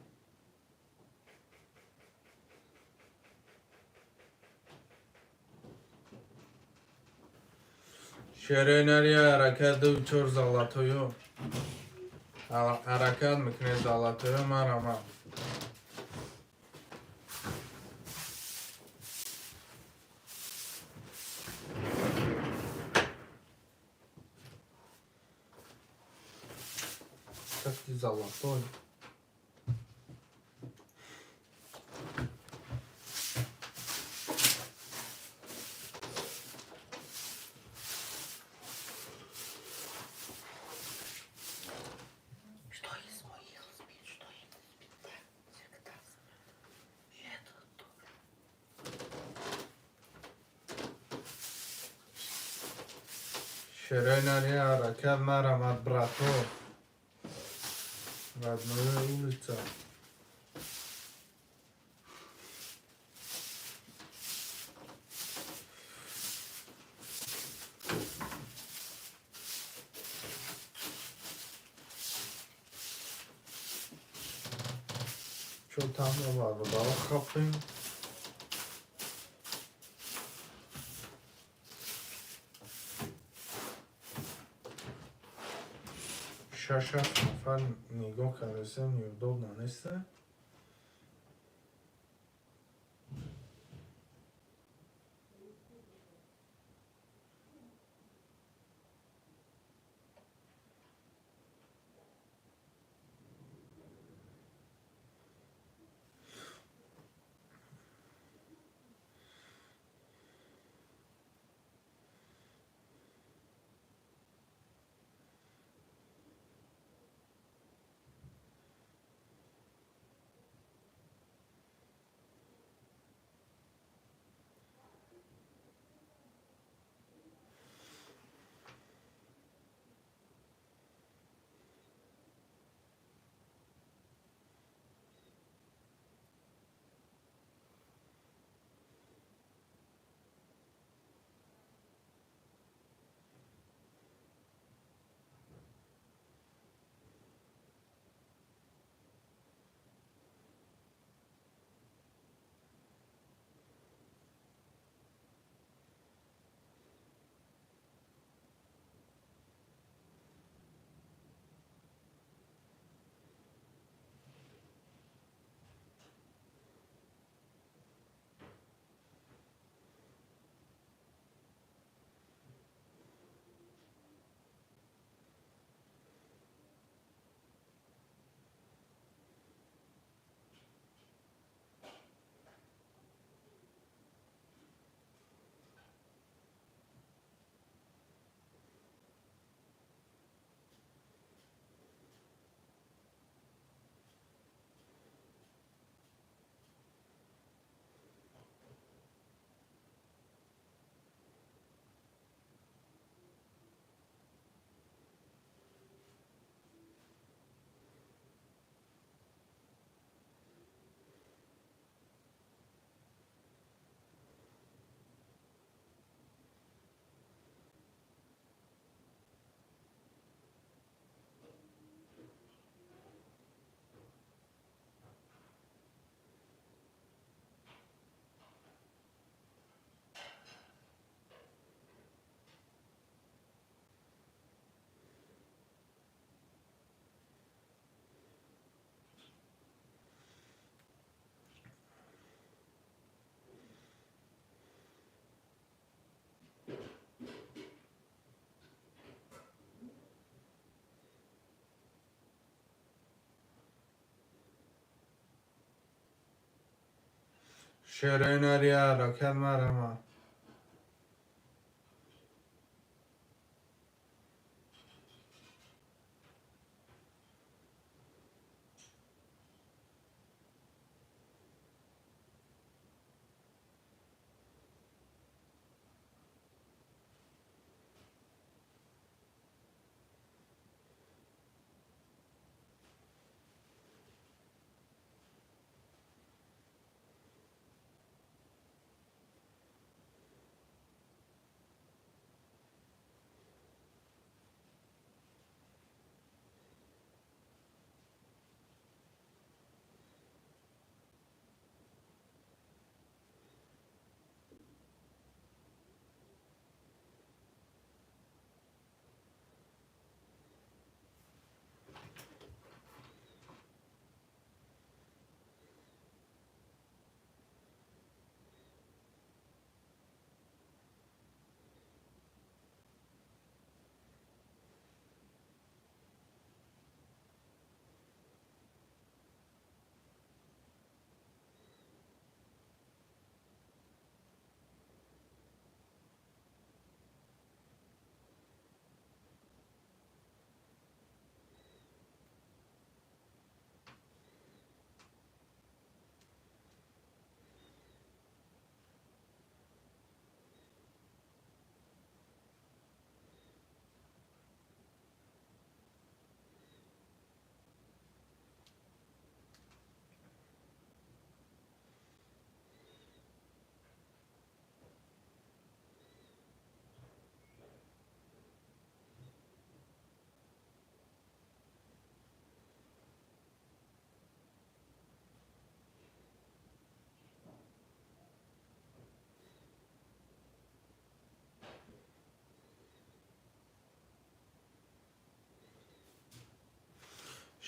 S3: شعر نریا حرکت دو چور زالاتویو حرکت میکنه زالاتویو مرما Какие золотой.
S4: Что из моих спит, что из спит, да, всегда. И это тоже.
S3: شعر نریا حرکت مرما براتو Родная улица. Что там было? Балахапин. Шаша нафар нигоҳ кардасем неудобно нест? شعرهای نریا راکت مرما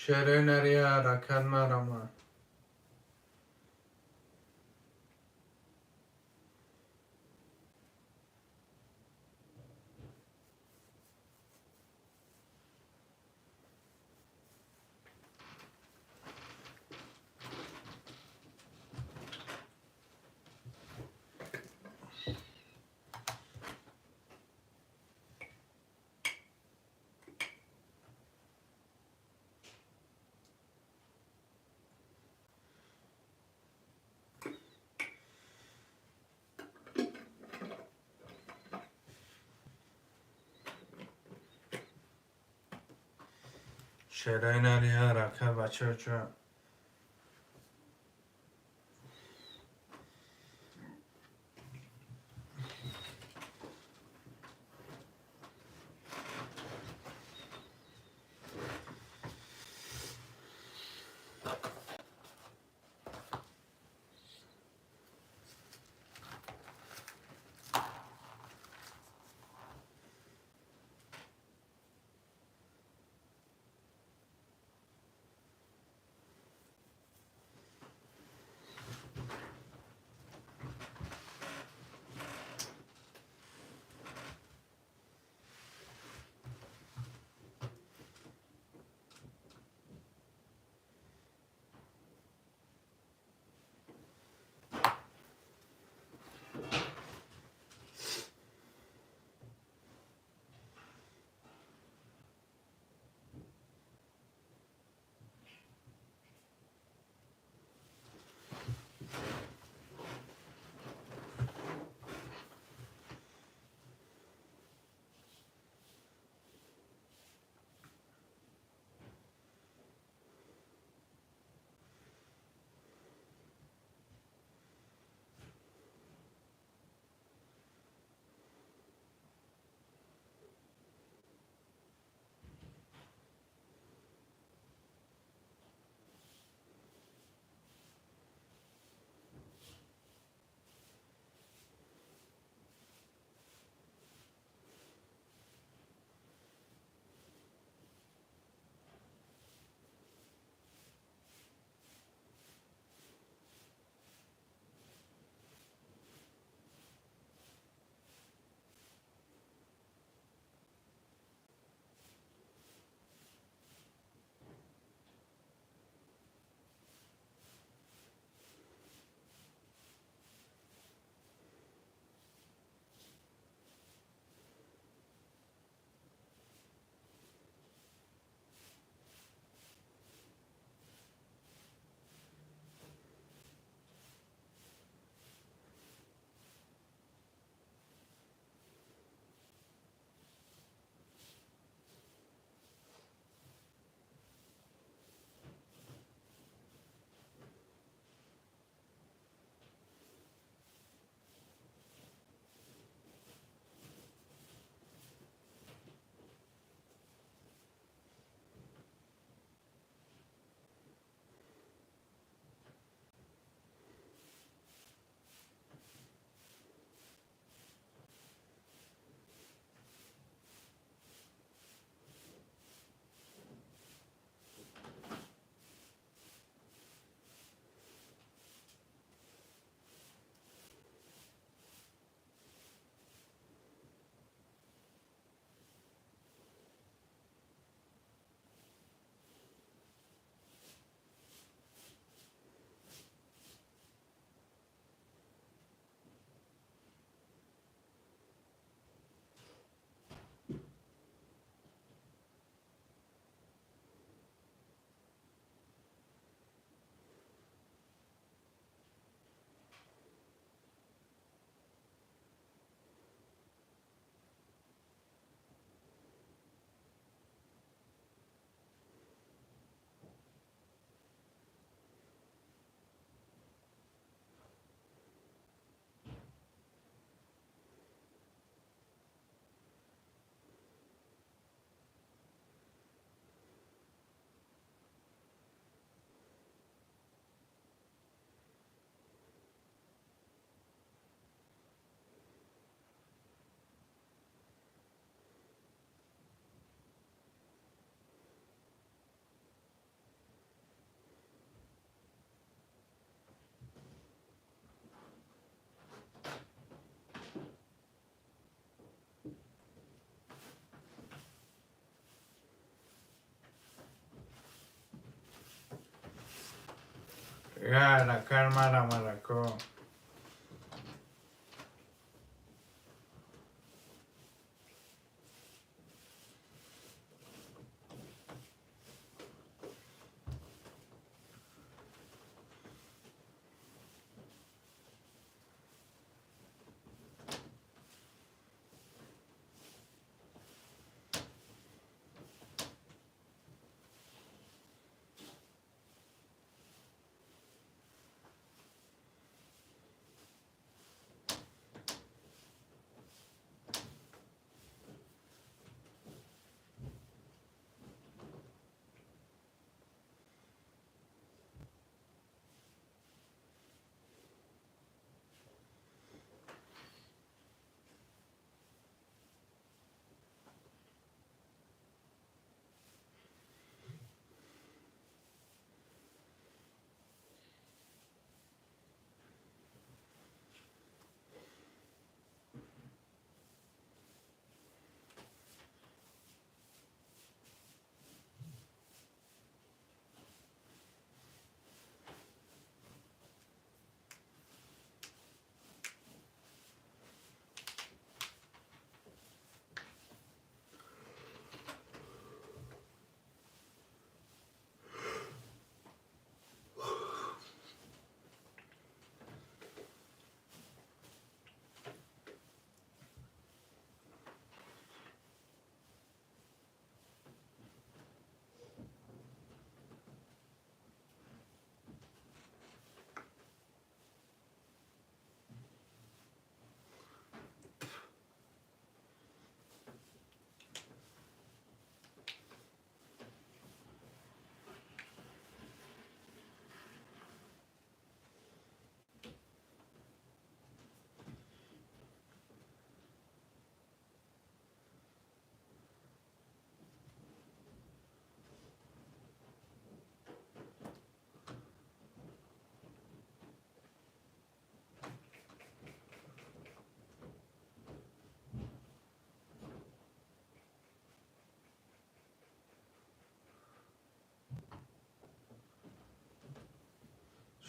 S3: شعرهای نریا راکت مرما شعرهای نریا راکت بچه چون Yalla, calma maraco.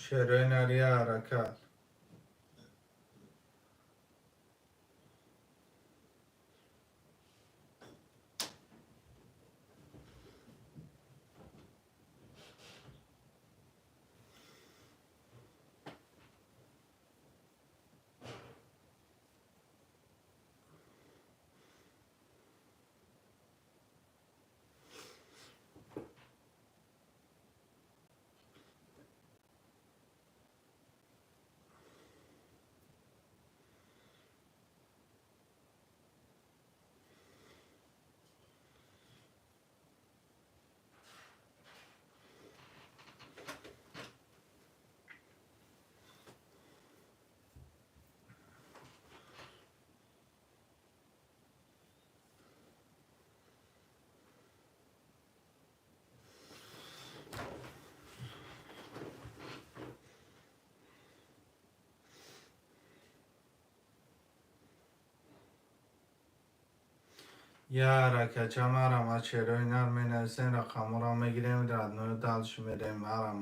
S3: Şerenaria harekat. یا که مرا چرا اینا می نویسن رقم را میگیریم در نوع دالش میریم مرا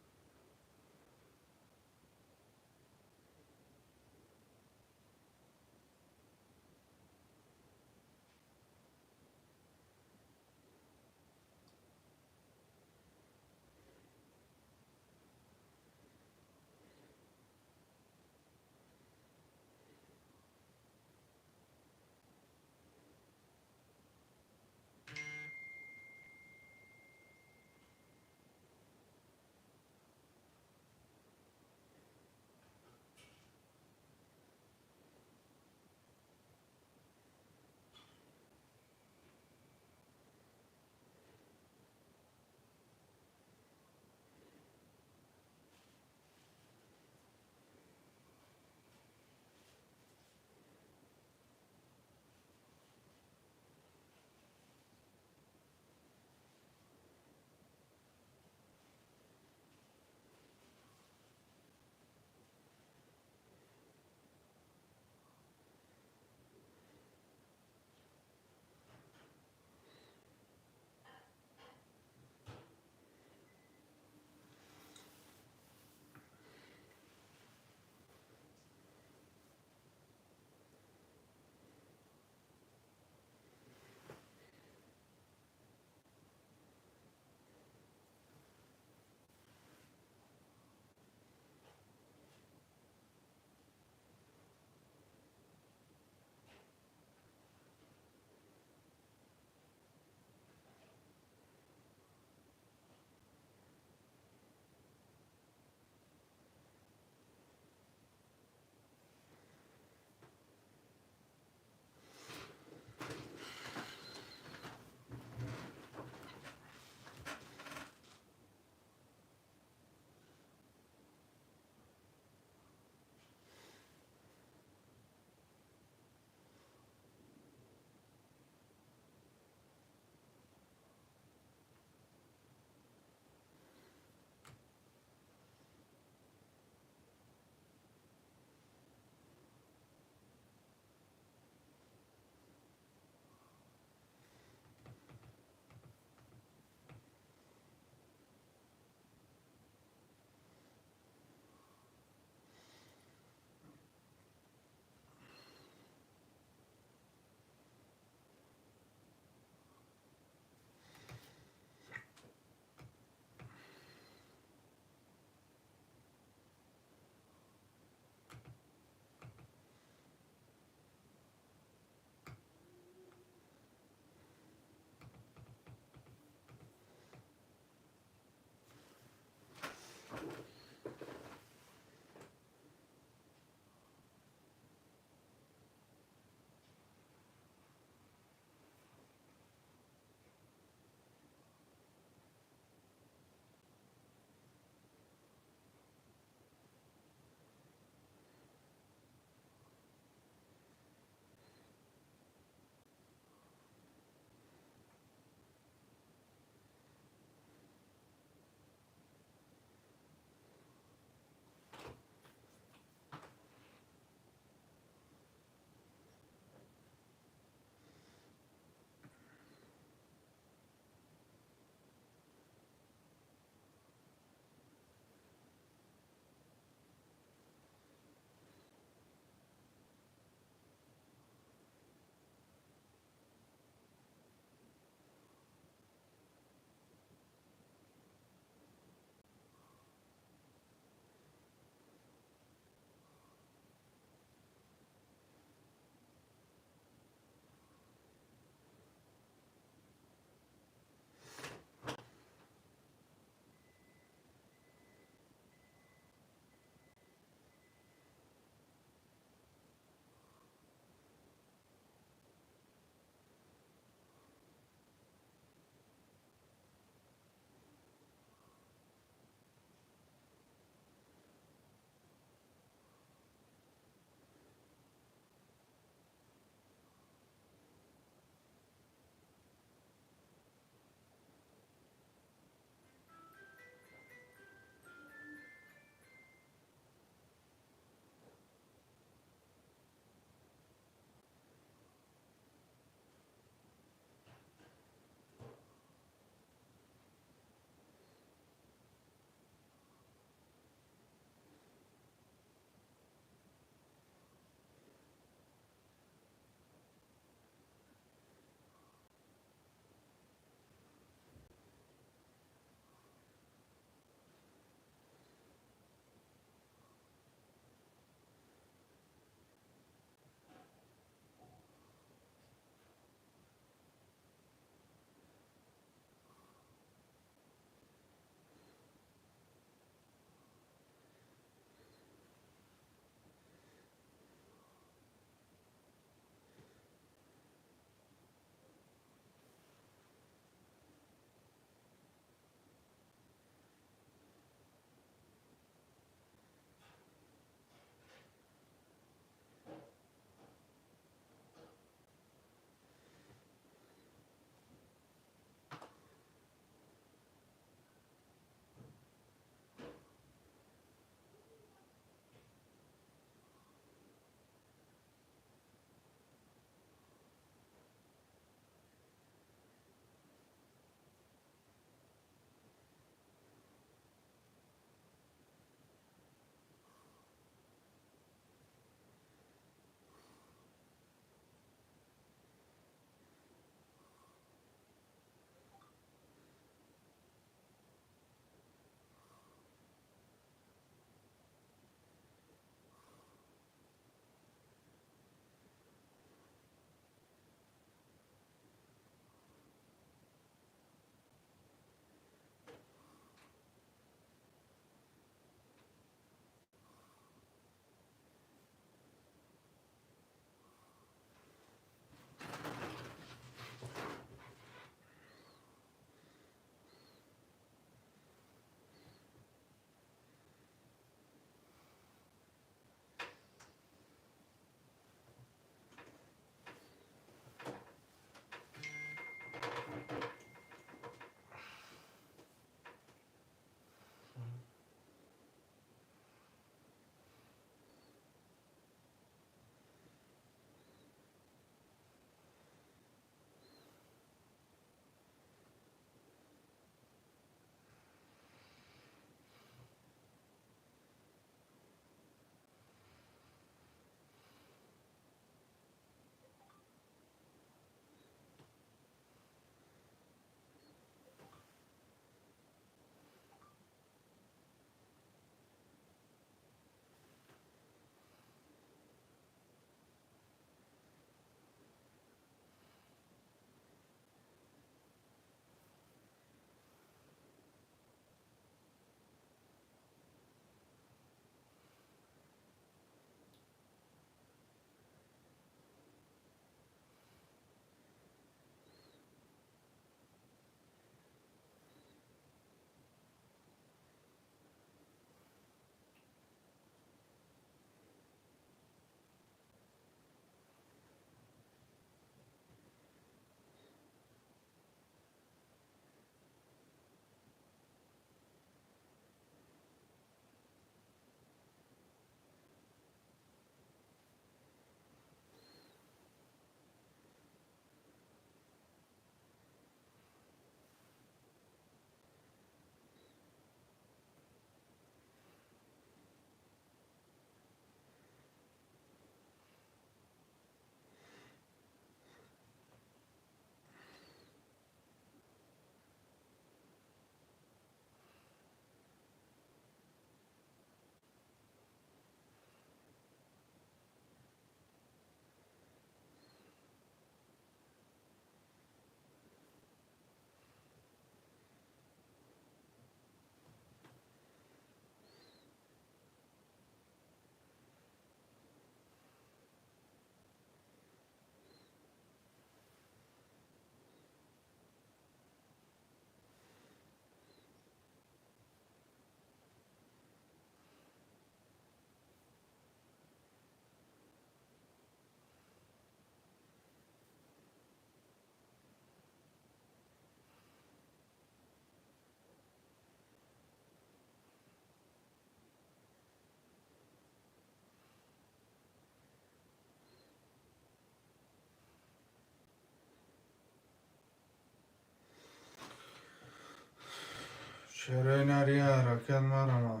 S3: چرا نری حرکت مرا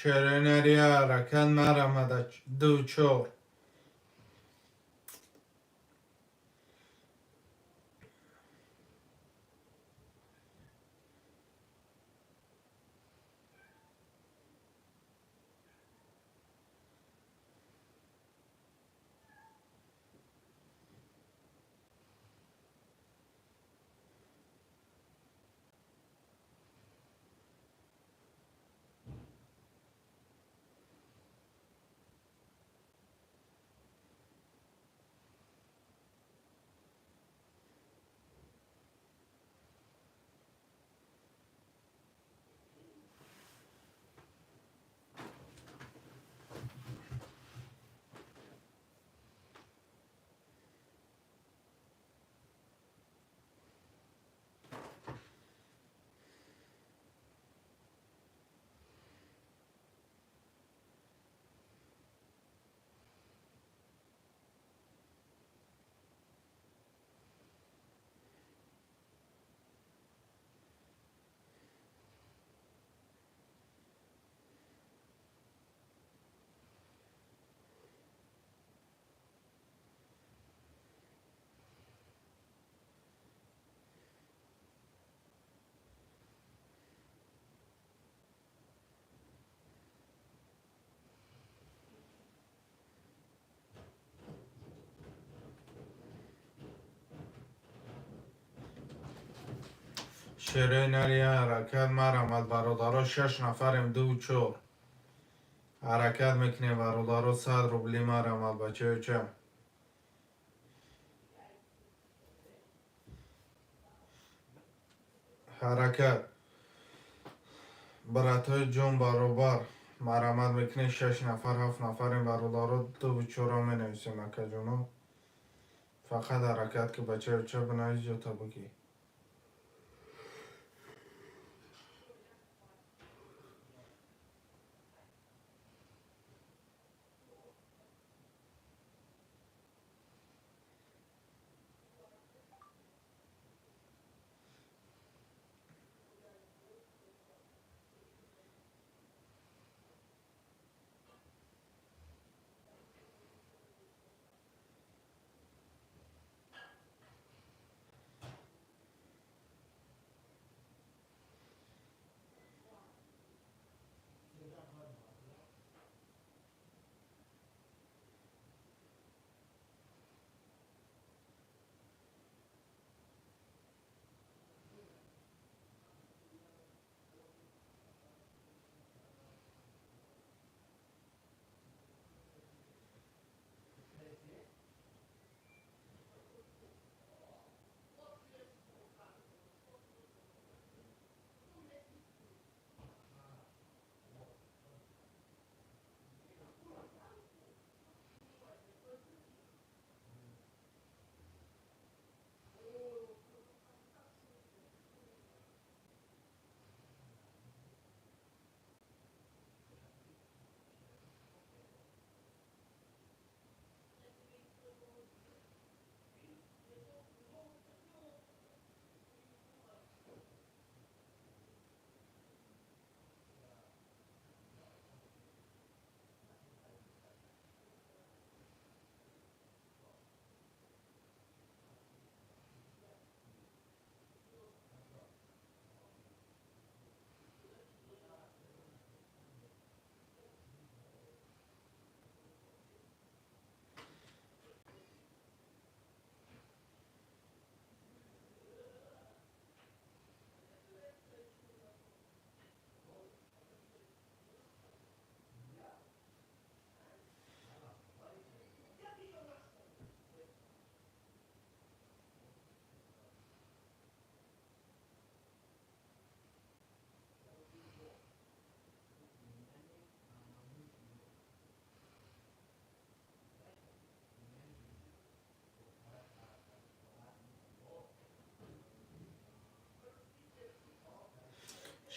S3: شیرینی حرکت مرمد دو چور. شیرینی حرکت مرمد برادرها 6 نفریم دو چور. حرکت میکنیم برادرها 100 روبلی مرمد بچه چه. حرکت براتای جون برابر مرمد میکنی 6 نفر 7 نفریم برادرها دو چورا می نویسیم اکا جونو. فقط حرکت که بچه چه بنایی جو تا بگی.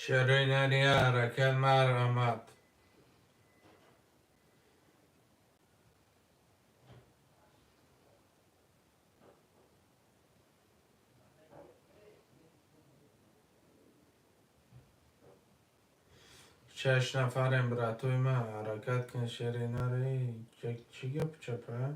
S3: شیرینی حرکت مرمد 6 نفریم براتوی ما حرکت کن شیرینا ری چی گپ چپه؟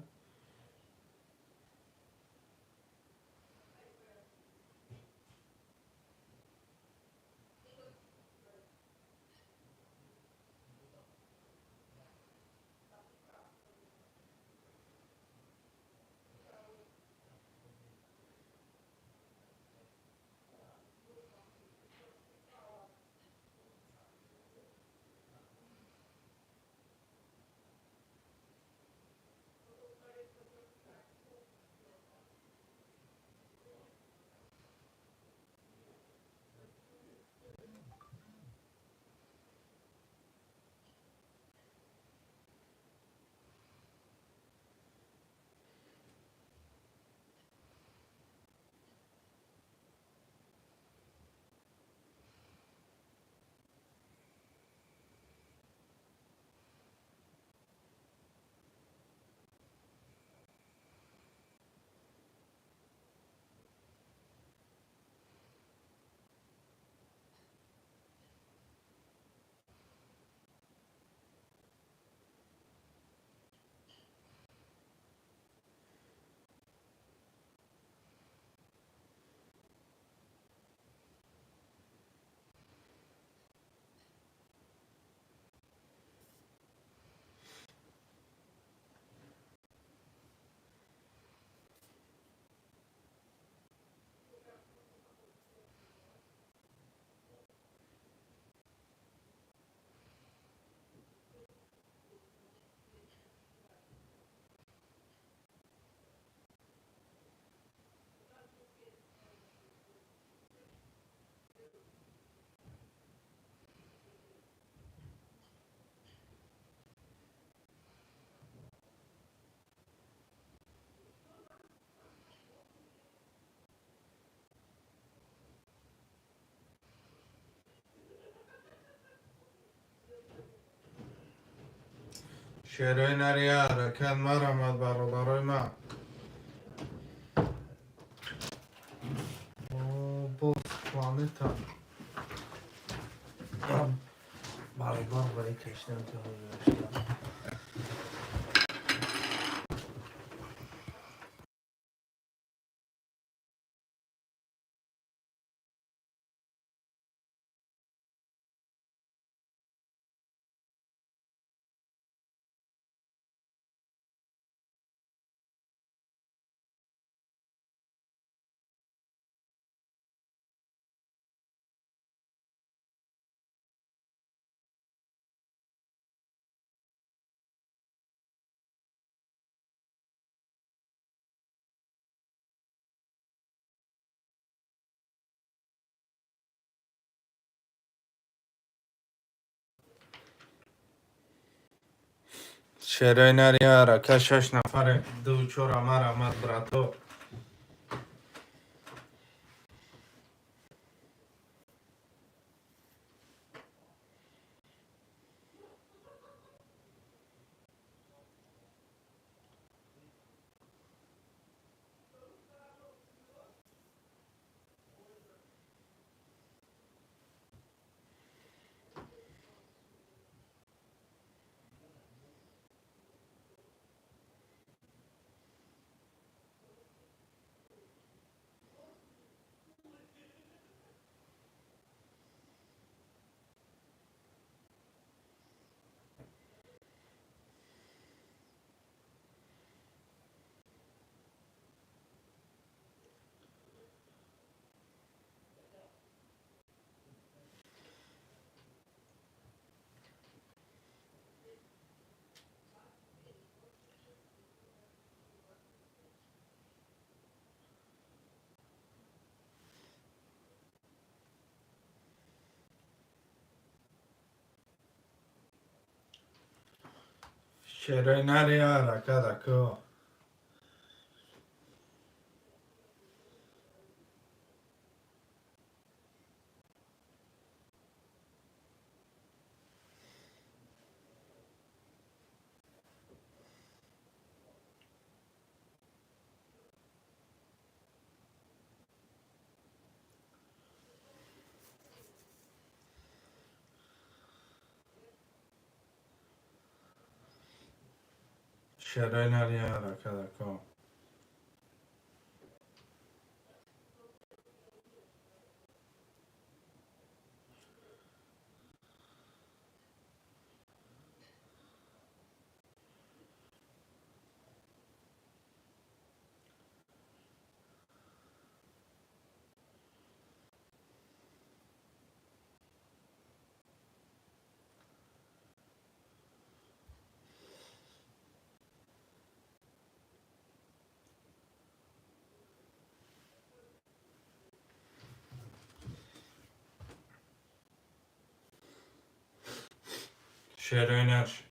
S3: شیرینا ری حرکت مرامد برادرای ما بوس پلانتا
S2: Balibor burayı keşten tanıyorlar.
S3: شیرینا ری حرکت 6 نفریم دو چورا مرامد براتو شیرینا ری حرکت اکو شعرهای نری حرکت کن. شعرهای نرش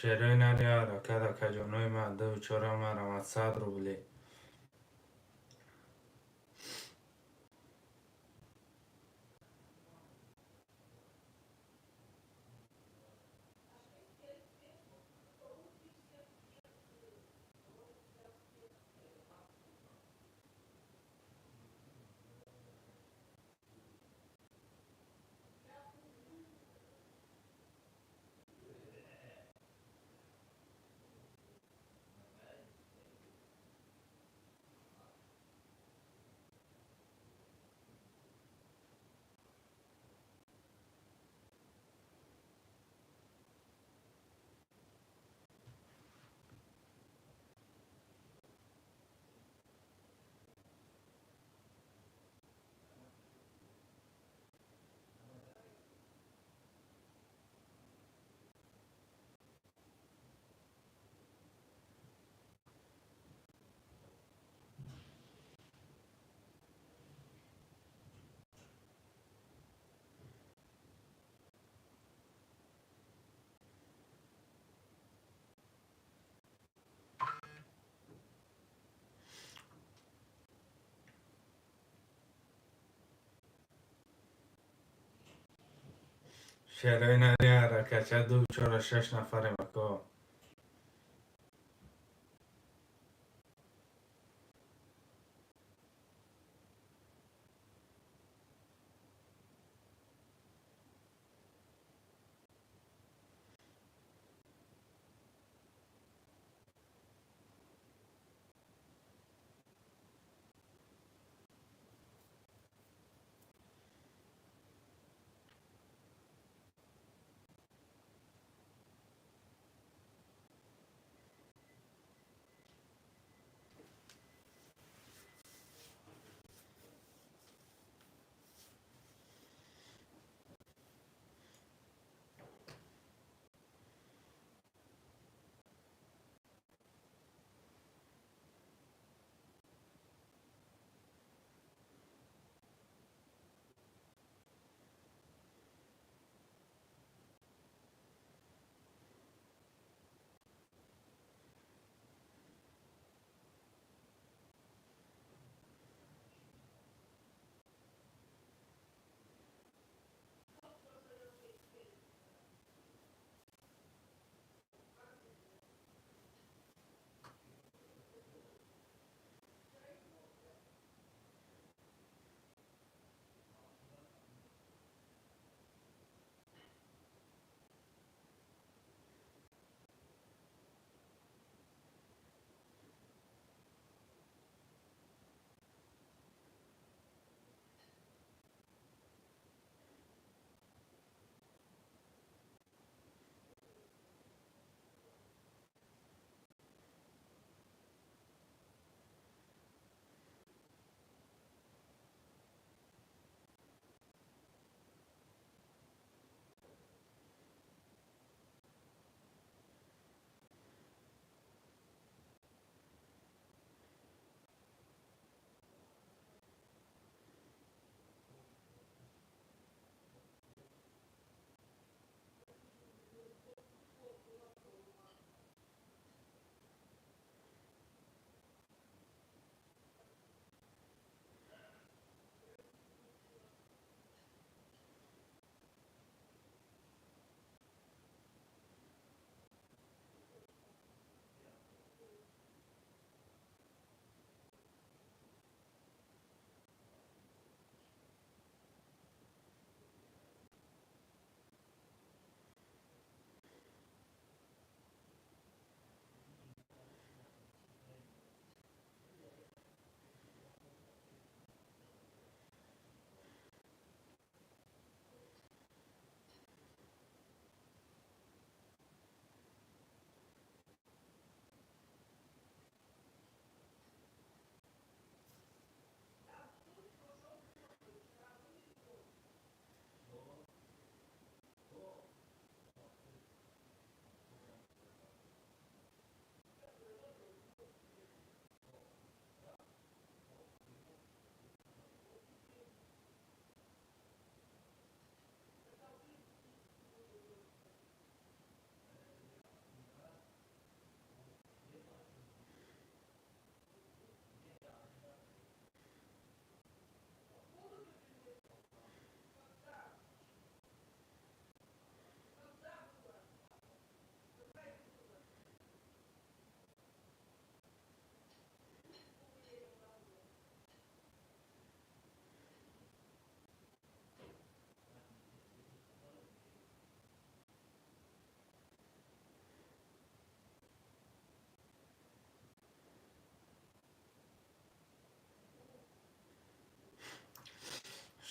S3: شعرهای نری حرکت کجانوی مده و چرا مرمت صد رو بلی. شعرهای نری حرکت دو چرا شش نفر مکو.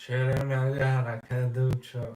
S1: شعر من یه حرکت دوچار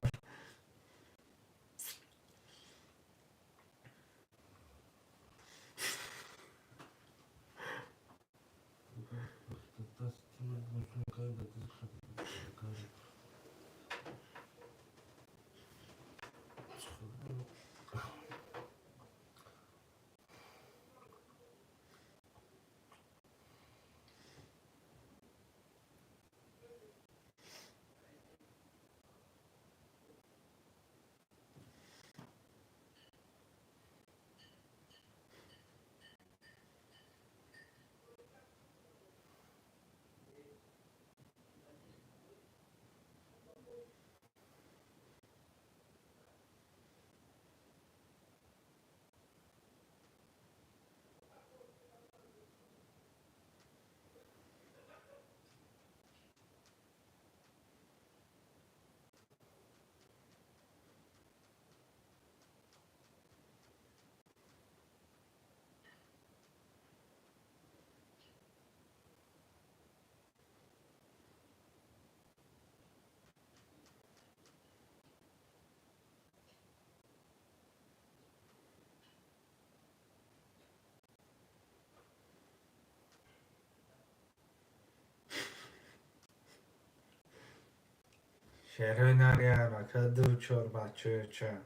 S1: شعر من یه حرکت دوچار بچه چه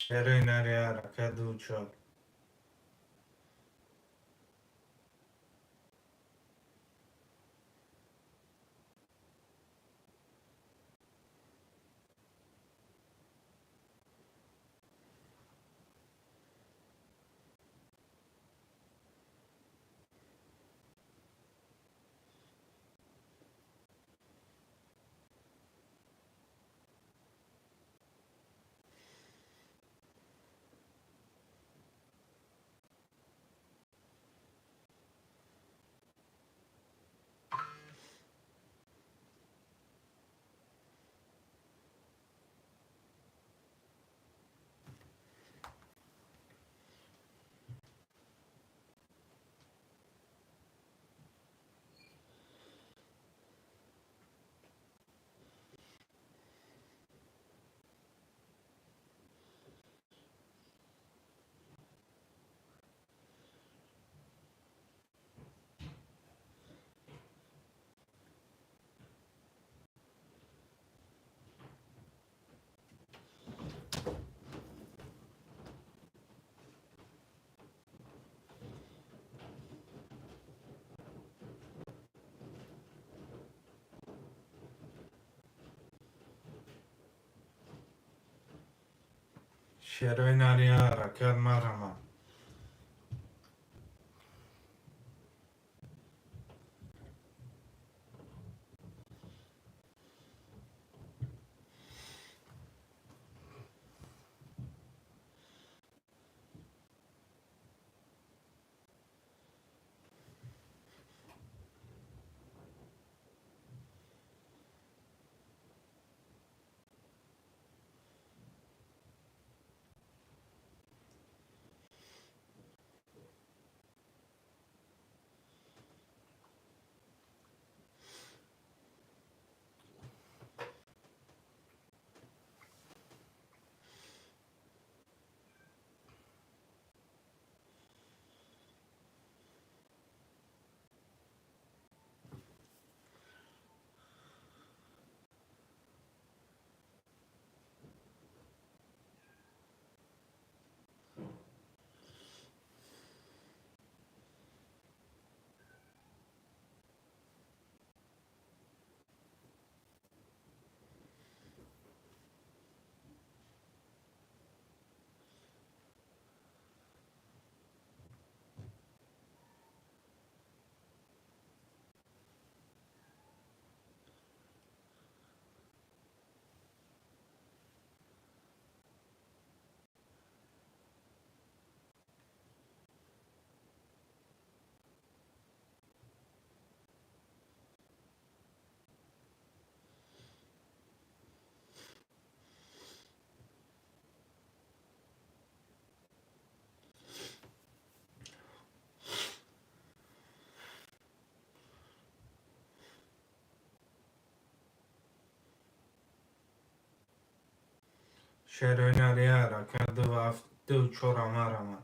S1: شعر من یه حرکت دوچار
S3: شعرهای نریارا کل مرما شعرهای نریارا کل دو چورا مرما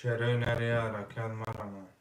S3: شعرهای نریارا کل مرما